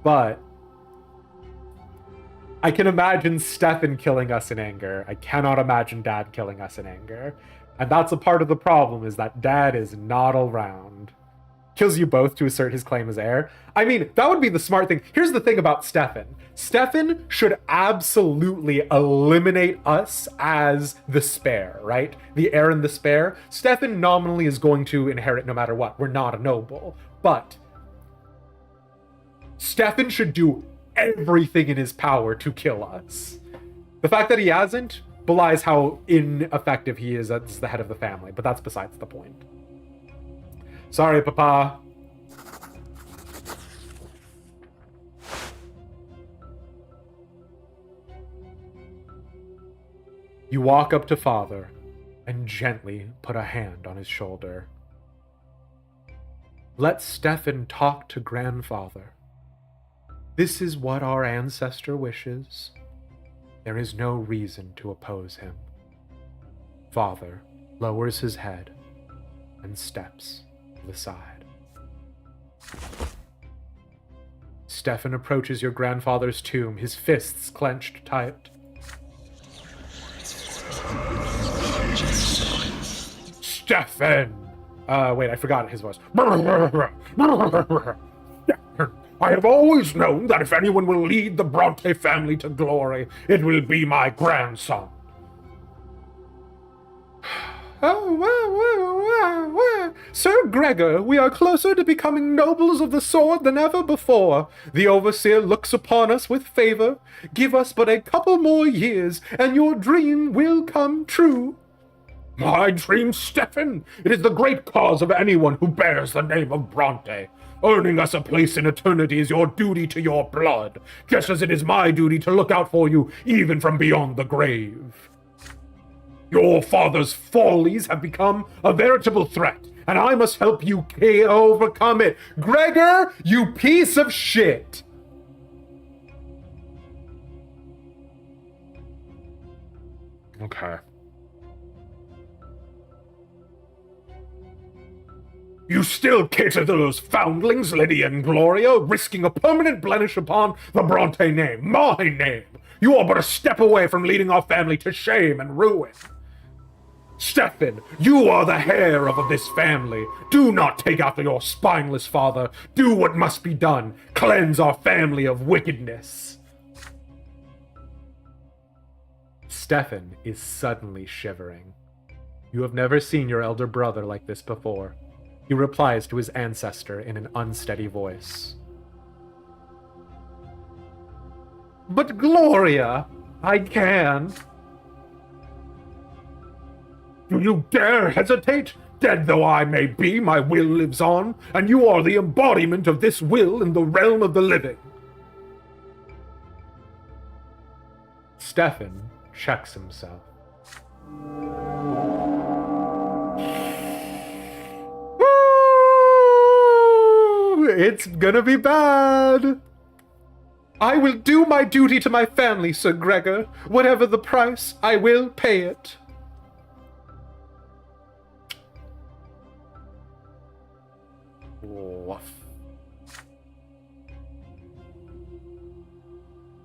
But I can imagine Stefan killing us in anger. I cannot imagine Dad killing us in anger. And that's a part of the problem, is that Dad is not around. Kills you both to assert his claim as heir. I mean, that would be the smart thing. Here's the thing about Stefan. Stefan should absolutely eliminate us as the spare, right? The heir and the spare. Stefan nominally is going to inherit no matter what. We're not a noble. But Stefan should do everything in his power to kill us. The fact that he hasn't belies how ineffective he is as the head of the family, but that's besides the point. Sorry, Papa. You walk up to Father and gently put a hand on his shoulder. Let Stefan talk to Grandfather. This is what our ancestor wishes. There is no reason to oppose him. Father lowers his head and steps to the side. Stefan approaches your grandfather's tomb, his fists clenched tight. Stefan! Wait, I forgot his voice. I have always known that if anyone will lead the Brante family to glory, it will be my grandson. Sir Gregor, we are closer to becoming nobles of the sword than ever before. The overseer looks upon us with favor. Give us but a couple more years, and your dream will come true. My dream, Stefan! It is the great cause of anyone who bears the name of Brante. Earning us a place in eternity is your duty to your blood, just as it is my duty to look out for you even from beyond the grave. Your father's follies have become a veritable threat, and I must help you overcome it. Gregor, you piece of shit! Okay. You still cater to those foundlings, Lydia and Gloria, risking a permanent blemish upon the Brante name, my name. You are but a step away from leading our family to shame and ruin. Stefan, you are the heir of this family. Do not take after your spineless father. Do what must be done. Cleanse our family of wickedness. Stefan is suddenly shivering. You have never seen your elder brother like this before. He replies to his ancestor in an unsteady voice. But Gloria, I can't. Do you dare hesitate? Dead though I may be, my will lives on, and you are the embodiment of this will in the realm of the living. Stefan checks himself. It's gonna be bad. I will do my duty to my family, Sir Gregor. Whatever the price, I will pay it. Woof.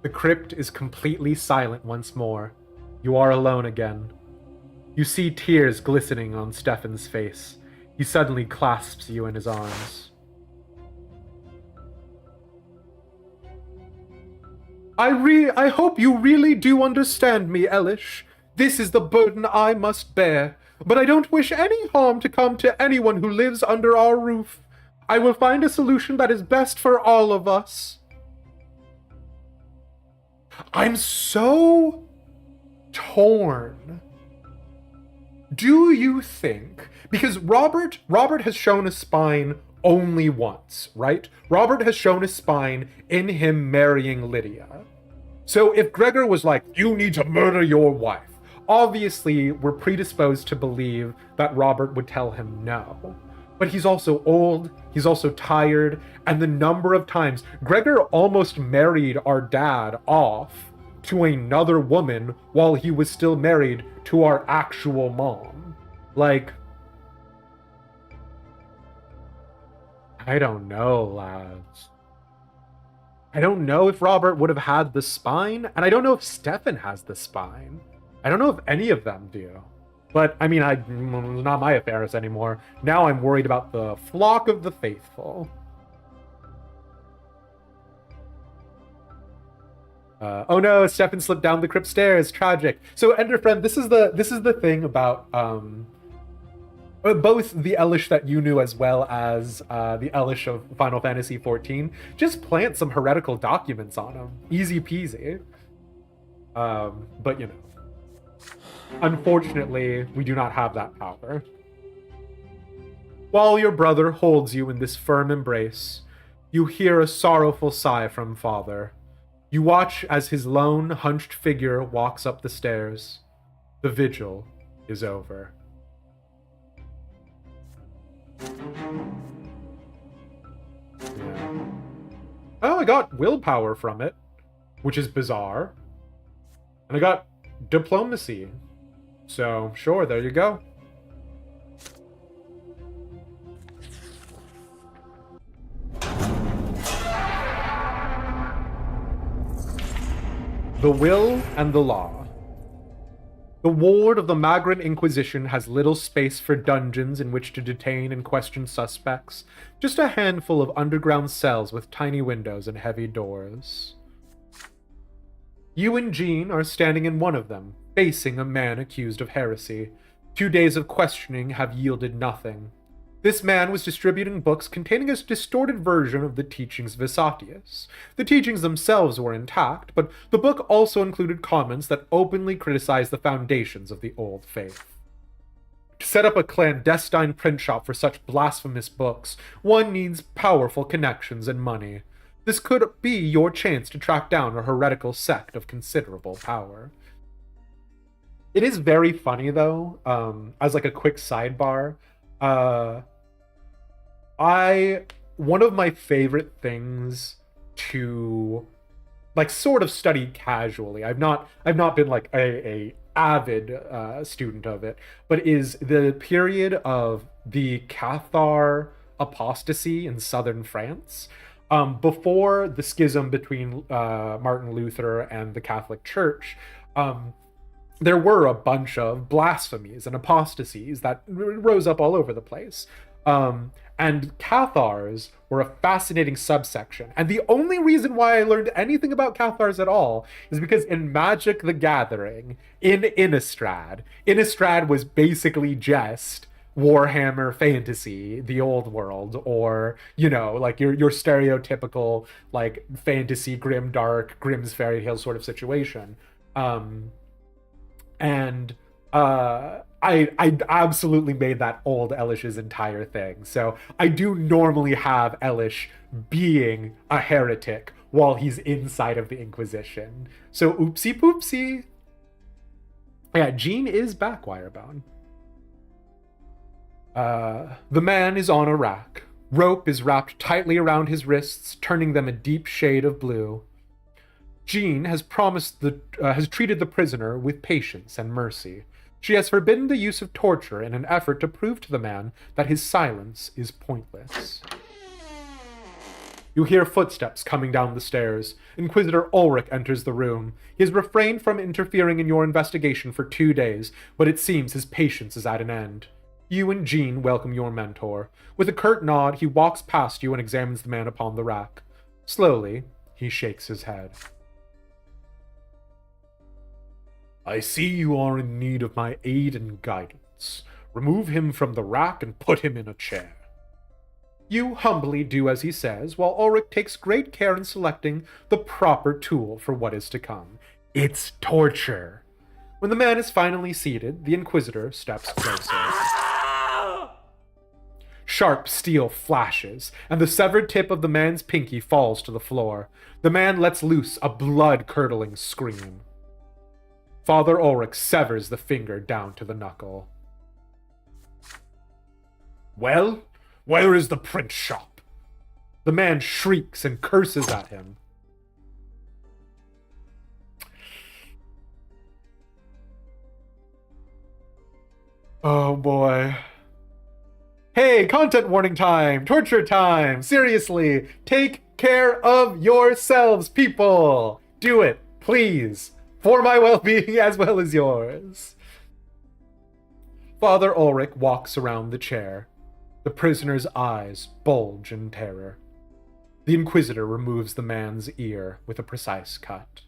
The crypt is completely silent once more. You are alone again. You see tears glistening on Stefan's face. He suddenly clasps you in his arms. I hope you really do understand me, Elish. This is the burden I must bear, but I don't wish any harm to come to anyone who lives under our roof. I will find a solution that is best for all of us. I'm so torn. Do you think, because Robert has shown a spine only once, right? Robert has shown his spine in him marrying Lydia. So if Gregor was like, you need to murder your wife, obviously we're predisposed to believe that Robert would tell him no. But he's also old, he's also tired, and the number of times Gregor almost married our dad off to another woman while he was still married to our actual mom. Like, I don't know, lads. I don't know if Robert would have had the spine, and I don't know if Stefan has the spine. I don't know if any of them do. But, I mean, it's not my affairs anymore. Now I'm worried about the flock of the faithful. Oh no, Stefan slipped down the crypt stairs. Tragic. So, Enderfriend, this is the thing about both the Elish that you knew as well as the Elish of Final Fantasy XIV. Just plant some heretical documents on them. Easy peasy. But you know, unfortunately, we do not have that power. While your brother holds you in this firm embrace, you hear a sorrowful sigh from father. You watch as his lone, hunched figure walks up the stairs. The vigil is over. Yeah. Oh, I got willpower from it, which is bizarre. And I got diplomacy. So, sure, there you go. The Will and the Law. The ward of the Magran Inquisition has little space for dungeons in which to detain and question suspects, just a handful of underground cells with tiny windows and heavy doors. You and Jean are standing in one of them, facing a man accused of heresy. 2 days of questioning have yielded nothing. This man was distributing books containing a distorted version of the teachings of Visatius. The teachings themselves were intact, but the book also included comments that openly criticized the foundations of the old faith. To set up a clandestine print shop for such blasphemous books, one needs powerful connections and money. This could be your chance to track down a heretical sect of considerable power. It is very funny, though, as like a quick sidebar. One of my favorite things to like sort of study casually, I've not been like a avid student of it, but is the period of the Cathar apostasy in southern France. Before the schism between Martin Luther and the Catholic Church, there were a bunch of blasphemies and apostasies that rose up all over the place. And Cathars were a fascinating subsection. And the only reason why I learned anything about Cathars at all is because in Magic the Gathering, in Innistrad was basically just Warhammer Fantasy, the old world, or, you know, like your stereotypical, like, fantasy, grim, dark, Grimm's fairy tale sort of situation. I absolutely made that old Elish's entire thing. So I do normally have Elish being a heretic while he's inside of the Inquisition. So oopsie poopsie. Yeah, Jean is back, Wirebone. The man is on a rack. Rope is wrapped tightly around his wrists, turning them a deep shade of blue. Jean has treated the prisoner with patience and mercy. She has forbidden the use of torture in an effort to prove to the man that his silence is pointless. You hear footsteps coming down the stairs. Inquisitor Ulrich enters the room. He has refrained from interfering in your investigation for 2 days, but it seems his patience is at an end. You and Jean welcome your mentor. With a curt nod, he walks past you and examines the man upon the rack. Slowly, he shakes his head. I see you are in need of my aid and guidance. Remove him from the rack and put him in a chair. You humbly do as he says, while Ulrich takes great care in selecting the proper tool for what is to come. It's torture. When the man is finally seated, the Inquisitor steps closer. Sharp steel flashes, and the severed tip of the man's pinky falls to the floor. The man lets loose a blood-curdling scream. Father Ulrich severs the finger down to the knuckle. Well, where is the print shop? The man shrieks and curses at him. Oh boy. Hey, content warning time! Torture time! Seriously, take care of yourselves, people! Do it, please, for my well-being as well as yours. Father Ulrich walks around the chair. The prisoner's eyes bulge in terror. The Inquisitor removes the man's ear with a precise cut.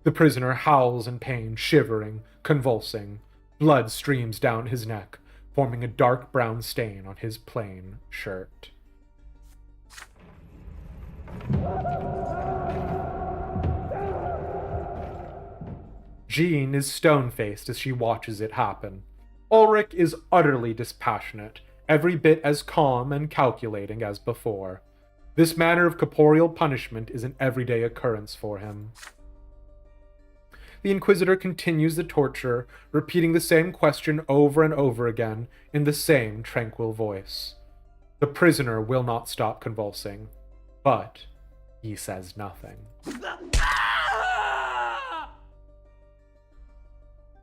The prisoner howls in pain, shivering, convulsing. Blood streams down his neck, forming a dark brown stain on his plain shirt. Jean is stone-faced as she watches it happen. Ulrich is utterly dispassionate, every bit as calm and calculating as before. This manner of corporeal punishment is an everyday occurrence for him. The Inquisitor continues the torture, repeating the same question over and over again in the same tranquil voice. The prisoner will not stop convulsing, but he says nothing.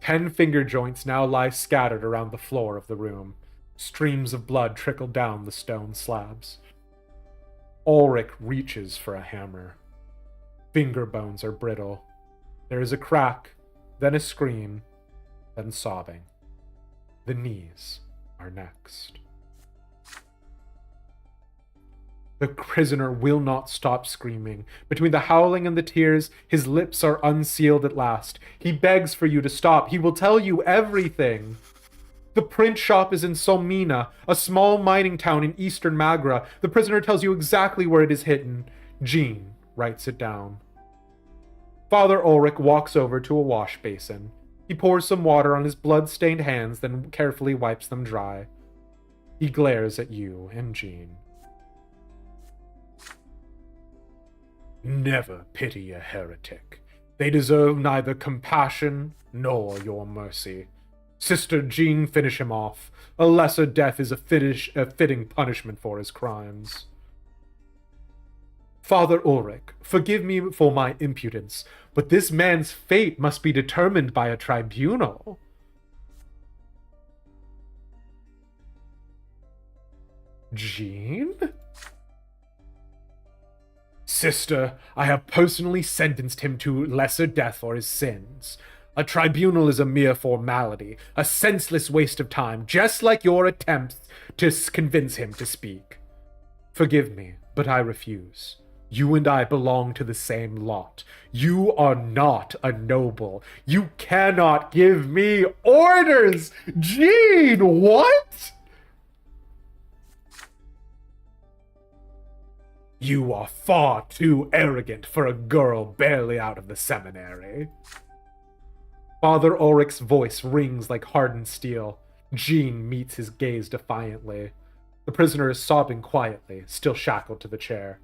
10 finger joints now lie scattered around the floor of the room. Streams of blood trickle down the stone slabs. Ulrich reaches for a hammer. Finger bones are brittle. There is a crack, then a scream, then sobbing. The knees are next. The prisoner will not stop screaming. Between the howling and the tears, his lips are unsealed at last. He begs for you to stop. He will tell you everything. The print shop is in Solmina, a small mining town in eastern Magra. The prisoner tells you exactly where it is hidden. Jean writes it down. Father Ulrich walks over to a wash basin. He pours some water on his blood-stained hands, then carefully wipes them dry. He glares at you and Jean. Never pity a heretic. They deserve neither compassion nor your mercy. Sister Jean, finish him off. A lesser death is a fitting punishment for his crimes. Father Ulrich, forgive me for my impudence, but this man's fate must be determined by a tribunal. Jean? Sister, I have personally sentenced him to lesser death for his sins. A tribunal is a mere formality, a senseless waste of time, just like your attempts to convince him to speak. Forgive me, but I refuse. You and I belong to the same lot. You are not a noble. You cannot give me orders! Jean, what? You are far too arrogant for a girl barely out of the seminary. Father Ulrich's voice rings like hardened steel. Jean meets his gaze defiantly. The prisoner is sobbing quietly, still shackled to the chair.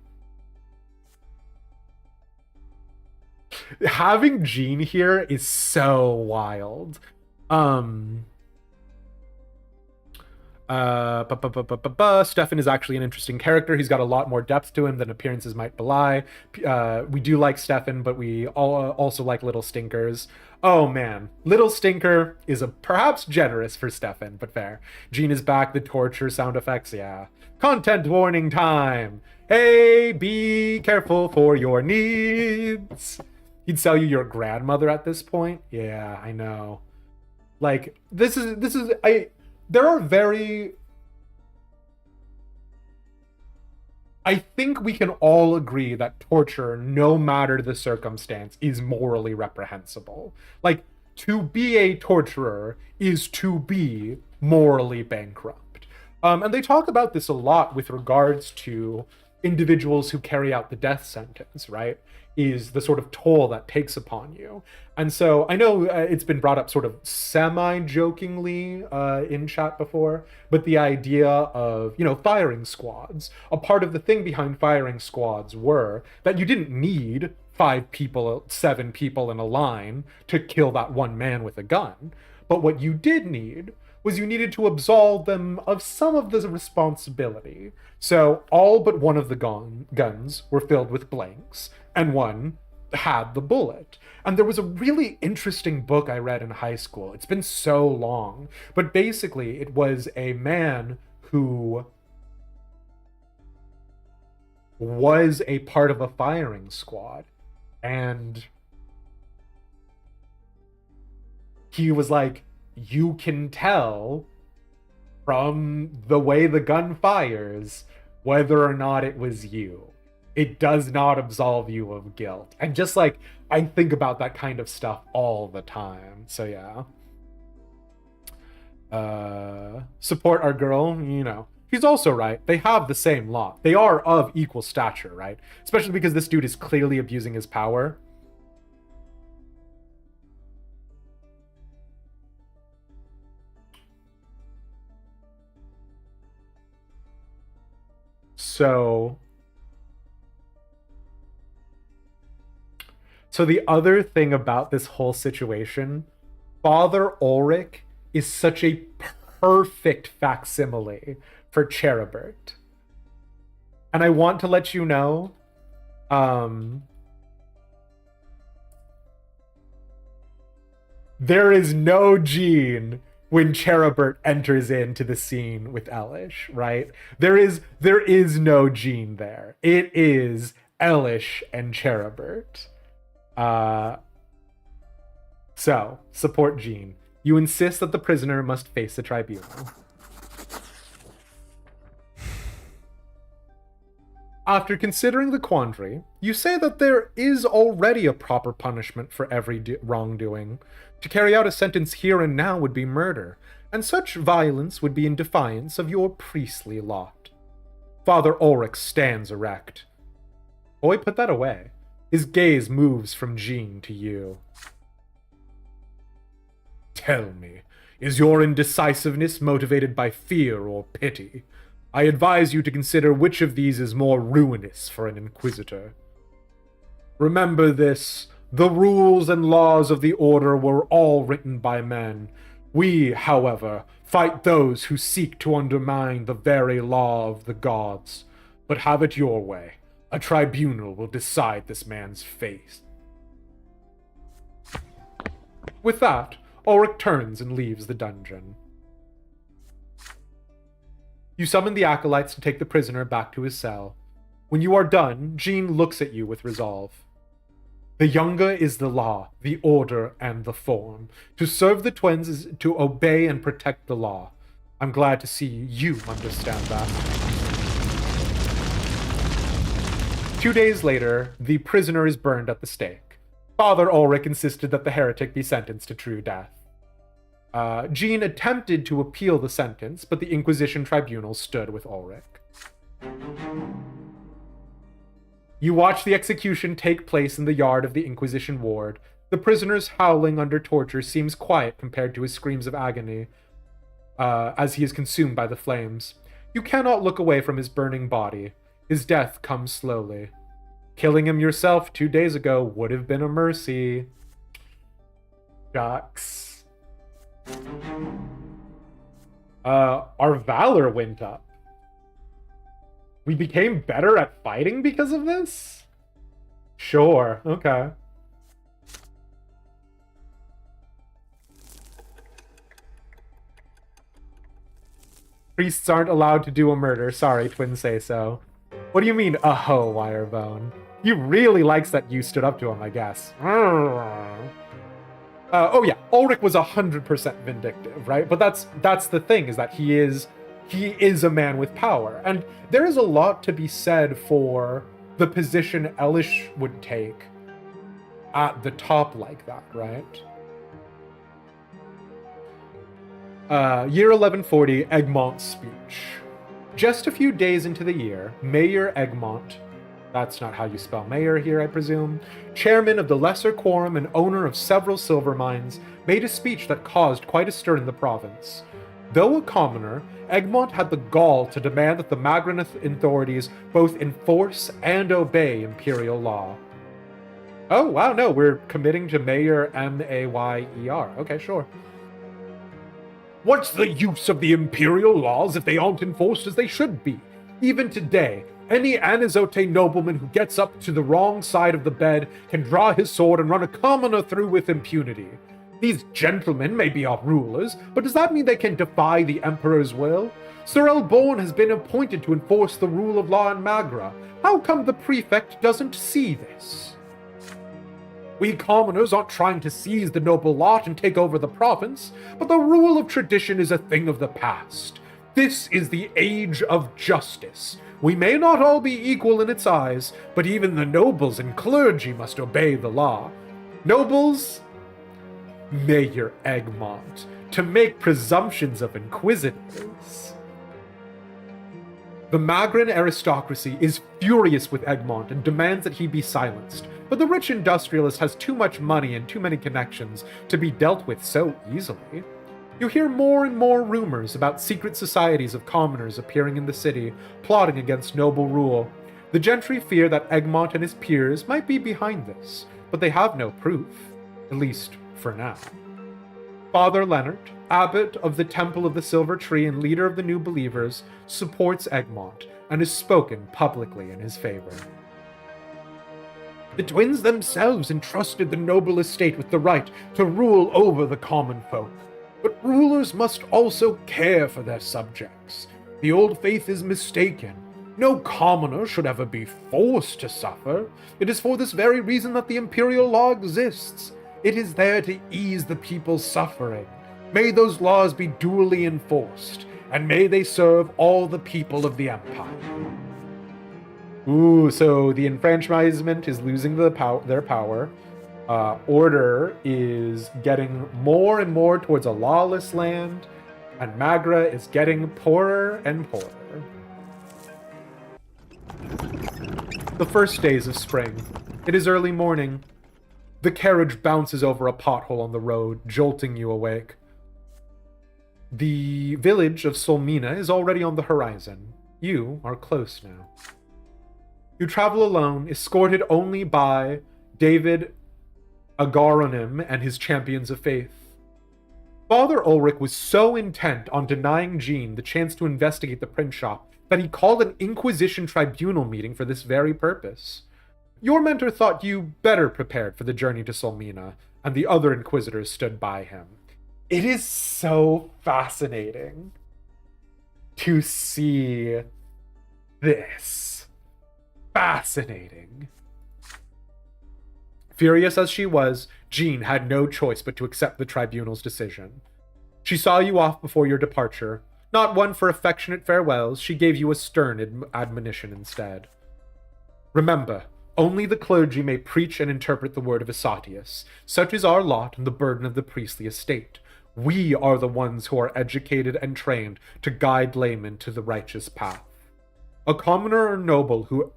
Having Jean here is so wild. Stefan is actually an interesting character. He's got a lot more depth to him than appearances might belie. We do like Stefan, but we also like Little Stinkers. Oh man, Little Stinker is perhaps generous for Stefan, but fair. Jean is back, the torture sound effects, yeah. Content warning time! Hey, be careful for your needs! He'd sell you your grandmother at this point? Yeah, I know. Like, there are very... I think we can all agree that torture, no matter the circumstance, is morally reprehensible. Like, to be a torturer is to be morally bankrupt. And they talk about this a lot with regards to individuals who carry out the death sentence, right? Is the sort of toll that takes upon you. And so I know it's been brought up sort of semi-jokingly in chat before, but the idea of, firing squads. A part of the thing behind firing squads were that you didn't need 5 people, 7 people in a line to kill that one man with a gun. But what you did need was you needed to absolve them of some of the responsibility. So all but one of the guns were filled with blanks, and one had the bullet. And there was a really interesting book I read in high school. It's been so long, but basically it was a man who was a part of a firing squad. And he was like, you can tell from the way the gun fires whether or not it was you. It does not absolve you of guilt. And just like, I think about that kind of stuff all the time. So yeah. Support our girl, you know. She's also right. They have the same lot. They are of equal stature, right? Especially because this dude is clearly abusing his power. So the other thing about this whole situation, Father Ulrich is such a perfect facsimile for Cherubert. And I want to let you know, there is no Jean when Cherubert enters into the scene with Elish, right? There is no Jean there. It is Elish and Cherubert. So, support Jean. You insist that the prisoner must face the tribunal. After considering the quandary, you say that there is already a proper punishment for every wrongdoing. To carry out a sentence here and now would be murder, and such violence would be in defiance of your priestly lot. Father Ulrich stands erect. Boy, put that away. His gaze moves from Jean to you. Tell me, is your indecisiveness motivated by fear or pity? I advise you to consider which of these is more ruinous for an Inquisitor. Remember this, the rules and laws of the Order were all written by men. We, however, fight those who seek to undermine the very law of the gods. But have it your way. A tribunal will decide this man's fate. With that, Ulrich turns and leaves the dungeon. You summon the acolytes to take the prisoner back to his cell. When you are done, Jean looks at you with resolve. The younger is the law, the order, and the form. To serve the twins is to obey and protect the law. I'm glad to see you understand that. 2 days later, the prisoner is burned at the stake. Father Ulrich insisted that the heretic be sentenced to true death. Jean attempted to appeal the sentence, but the Inquisition tribunal stood with Ulrich. You watch the execution take place in the yard of the Inquisition ward. The prisoner's howling under torture seems quiet compared to his screams of agony, as he is consumed by the flames. You cannot look away from his burning body. His death comes slowly. Killing him yourself 2 days ago would have been a mercy. Shucks. Our valor went up. We became better at fighting because of this? Sure, okay. Priests aren't allowed to do a murder. Sorry, twins say so. What do you mean, oh, Wirebone? He really likes that you stood up to him, I guess. Oh yeah, Ulrich was 100% vindictive, right? But that's the thing, is that he is a man with power. And there is a lot to be said for the position Elish would take at the top like that, right? Year 1140, Egmont's speech. Just a few days into the year, Mayor Egmont, that's not how you spell mayor here, I presume, chairman of the Lesser Quorum and owner of several silver mines, made a speech that caused quite a stir in the province. Though a commoner, Egmont had the gall to demand that the Magraneth authorities both enforce and obey imperial law. Oh, wow, no, we're committing to Mayor M-A-Y-E-R. Okay, sure. What's the use of the imperial laws if they aren't enforced as they should be? Even today, any Anizote nobleman who gets up to the wrong side of the bed can draw his sword and run a commoner through with impunity. These gentlemen may be our rulers, but does that mean they can defy the Emperor's will? Sir Elborn has been appointed to enforce the rule of law in Magra. How come the prefect doesn't see this? We commoners aren't trying to seize the noble lot and take over the province, but the rule of tradition is a thing of the past. This is the age of justice. We may not all be equal in its eyes, but even the nobles and clergy must obey the law. Nobles, Mayor Egmont, to make presumptions of Inquisitors. The Magran aristocracy is furious with Egmont and demands that he be silenced, but the rich industrialist has too much money and too many connections to be dealt with so easily. You hear more and more rumors about secret societies of commoners appearing in the city, plotting against noble rule. The gentry fear that Egmont and his peers might be behind this, but they have no proof, at least for now. Father Leonard, abbot of the Temple of the Silver Tree and leader of the New Believers, supports Egmont and has spoken publicly in his favor. The twins themselves entrusted the noble estate with the right to rule over the common folk. But rulers must also care for their subjects. The old faith is mistaken. No commoner should ever be forced to suffer. It is for this very reason that the imperial law exists. It is there to ease the people's suffering. May those laws be duly enforced, and may they serve all the people of the empire. Ooh, so the enfranchisement is losing their power. Order is getting more and more towards a lawless land, and Magra is getting poorer and poorer. The first days of spring. It is early morning. The carriage bounces over a pothole on the road, jolting you awake. The village of Solmina is already on the horizon. You are close now. You travel alone, escorted only by David Agaronim and his champions of faith. Father Ulrich was so intent on denying Jean the chance to investigate the print shop that he called an Inquisition tribunal meeting for this very purpose. Your mentor thought you better prepared for the journey to Solmina, and the other Inquisitors stood by him. It is so fascinating to see this. Fascinating. Furious as she was, Jean had no choice but to accept the tribunal's decision. She saw you off before your departure. Not one for affectionate farewells, she gave you a stern admonition instead. Remember, only the clergy may preach and interpret the word of Isatius. Such is our lot and the burden of the priestly estate. We are the ones who are educated and trained to guide laymen to the righteous path. A commoner or noble who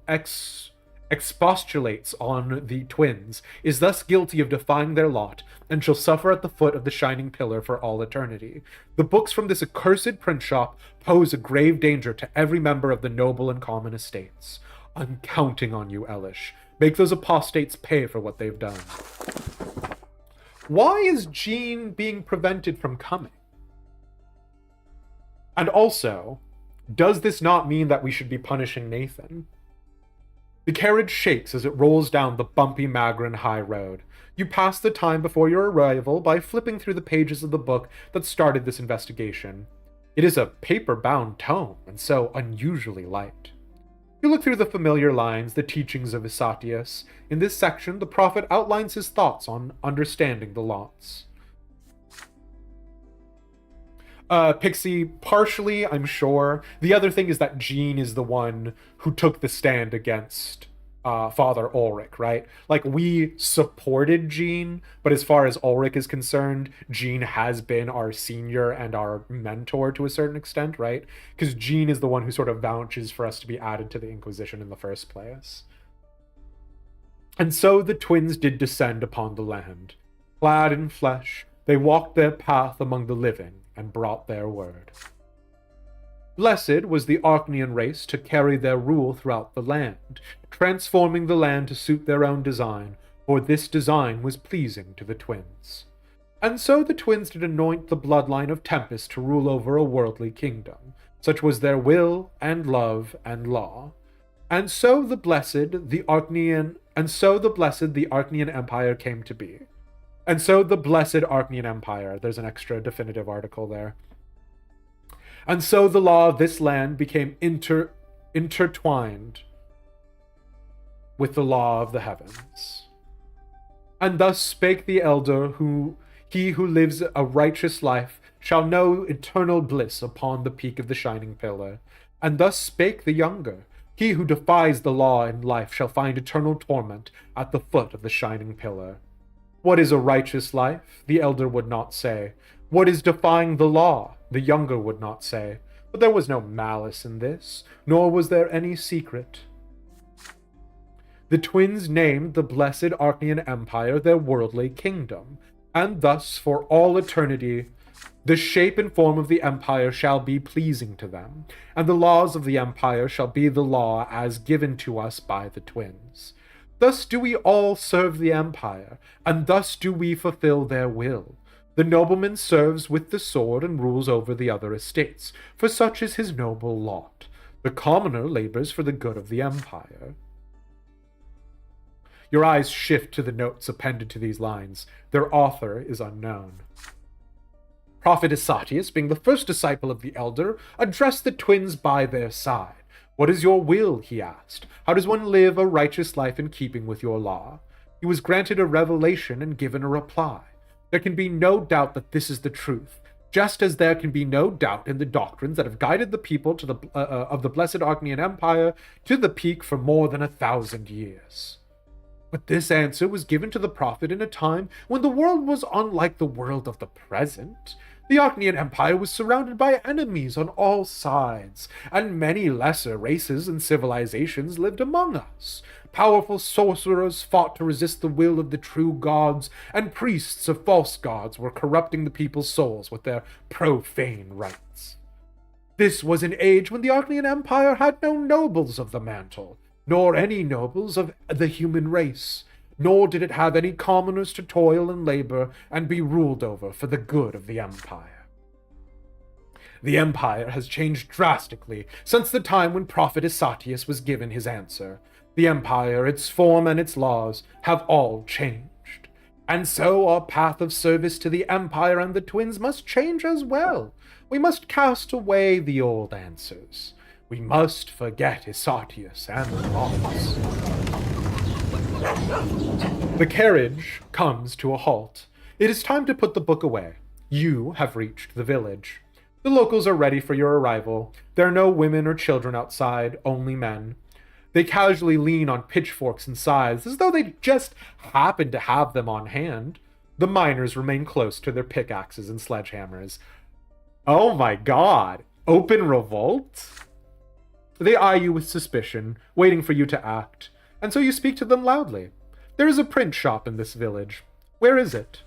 expostulates on the twins is thus guilty of defying their lot, and shall suffer at the foot of the shining pillar for all eternity. The books from this accursed print shop pose a grave danger to every member of the noble and common estates. I'm counting on you, Elish. Make those apostates pay for what they've done. Why is Jean being prevented from coming? And also, does this not mean that we should be punishing Nathan? The carriage shakes as it rolls down the bumpy Magran High Road. You pass the time before your arrival by flipping through the pages of the book that started this investigation. It is a paper-bound tome, and so unusually light. You look through the familiar lines, the teachings of Isatius. In this section, the prophet outlines his thoughts on understanding the lots. Pixie, partially, I'm sure. The other thing is that Jean is the one who took the stand against Father Ulrich, right? Like, we supported Jean, but as far as Ulrich is concerned, Jean has been our senior and our mentor to a certain extent, right? Because Jean is the one who sort of vouches for us to be added to the Inquisition in the first place. And so the twins did descend upon the land. Clad in flesh, they walked their path among the living and brought their word. Blessed was the Archnean race to carry their rule throughout the land, transforming the land to suit their own design, for this design was pleasing to the twins. And so the twins did anoint the bloodline of Tempest to rule over a worldly kingdom. Such was their will and love and law. And so the blessed, the Archnean Empire came to be. And so the blessed Archnean Empire, there's an extra definitive article there. And so the law of this land became intertwined with the law of the heavens. And thus spake the elder, he who lives a righteous life shall know eternal bliss upon the peak of the shining pillar. And thus spake the younger, he who defies the law in life shall find eternal torment at the foot of the shining pillar. What is a righteous life? The elder would not say. What is defying the law? The younger would not say. But there was no malice in this, nor was there any secret. The twins named the blessed Archaean Empire their worldly kingdom, and thus for all eternity the shape and form of the empire shall be pleasing to them, and the laws of the empire shall be the law as given to us by the twins. Thus do we all serve the empire, and thus do we fulfill their will. The nobleman serves with the sword and rules over the other estates, for such is his noble lot. The commoner labors for the good of the empire. Your eyes shift to the notes appended to these lines. Their author is unknown. Prophet Isatius, being the first disciple of the elder, addressed the twins by their side. What is your will? He asked. How does one live a righteous life in keeping with your law? He was granted a revelation and given a reply. There can be no doubt that this is the truth, just as there can be no doubt in the doctrines that have guided the people to of the blessed Archaean Empire to the peak for more than 1,000 years. But this answer was given to the prophet in a time when the world was unlike the world of the present. The Archaean Empire was surrounded by enemies on all sides, and many lesser races and civilizations lived among us. Powerful sorcerers fought to resist the will of the true gods, and priests of false gods were corrupting the people's souls with their profane rites. This was an age when the Archaean Empire had no nobles of the mantle, nor any nobles of the human race, nor did it have any commoners to toil and labor and be ruled over for the good of the empire. The empire has changed drastically since the time when Prophet Isatius was given his answer. The empire, its form, and its laws have all changed. And so our path of service to the empire and the twins must change as well. We must cast away the old answers. We must forget Isatius and the laws. The carriage comes to a halt. It is time to put the book away. You have reached the village. The locals are ready for your arrival. There are no women or children outside, only men. They casually lean on pitchforks and scythes, as though they just happen to have them on hand. The miners remain close to their pickaxes and sledgehammers. Oh my god! Open revolt? They eye you with suspicion, waiting for you to act, and so you speak to them loudly. There is a print shop in this village. Where is it?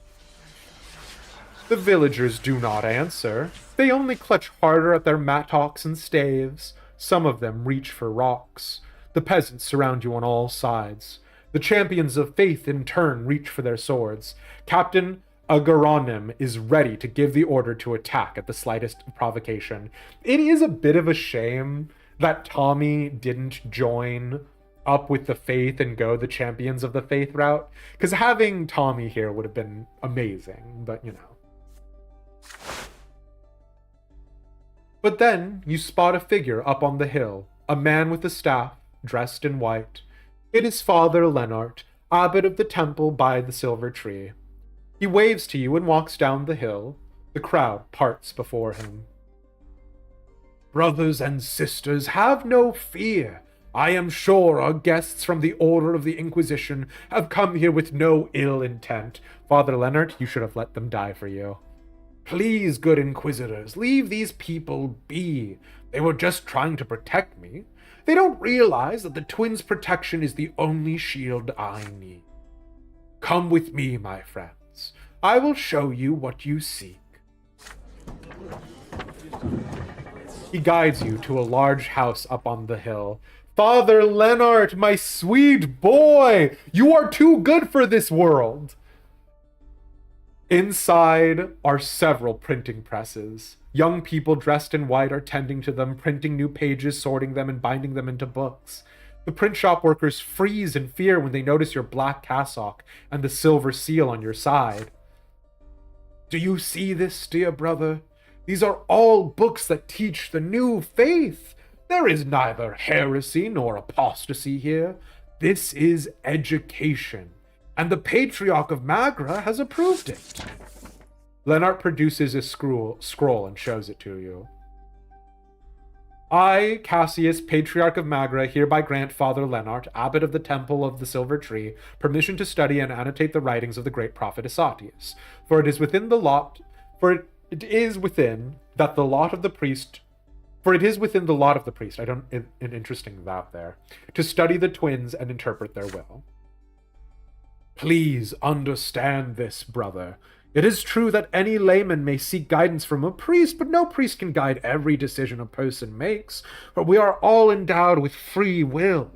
The villagers do not answer. They only clutch harder at their mattocks and staves. Some of them reach for rocks. The peasants surround you on all sides. The champions of faith in turn reach for their swords. Captain Agaronim is ready to give the order to attack at the slightest provocation. It is a bit of a shame that Tommy didn't join up with the faith and go the champions of the faith route, because having Tommy here would have been amazing, but you know. But then you spot a figure up on the hill, a man with a staff, dressed in white. It is Father Lennart, abbot of the temple by the silver tree. He waves to you and walks down the hill. The crowd parts before him. Brothers and sisters, have no fear. I am sure our guests from the Order of the Inquisition have come here with no ill intent. Father Lennart, you should have let them die for you. Please, good Inquisitors, leave these people be. They were just trying to protect me. They don't realize that the twins' protection is the only shield I need. Come with me, my friends. I will show you what you seek. He guides you to a large house up on the hill. Father Lennart, my sweet boy, you are too good for this world. Inside are several printing presses. Young people dressed in white are tending to them, printing new pages, sorting them, and binding them into books. The print shop workers freeze in fear when they notice your black cassock and the silver seal on your side. Do you see this, dear brother? These are all books that teach the new faith. There is neither heresy nor apostasy here. This is education, and the Patriarch of Magra has approved it. Lennart produces a scroll and shows it to you. I, Cassius, Patriarch of Magra, hereby grant Father Lennart, Abbot of the Temple of the Silver Tree, permission to study and annotate the writings of the great prophet Isatius. For it is within the lot of the priest. An interesting vow there. To study the twins and interpret their will. Please understand this, brother. It is true that any layman may seek guidance from a priest, but no priest can guide every decision a person makes, for we are all endowed with free will.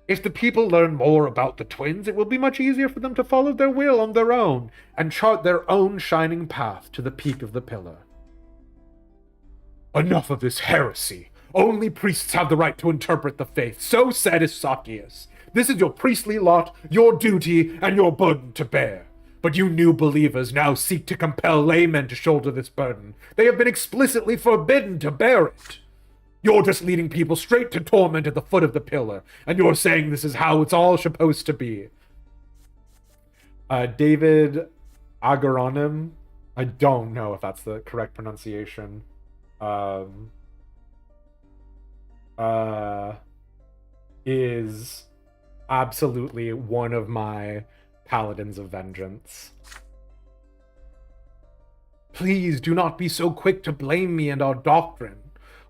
If the people learn more about the twins, it will be much easier for them to follow their will on their own, and chart their own shining path to the peak of the pillar. Enough of this heresy. Only priests have the right to interpret the faith. So said Isatius. This is your priestly lot, your duty, and your burden to bear. But you new believers now seek to compel laymen to shoulder this burden. They have been explicitly forbidden to bear it. You're just leading people straight to torment at the foot of the pillar, and you're saying this is how it's all supposed to be. David Agaronim, I don't know if that's the correct pronunciation, is absolutely one of my Paladins of Vengeance. Please do not be so quick to blame me and our doctrine.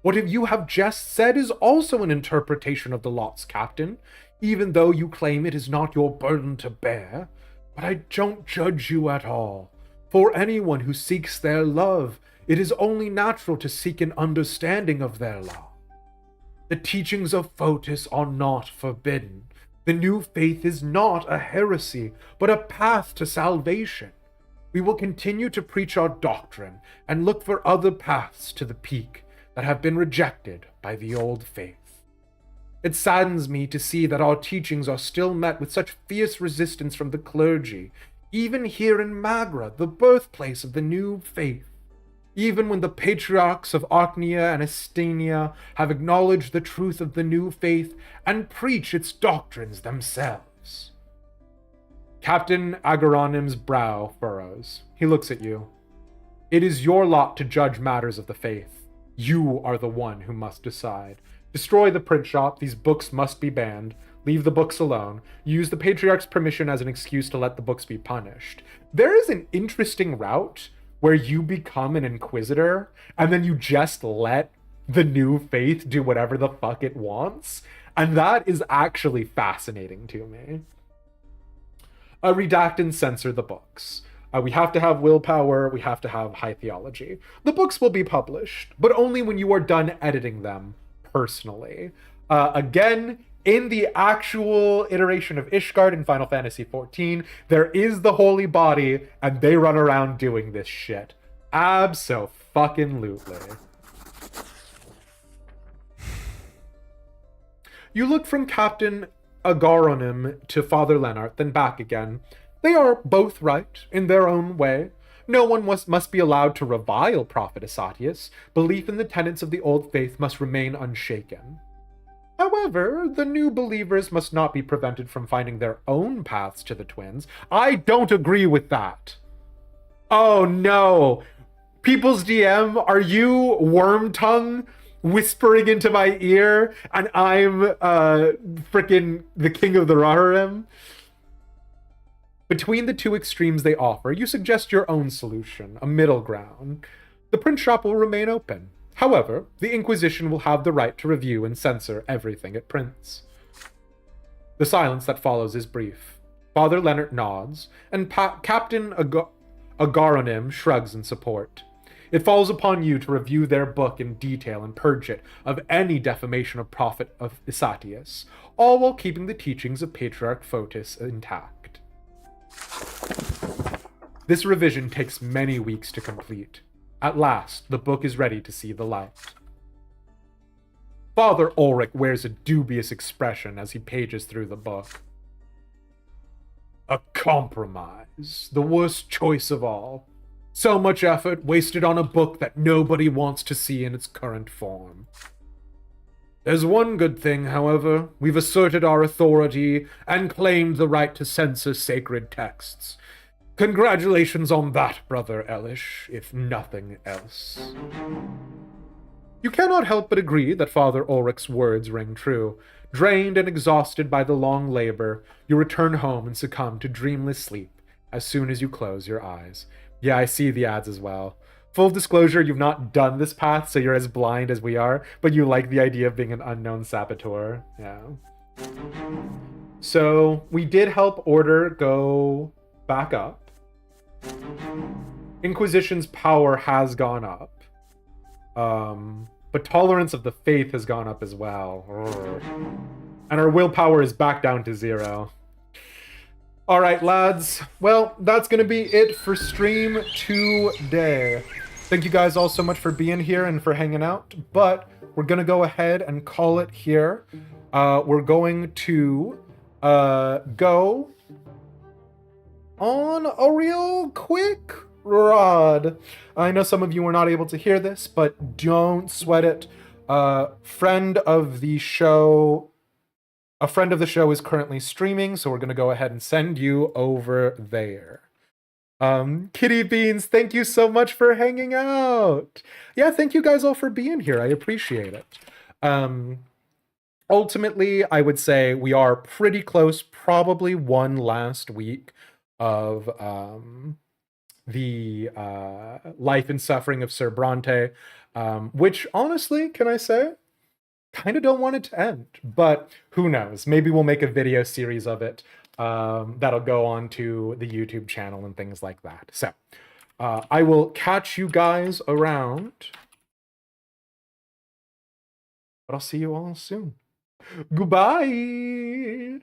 What you have just said is also an interpretation of the lots, Captain, even though you claim it is not your burden to bear. But I don't judge you at all. For anyone who seeks their love, it is only natural to seek an understanding of their law. The teachings of Photis are not forbidden. The new faith is not a heresy, but a path to salvation. We will continue to preach our doctrine and look for other paths to the peak that have been rejected by the old faith. It saddens me to see that our teachings are still met with such fierce resistance from the clergy, even here in Magra, the birthplace of the new faith. Even when the patriarchs of Archnia and Estania have acknowledged the truth of the new faith and preach its doctrines themselves. Captain Agaronim's brow furrows. He looks at you. It is your lot to judge matters of the faith. You are the one who must decide. Destroy the print shop. These books must be banned. Leave the books alone. Use the Patriarch's permission as an excuse to let the books be punished. There is an interesting route where you become an Inquisitor, and then you just let the new faith do whatever the fuck it wants. And that is actually fascinating to me. Redact and censor the books. We have to have willpower, we have to have high theology. The books will be published, but only when you are done editing them personally. Again, in the actual iteration of Ishgard in Final Fantasy XIV, there is the Holy Body, and they run around doing this shit. Abso-fucking-lutely. You look from Captain Agaronim to Father Lennart, then back again. They are both right, in their own way. No one must be allowed to revile Prophet Isatius. Belief in the tenets of the old faith must remain unshaken. However, the new believers must not be prevented from finding their own paths to the twins. I don't agree with that. Oh no. People's DM, are you Wormtongue whispering into my ear and I'm frickin' the king of the Rohirrim? Between the two extremes they offer, you suggest your own solution, a middle ground. The print shop will remain open. However, the Inquisition will have the right to review and censor everything it prints. The silence that follows is brief. Father Lennart nods, and Captain Agaronim shrugs in support. It falls upon you to review their book in detail and purge it of any defamation of Prophet of Isatius, all while keeping the teachings of Patriarch Photis intact. This revision takes many weeks to complete. At last, the book is ready to see the light. Father Ulrich wears a dubious expression as he pages through the book. A compromise, the worst choice of all. So much effort wasted on a book that nobody wants to see in its current form. There's one good thing, however. We've asserted our authority and claimed the right to censor sacred texts. Congratulations on that, Brother Elish, if nothing else. You cannot help but agree that Father Ulrich's words ring true. Drained and exhausted by the long labor, you return home and succumb to dreamless sleep as soon as you close your eyes. Yeah, I see the ads as well. Full disclosure, you've not done this path, so you're as blind as we are, but you like the idea of being an unknown saboteur. Yeah. So, we did help Order go back up. Inquisition's power has gone up. But tolerance of the faith has gone up as well. And our willpower is back down to 0. Alright, lads. Well, that's going to be it for stream today. Thank you guys all so much for being here and for hanging out. But we're going to go ahead and call it here. We're going to go on a real quick rod. I know some of you were not able to hear this, but don't sweat it. A friend of the show is currently streaming, so we're going to go ahead and send you over there. Kitty Beans, thank you so much for hanging out. Yeah, thank you guys all for being here. I appreciate it. Ultimately, I would say we are pretty close, probably one last week of the life and suffering of Sir Brante, which honestly, can I say, kind of don't want it to end, but who knows? Maybe we'll make a video series of it that'll go on to the YouTube channel and things like that. So I will catch you guys around, but I'll see you all soon. Goodbye.